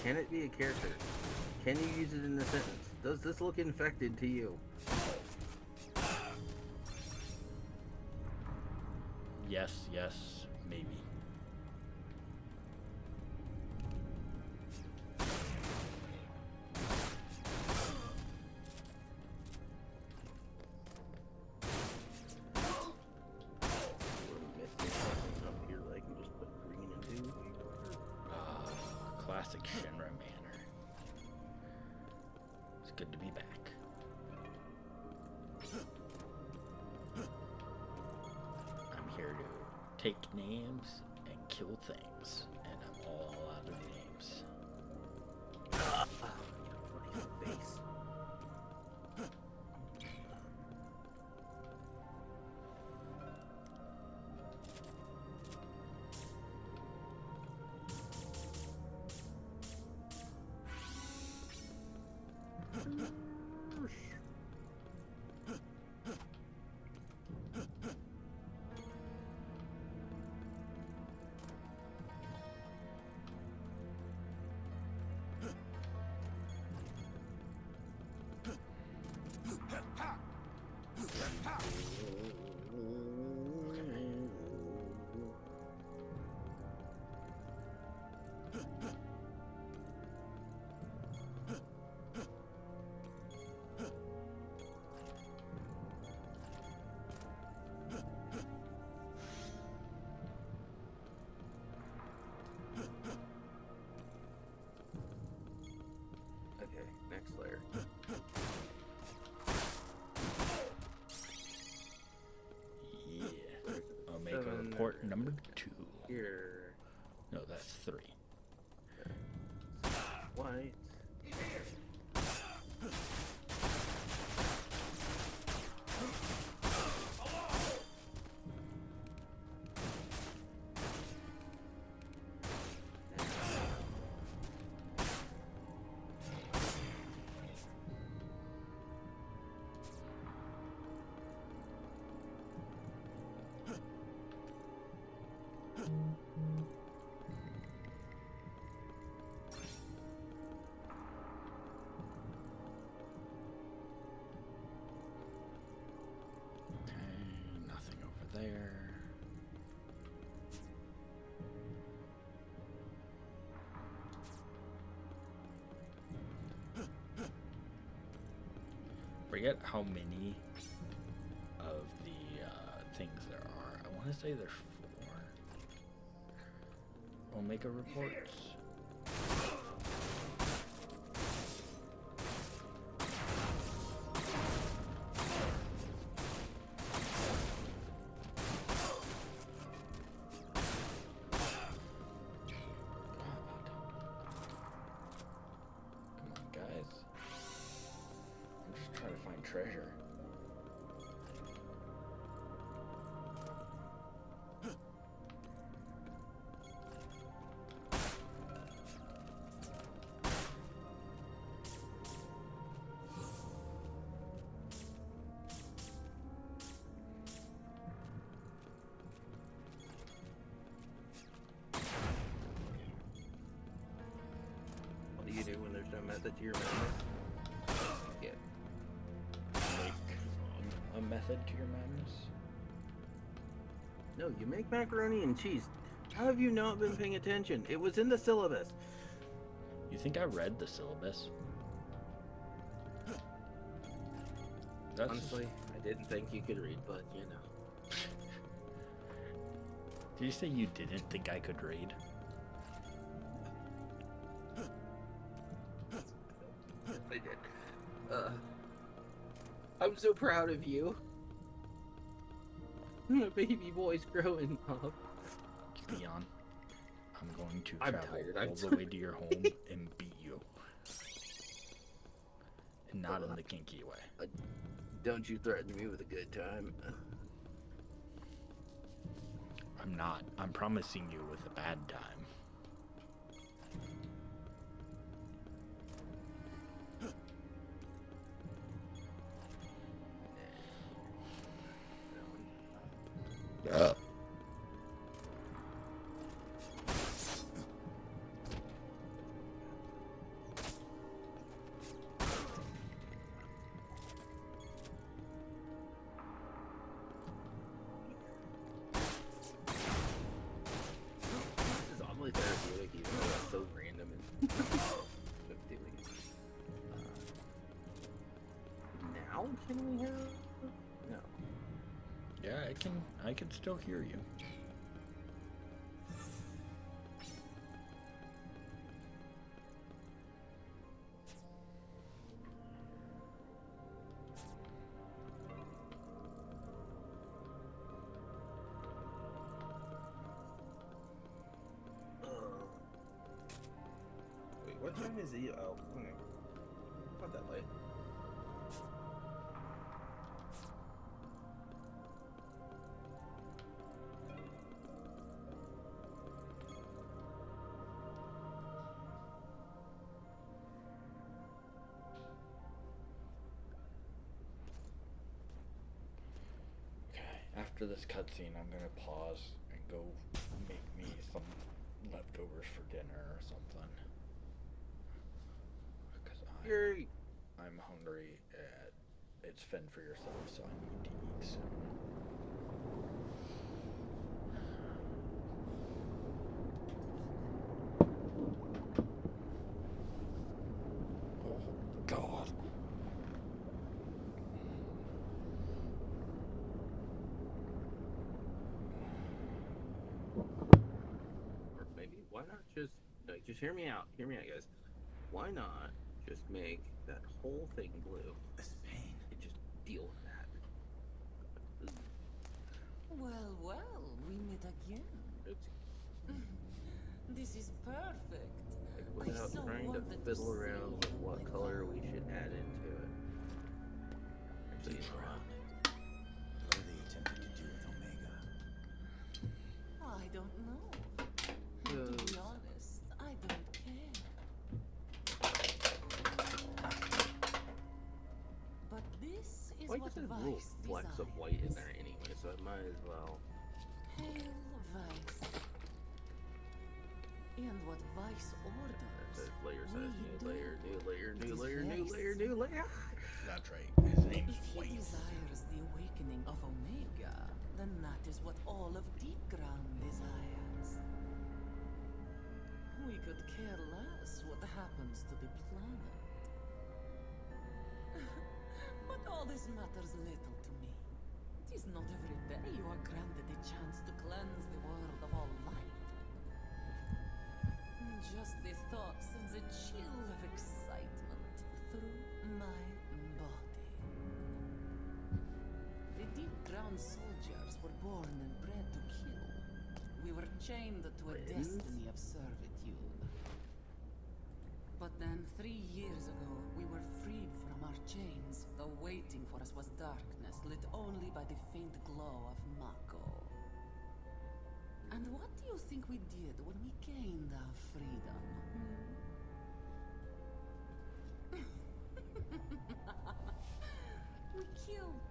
Can it be a character? Can you use it in a sentence? Does this look infected to you? Yes, maybe. classic Shinra manner. It's good to be back. I'm here to take names and kill things, and I'm all out of names. Face. Okay, next layer. Yeah. Omega 7 report number 2. Here. No, that's 3. White. Okay, nothing over there. Forget how many of the things there are. I want to say there's 4. Omega reports. Come on, guys. I'm just trying to find treasure. What do you do when there's no method to your madness? Yeah. Make a method to your madness. No, you make macaroni and cheese. How have you not been paying attention? It was in the syllabus. You think I read the syllabus? That's Honestly, I didn't think you could read, but you know. Did you say you didn't think I could read? Yes, I did. I'm so proud of you. Baby boy's growing up. Leon, I'm going to I'm travel tired, all I'm the way to your home and beat you. And not in the kinky way. Don't you threaten me with a good time. I'm not. I'm promising you with a bad time. This is oddly therapeutic, even though it's so random and what I'm doing. Now can we have? No. Yeah, I can still hear you. What time is it? Oh, okay. Not that late. Okay, after this cutscene, I'm gonna pause and go make me some leftovers for dinner or something. Because Yay! I'm hungry. It's fend for yourself, so I need to eat soon. Oh, God. Or maybe why not just hear me out. Hear me out, guys. Why not just make that whole thing blue This pain. and just deal with that? Well, well, we meet again. It's This is perfect. like I without so trying to wanted to fiddle see around with you, what my color we darling. should add into it. Actually, you Deep know brown. what? What are they attempting to do with Omega? I don't know. To be Because honest, I don't care. But this is White what just has little Vice flecks of desires. white in there anyway, so I might as well. Hail Vice. And what Vice That orders, says layer we says new do. layer, new layer, It new is layer, new very layer, new layer. That's right. His name's If he White. desires the awakening of Omega, then that is what all of Deep Ground desires. We could care less what happens to the planet. But all this matters little to me. It is not every day you are granted a chance to cleanse the world of all life. Just the thought sends a chill of excitement through my body. The deep ground soldiers were born and bred to kill. We were chained to a Friends? destiny of servitude. But then 3 years ago, we were freed from our chains. Though waiting for us was darkness, lit only by the faint glow of Mako. And what do you think we did when we gained our freedom? We killed.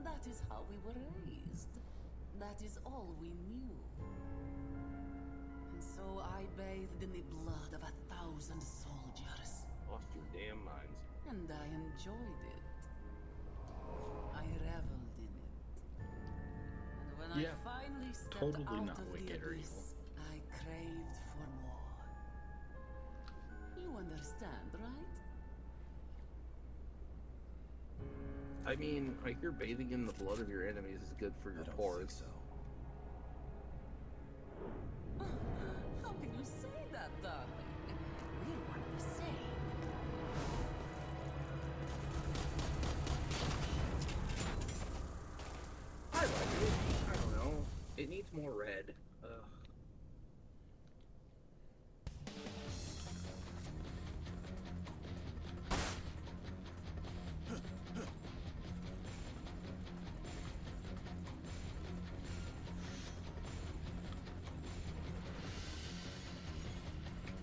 That is how we were raised. That is all we knew. And so I bathed in the blood of 1,000 soldiers. Lost your damn minds. And I enjoyed it. I reveled in it. And when Yeah, I finally stepped totally out not of wicked the or abyss, I craved for more. You understand, right? I mean, I hear bathing in the blood of your enemies is good for I your don't pores. think so. How can you say that, darling? We're one and the same. I like it. I don't know. It needs more red. Ugh.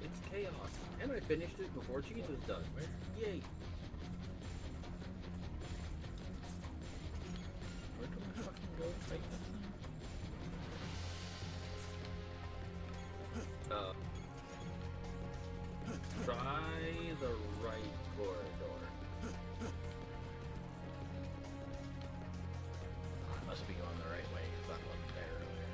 It's chaos. And I finished it before cheese was done. Yay. Where do I fucking go to fight this thing? Try the right corridor. I must be going the right way because I wasn't there earlier.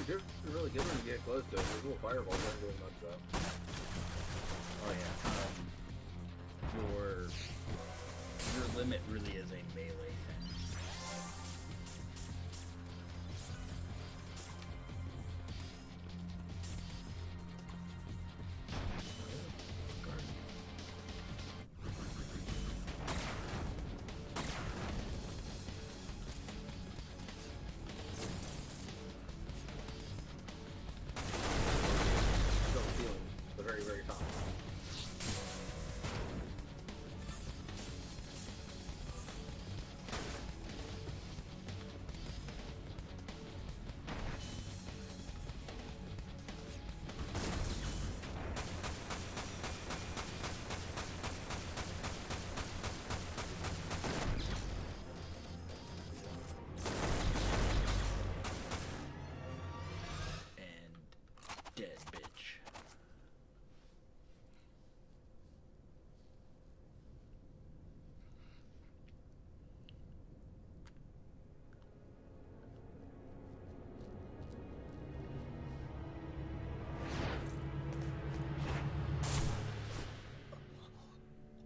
You're really good when you get close to it. Those little fireballs aren't doing much though. Oh yeah. Your limit really is a melee thing. Still feeling the very, very top. And dead bitch.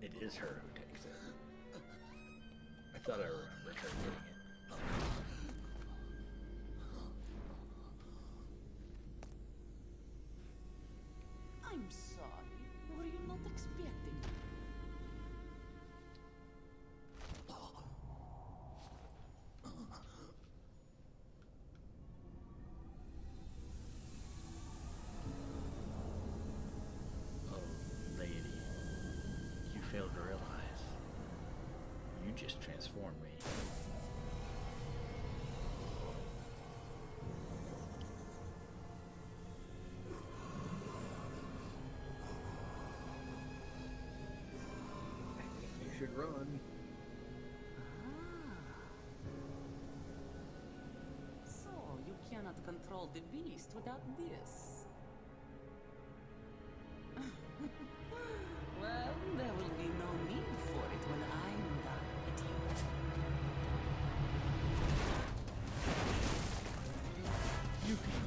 It is her who takes it. I thought I remembered her getting it. I'm sorry. Were you not expecting me? Oh, lady. You failed to realize. You just transformed me. I think you should run. So, you cannot control the beast without this. Well, there will be no need for it when I'm done with you. You can.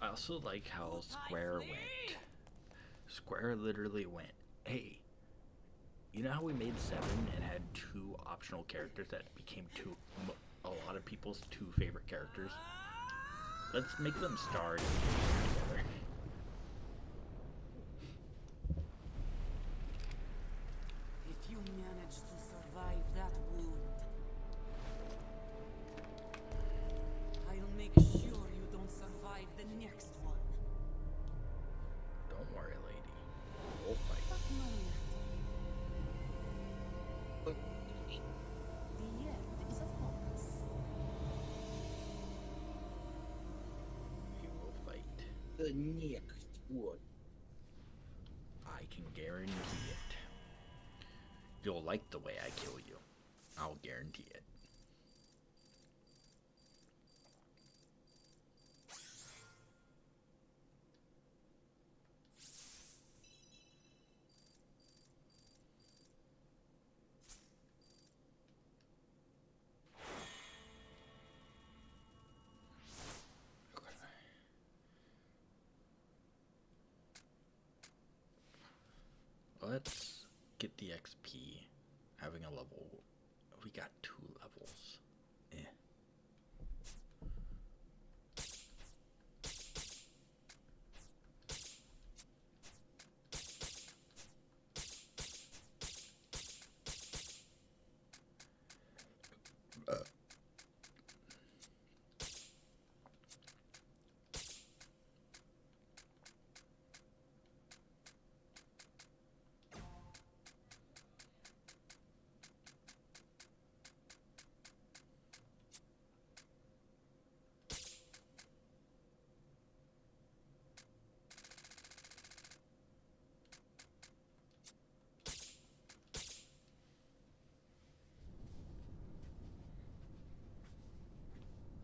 I also like how Square went. Square literally went, hey, you know how we made 7 and had 2 optional characters that became a lot of people's 2 favorite characters? Let's make them star together. If you manage to survive that wound, I'll make sure you don't survive the next one. Don't worry, lady. We'll fight. But no yet. The end is upon us. We will fight. The next one. I can guarantee it. You'll like the way I kill you. I'll guarantee it. Let's get the XP. Having a level. We got 2 levels. Eh.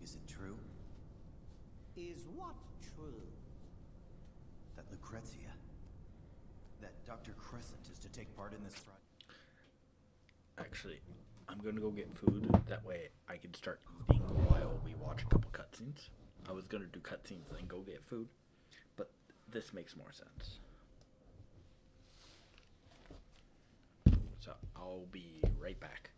Is it true? Is what true? That That Lucrezia... that Dr. Crescent is to take part in this project. Actually, I'm gonna go get food. That way I can start eating while we watch a couple cutscenes. I was gonna do cutscenes and then go get food, but this makes more sense. So I'll be right back.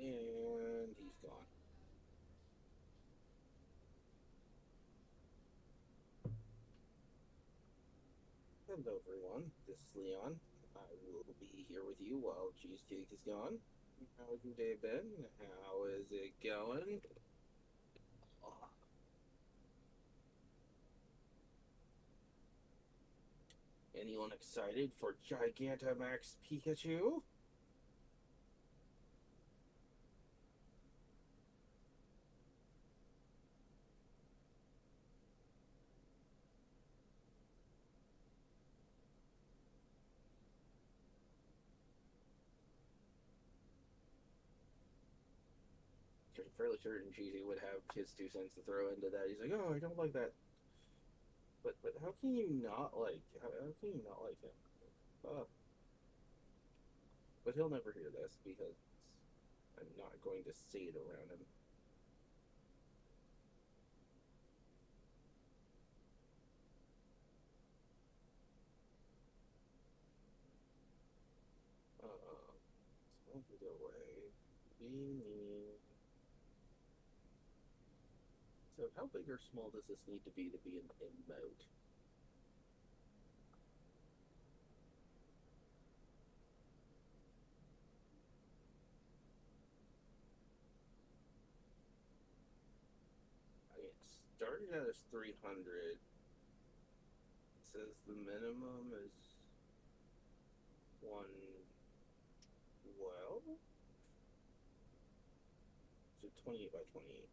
And he's gone. Hello, everyone. This is Leon. I will be here with you while Cheesecake is gone. How's your day been? How is it going? Anyone excited for Gigantamax Pikachu? Fairly certain Cheesy would have his 2 cents to throw into that. He's like, oh, I don't like that. But how can you not like how can you not like him? But he'll never hear this because I'm not going to say it around him. Smoke it away. Be mean. So how big or small does this need to be an emote? It started out as 300. It says the minimum is 112? So 28 by 28.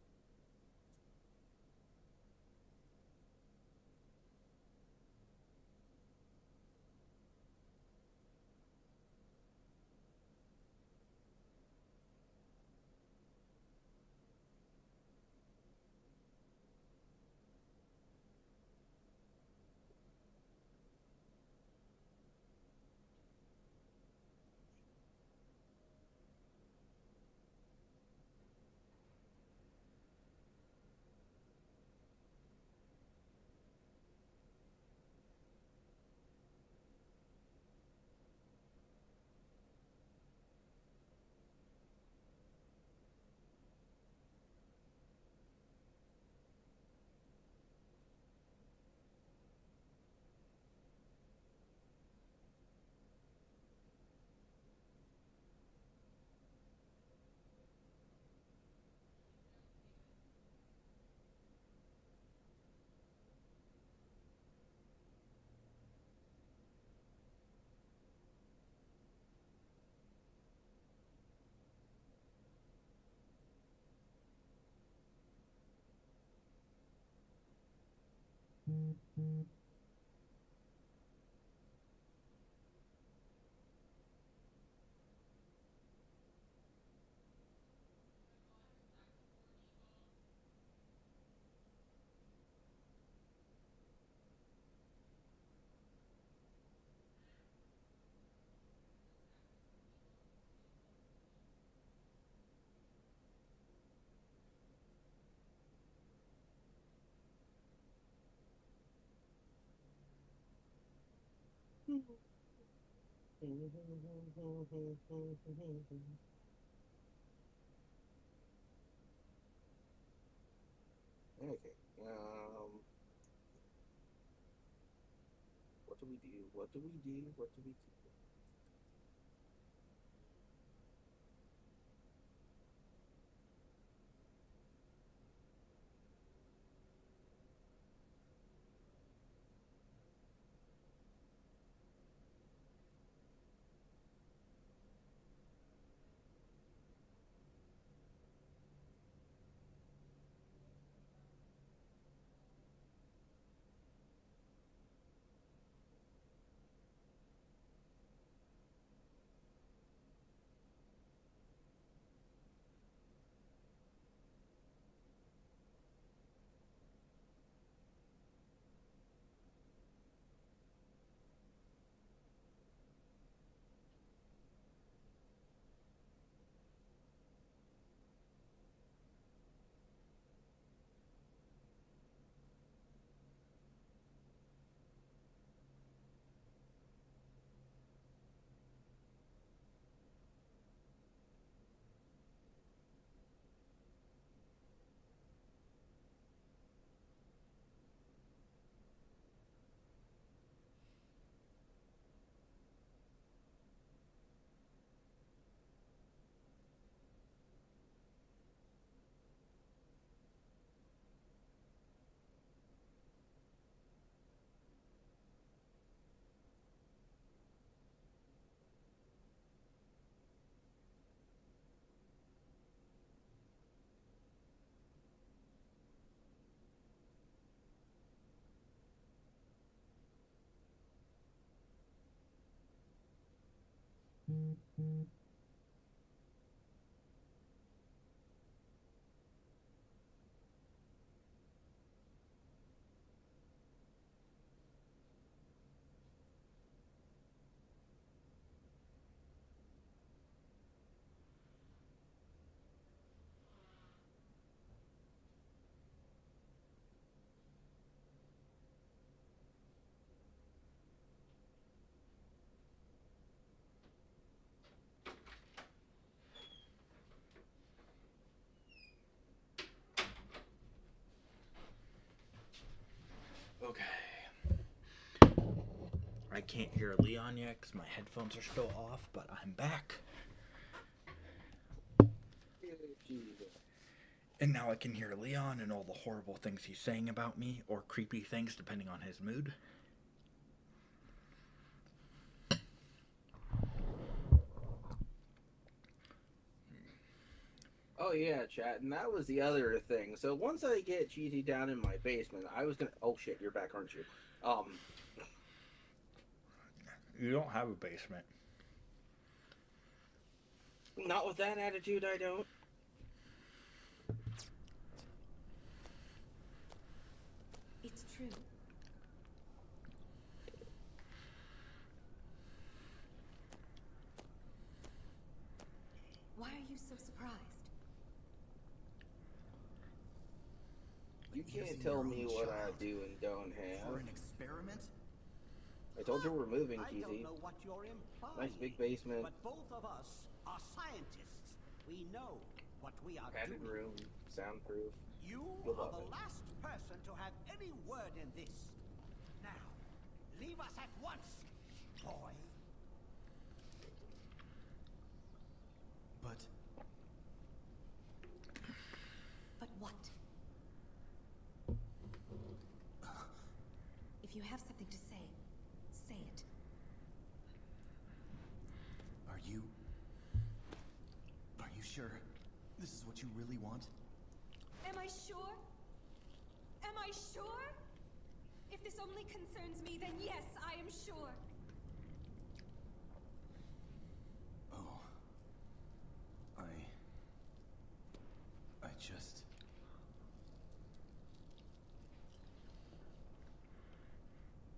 Okay. What do we do? What do we do? What do we do? Okay. I can't hear Leon yet because my headphones are still off, but I'm back. And now I can hear Leon and all the horrible things he's saying about me, or creepy things depending on his mood. Oh yeah, chat, and that was the other thing. So once I get Cheesy down in my basement, I was gonna. Oh shit, you're back, aren't you? You don't have a basement. Not with that attitude, I don't. It's true. Why are you so surprised? You can't Using tell your me own what I child do and don't for have. an experiment? I told you we're moving, I don't Cheesy. know what you're implying. Nice big basement. But both of us are scientists. We know what we are Padded doing. room, soundproof. You You'll are love the it. last person to have any word in this. Now, leave us at once, boy. But But what? If you have something to say, say it. are you sure this is what you really want? Am I sure? Am I sure? If this only concerns me, then yes, I am sure. Oh. I just...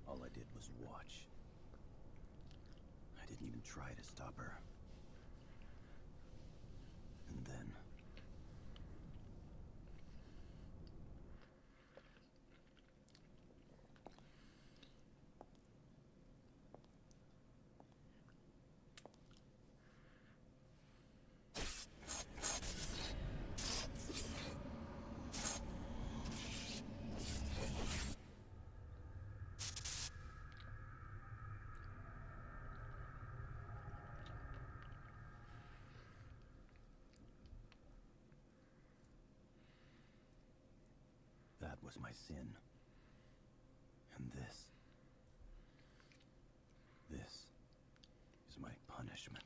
All I did was watch. I didn't even try to stop her. And then... That was my sin. And this is my punishment.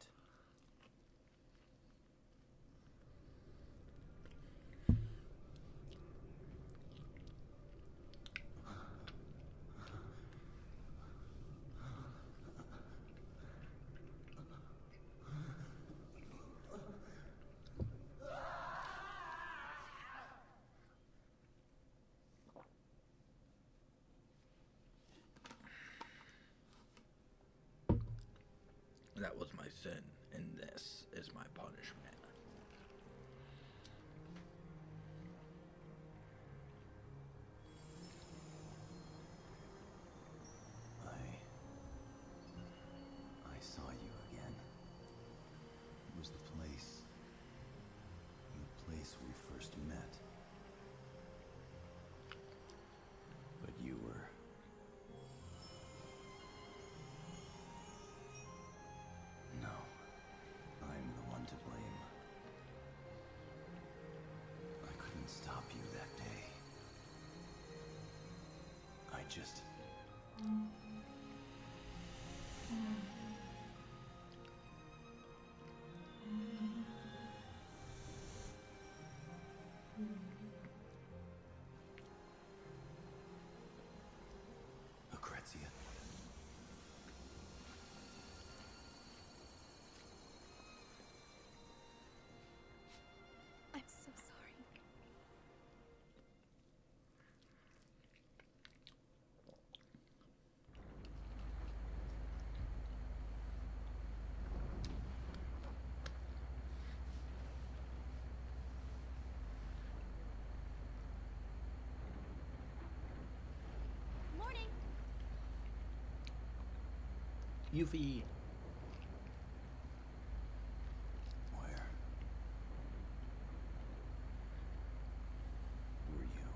That was my sin, and this is my punishment. I saw you again. It was the place we first met. But you were... No, I'm the one to blame. I couldn't stop you that day. I just... Lucrezia. Yuffie. Where? Who are you?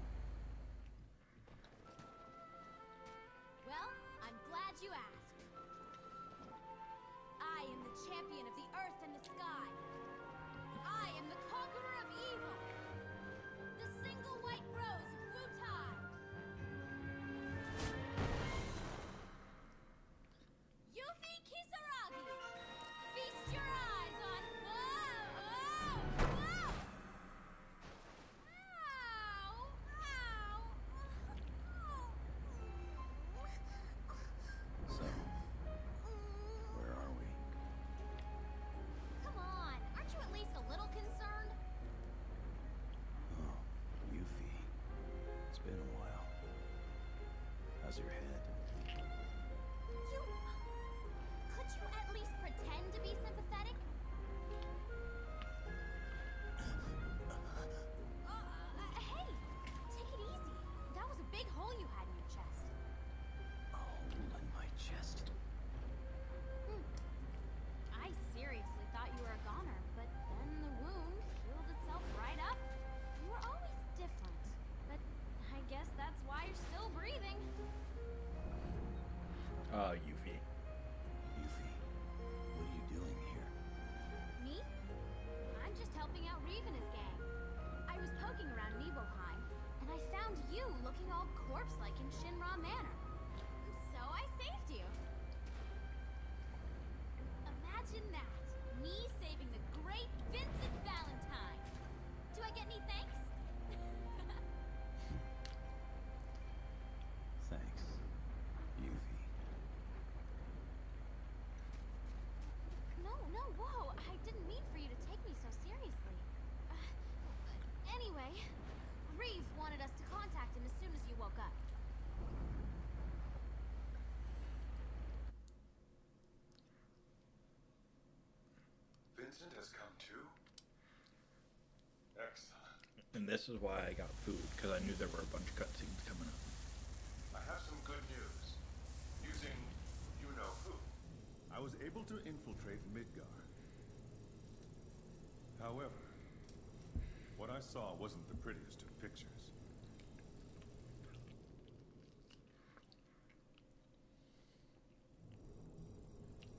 Well, I'm glad you asked. I am the champion of the earth and the sky. I am the conqueror of evil. The single white rose of Futai. Yuffie Kisaragi! Feast your eyes on... Whoa! Whoa! Ow! So, where are we? Come on, aren't you at least a little concerned? Oh, Yuffie. It's been a while. How's your head? You... Could you at least pretend to be sympathetic? Hey! Take it easy. That was a big hole you had in your chest. A hole in my chest. I seriously thought you were a goner, but then the wound healed itself right up. You were always different, but I guess that's why you're still breathing. Yuffie. Yuffie, what are you doing here? Me? I'm just helping out Reeve and his gang. I was poking around Nibelheim, and I found you looking all corpse-like in Shinra Manor. So I saved you. Imagine that. Me saving the great Vincent Valentine. Do I get any thanks? Thanks, Yuffie. No, whoa. I didn't mean for you to take me so seriously. Anyway, Reeve wanted us to contact him as soon as you woke up. Vincent has come too? Excellent. And this is why I got food, because I knew there were a bunch of cutscenes coming up. I have some good news. Using you-know-who. I was able to infiltrate Midgar. However, what I saw wasn't the prettiest of pictures.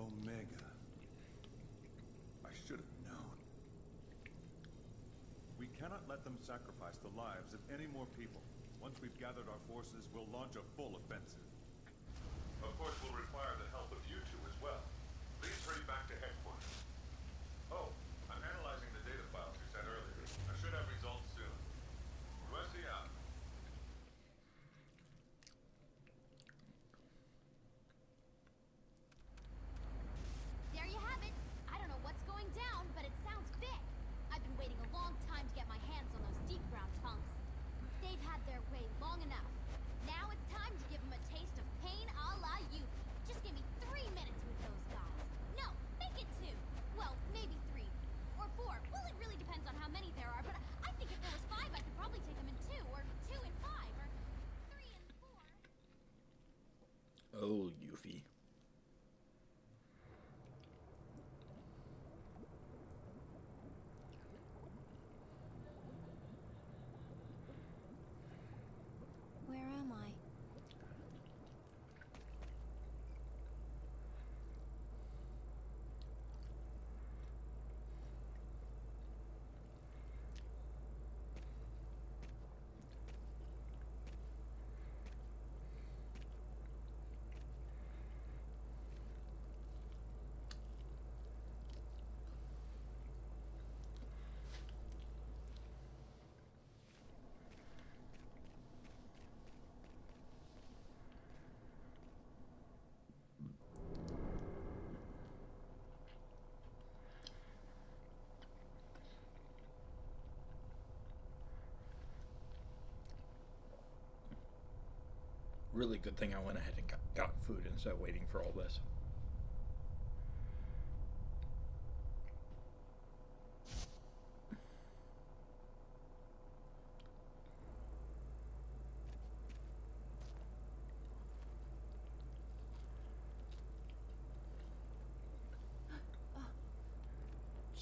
Omega. I should have known. We cannot let them sacrifice the lives of any more people. Once we've gathered our forces, we'll launch a full offensive. Of course, we'll require the help of you two as well. Please hurry back to headquarters. Oh, I'm analyzing the data files you sent earlier. I should have results soon. Wesley out. There you have it. I don't know what's going down, but it sounds big. I've been waiting a long time to get my hands on those deep ground punks. They've had their way long enough. Now it's time to give them a taste of pain a la you. Just give me 3 minutes with those guys. No, make it 2. Well, maybe 3. Or 4. Well, it really depends on how many there are, but I think if there was 5, I could probably take them in 2, or 2 and 5, or 3 and 4. Oh, Yuffie. Where am I? Really good thing I went ahead and got food instead of waiting for all this.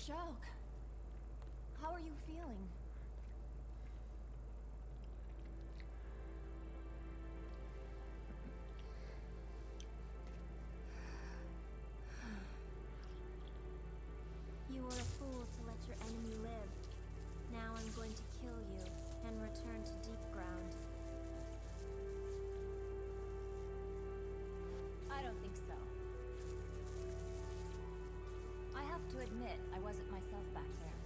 Shock. How are you feeling? You were a fool to let your enemy live. Now I'm going to kill you and return to deep ground. I don't think so. I have to admit, I wasn't myself back there.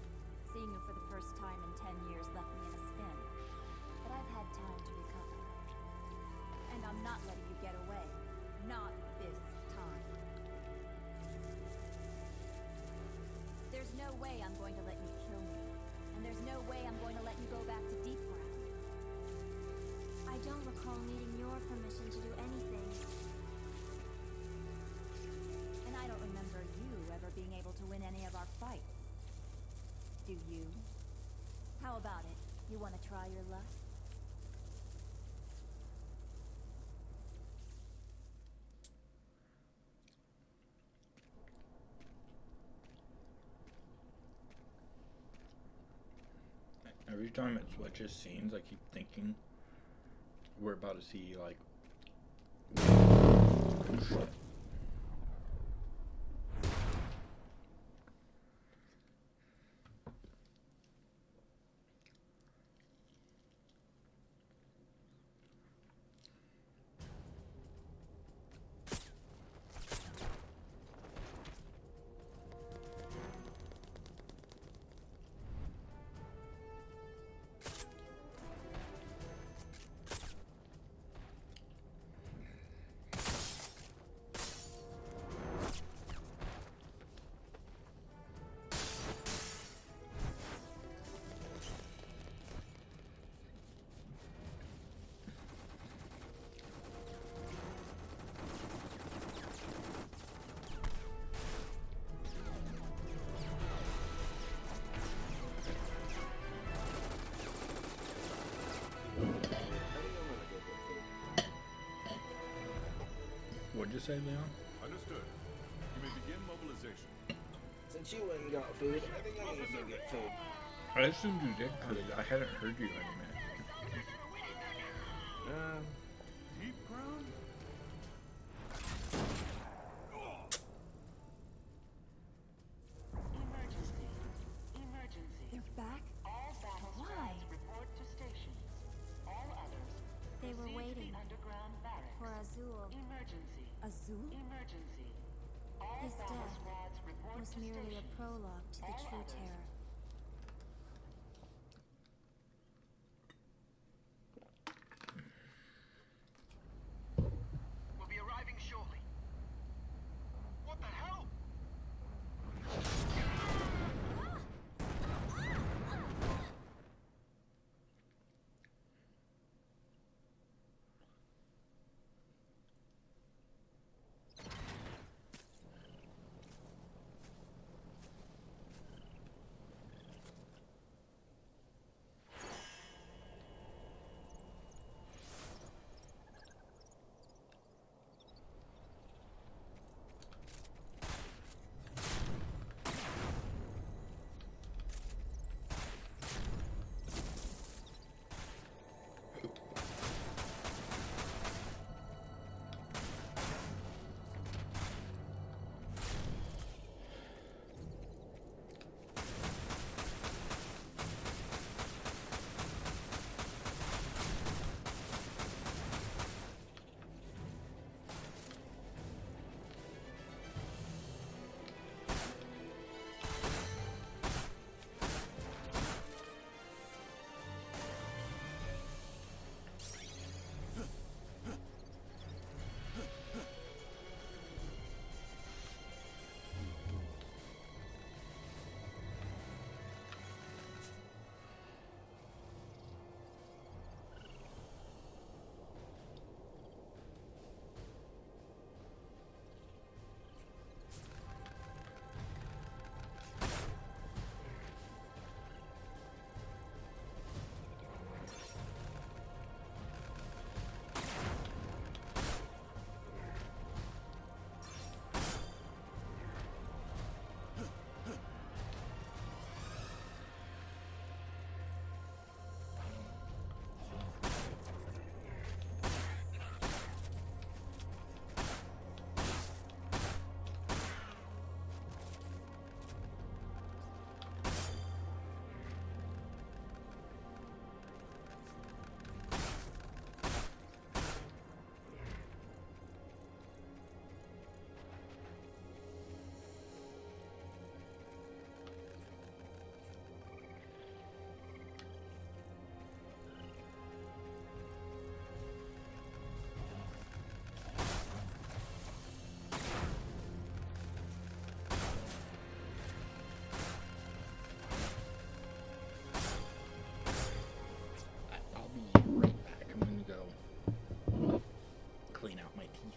Seeing you for the first time in 10 years left me in a spin. But I've had time to recover. And I'm not letting you get away. Not this time. There's no way I'm going to let you kill me. And there's no way I'm going to let you go back to deep ground. I don't recall needing your permission to do anything. And I don't remember you ever being able to win any of our fights. Do you? How about it? You want to try your luck? Every time it switches scenes, I keep thinking we're about to see, like, shit. What'd you say, Leon? Understood. You may begin mobilization. Since you went and got food, I think I need to go get food. I assumed you did because I hadn't heard you any minute. Deep ground? Emergency. Emergency. They're back? All battle Why? squads report to stations. All others They were proceed to waiting the underground barracks. for Azul. Emergency. Azul? Emergency. All His battle death squads report was to merely a stations. prologue to the All true others terror. We'll be arriving shortly. What the hell? teeth.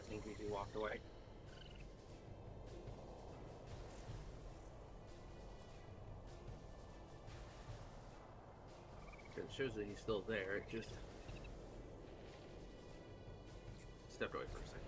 guessing because he walked away. It shows that he's still there. It just stepped away for a second.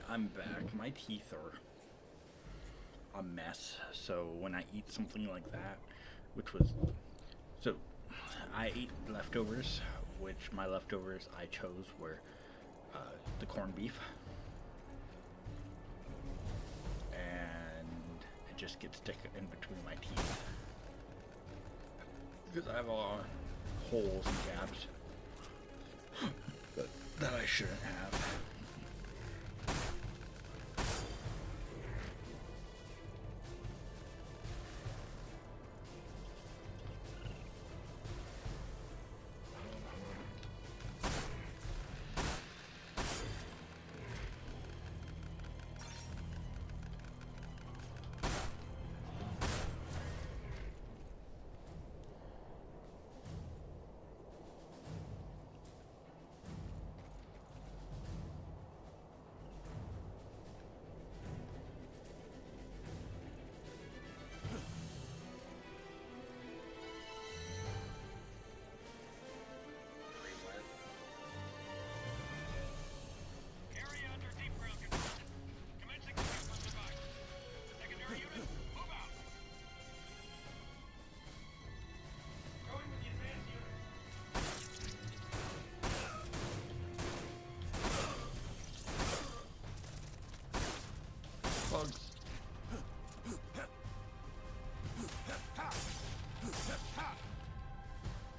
I'm back. My teeth are a mess, so when I eat something like that, so I ate leftovers, which my leftovers I chose were the corned beef, and it just gets stuck in between my teeth because I have a lot of holes and gaps that I shouldn't have.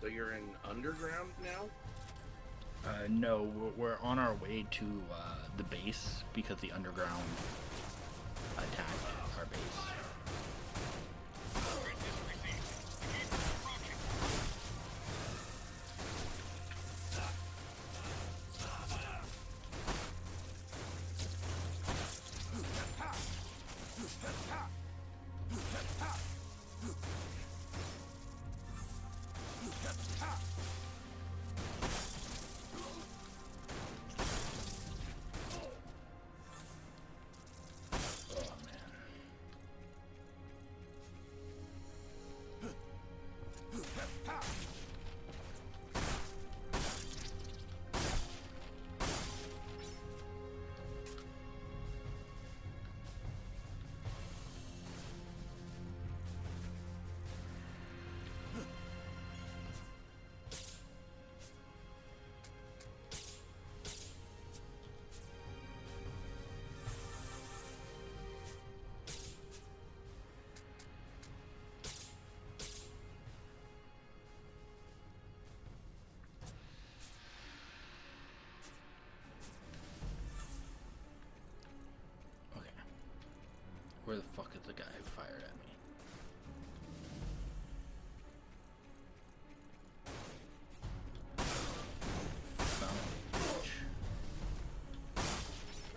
So you're in underground now? No, we're on our way to the base because the underground attacked our base. the fuck is the guy who fired at me?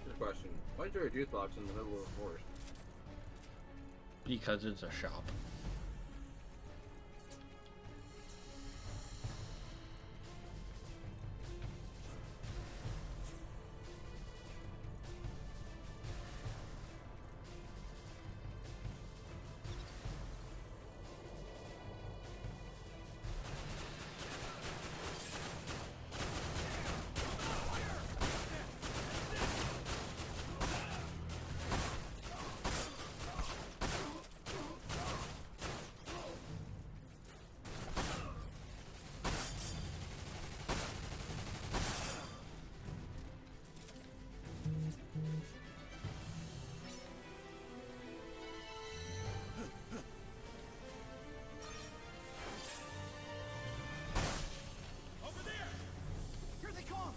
Good question. Why is there a juice box in the middle of the forest? Because it's a shop. Over there! Here they come!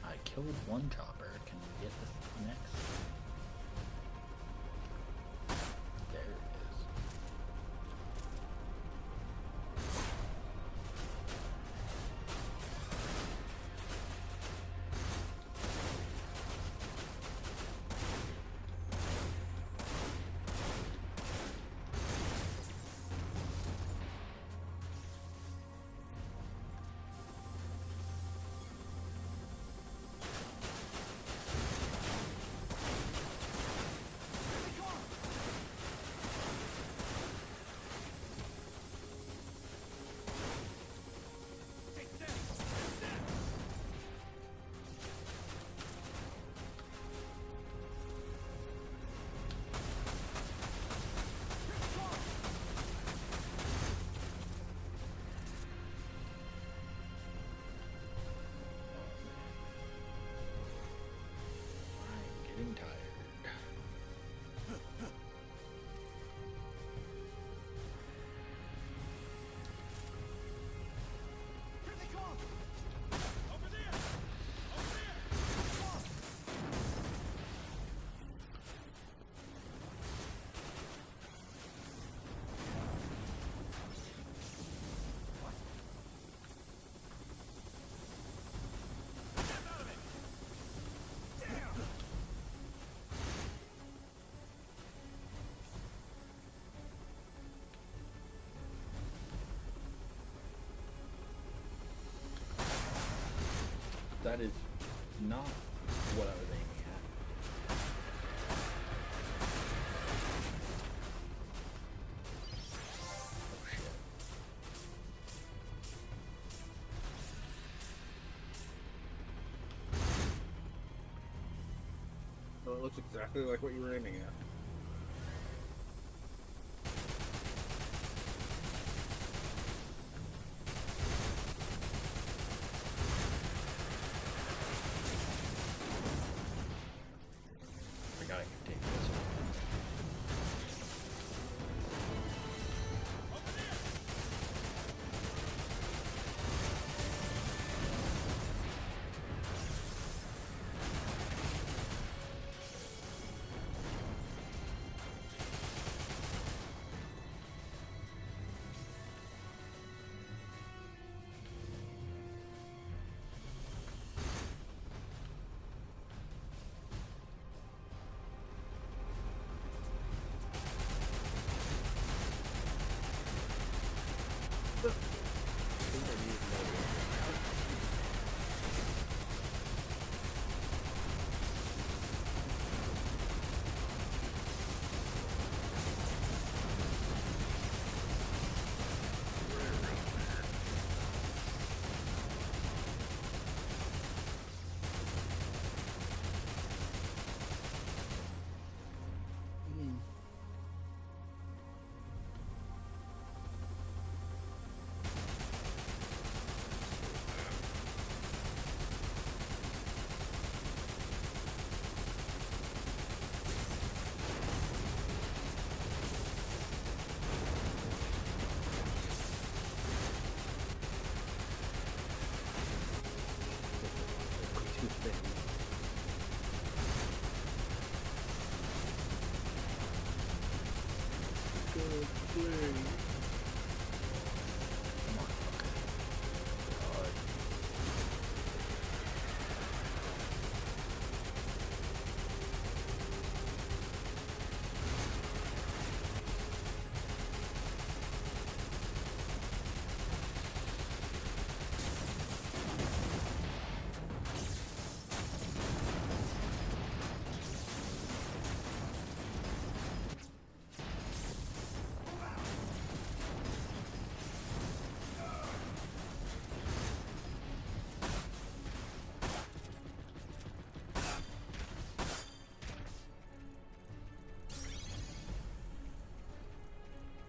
I killed one chopper. Can we get the next? There it is. I'm getting tired. Here they come! Over there! Over there! That is not what I was aiming at. Oh shit. Well, it looks exactly like what you were aiming at. I gotta take this one. Over there!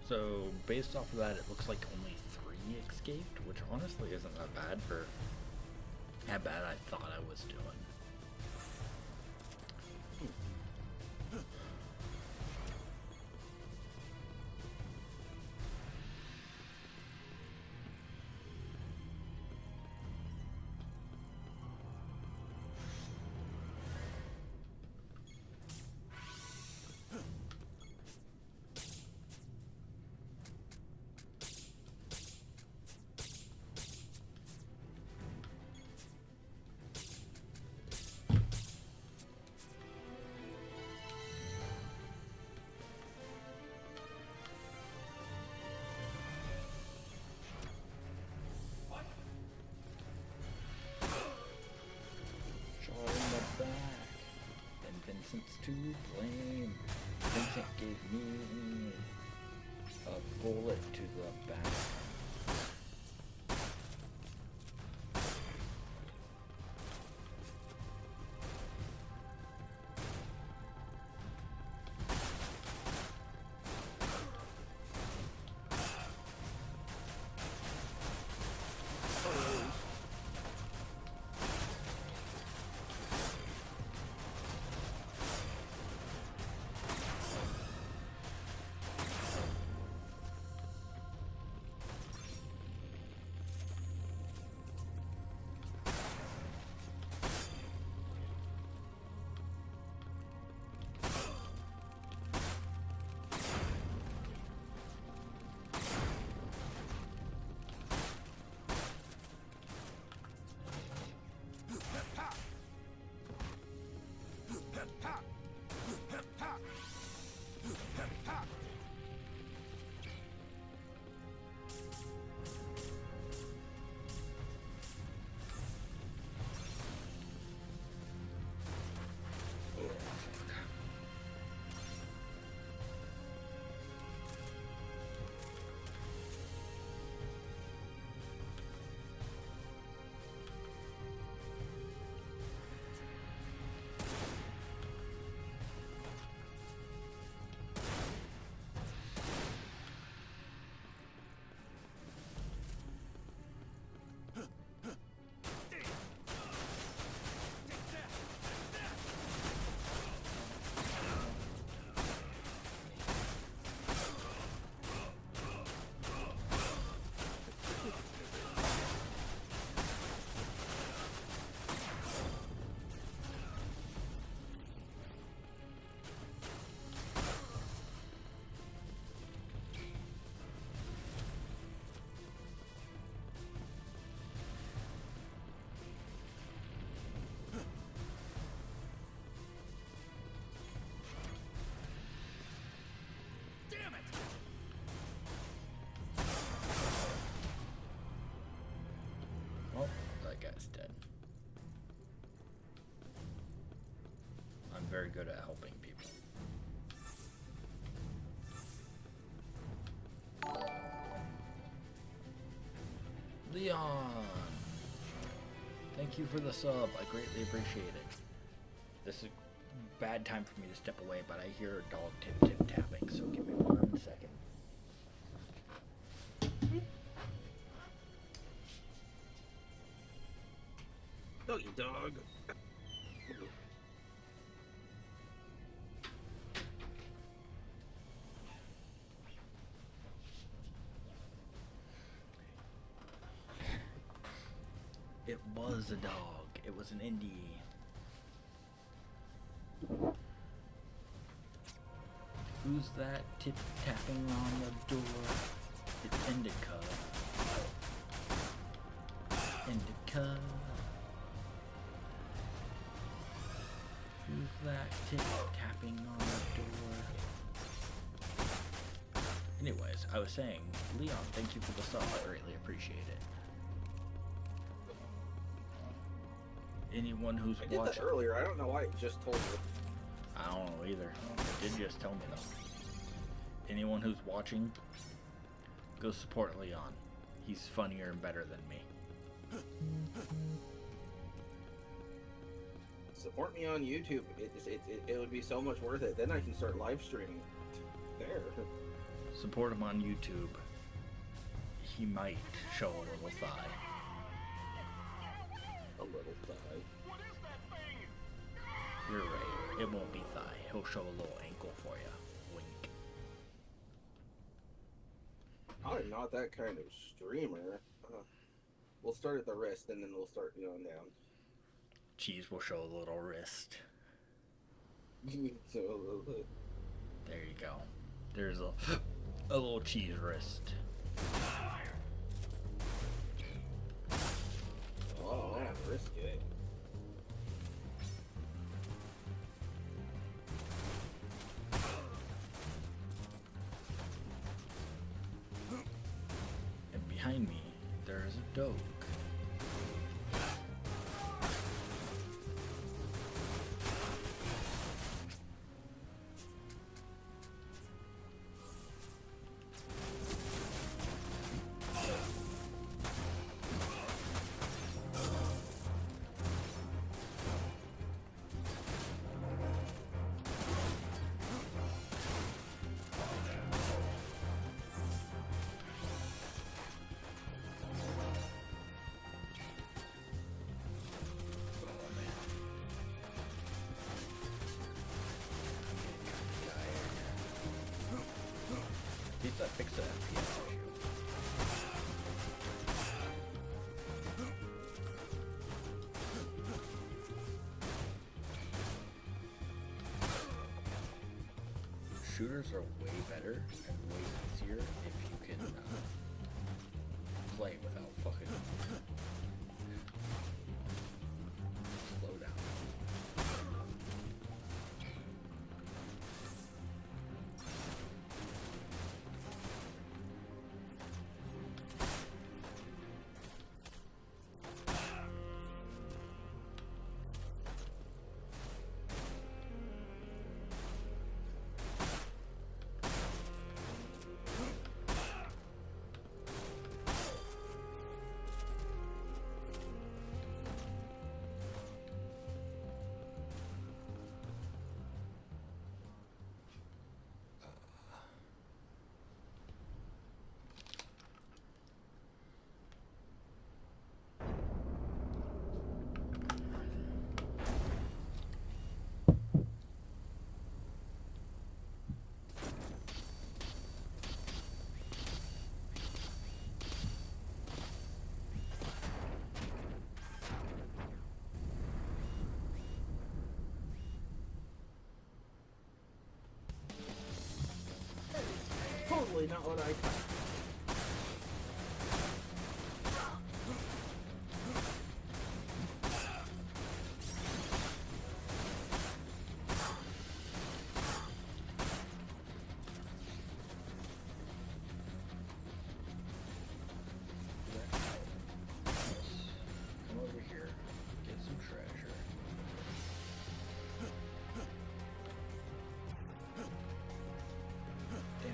So, based off of that, it looks like only 3 escaped, which honestly isn't that bad for how bad I thought I was doing. And Vincent's to blame. Vincent gave me a bullet to the back. Oh, that guy's dead. I'm very good at helping people. Leon! Thank you for the sub. I greatly appreciate it. This is a bad time for me to step away, but I hear a dog tip tapping, so give me 1 second. Doggy dog. It was a dog. It was an indie. Who's that tip tapping on the door? It's Indica. Indica. Who's that tip tapping on the door? Anyways, I was saying, Leon, thank you for the sub. I greatly appreciate it. Anyone who's I did watching. that earlier. I don't know why it just told you. I don't know either. It did just tell me though. Anyone who's watching, go support Leon. He's funnier and better than me. Support me on YouTube. It would be so much worth it. Then I can start live streaming there. Support him on YouTube. He might show a little thigh. A little thigh. You're right. It won't be thigh. He'll show a little ankle for you. Wink. I'm not that kind of streamer. We'll start at the wrist and then we'll start going down. Cheese will show a little wrist. So, There you go. There's a little cheese wrist. oh man, risky. And behind me, there is a dog. He's that fix the FPS issue. Shooters are way better and way easier if you can play without fucking slow down. Totally not what I thought. Come over here, get some treasure. Damn.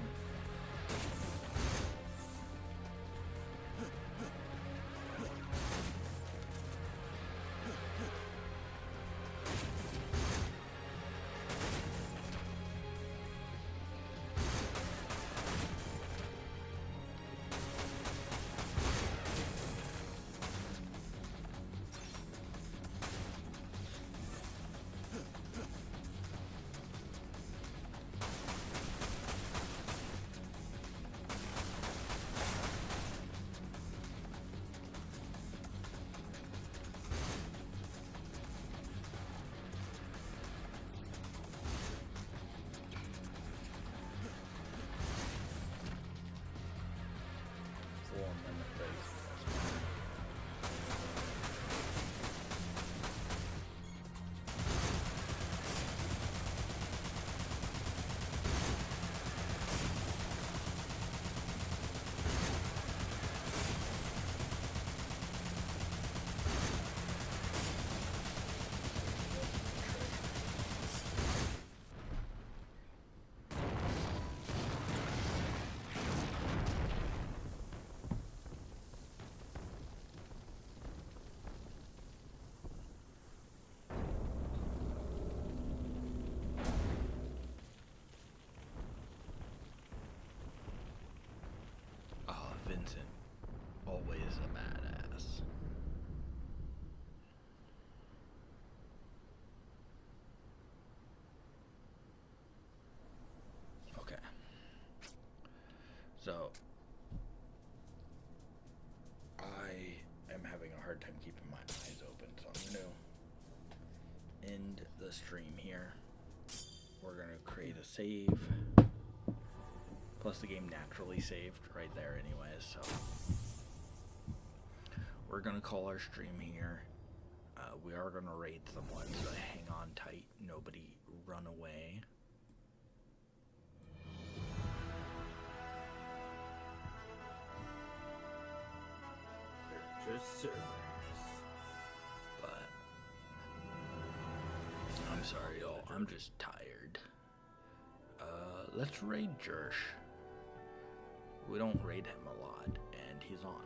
Vincent, always a badass. Okay. So, I am having a hard time keeping my eyes open, so I'm going to end the stream here. We're going to create a save. Plus the game naturally saved right there anyways, so we're going to call our stream here. We are going to raid someone, so hang on tight. Nobody run away. Just servers. But I'm sorry, y'all. I'm just tired. Let's raid Jersh. We don't raid him a lot, and he's on.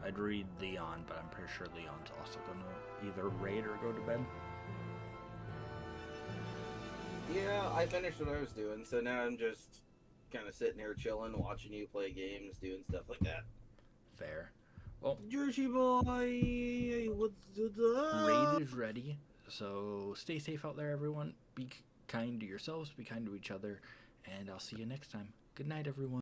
I'd read Leon, but I'm pretty sure Leon's also gonna either raid or go to bed. Yeah, I finished what I was doing, so now I'm just kind of sitting here chilling, watching you play games, doing stuff like that. Fair. Well, Jersey boy, what's up? raid is ready, so stay safe out there, everyone. Be kind to yourselves, be kind to each other, and I'll see you next time. Good night, everyone.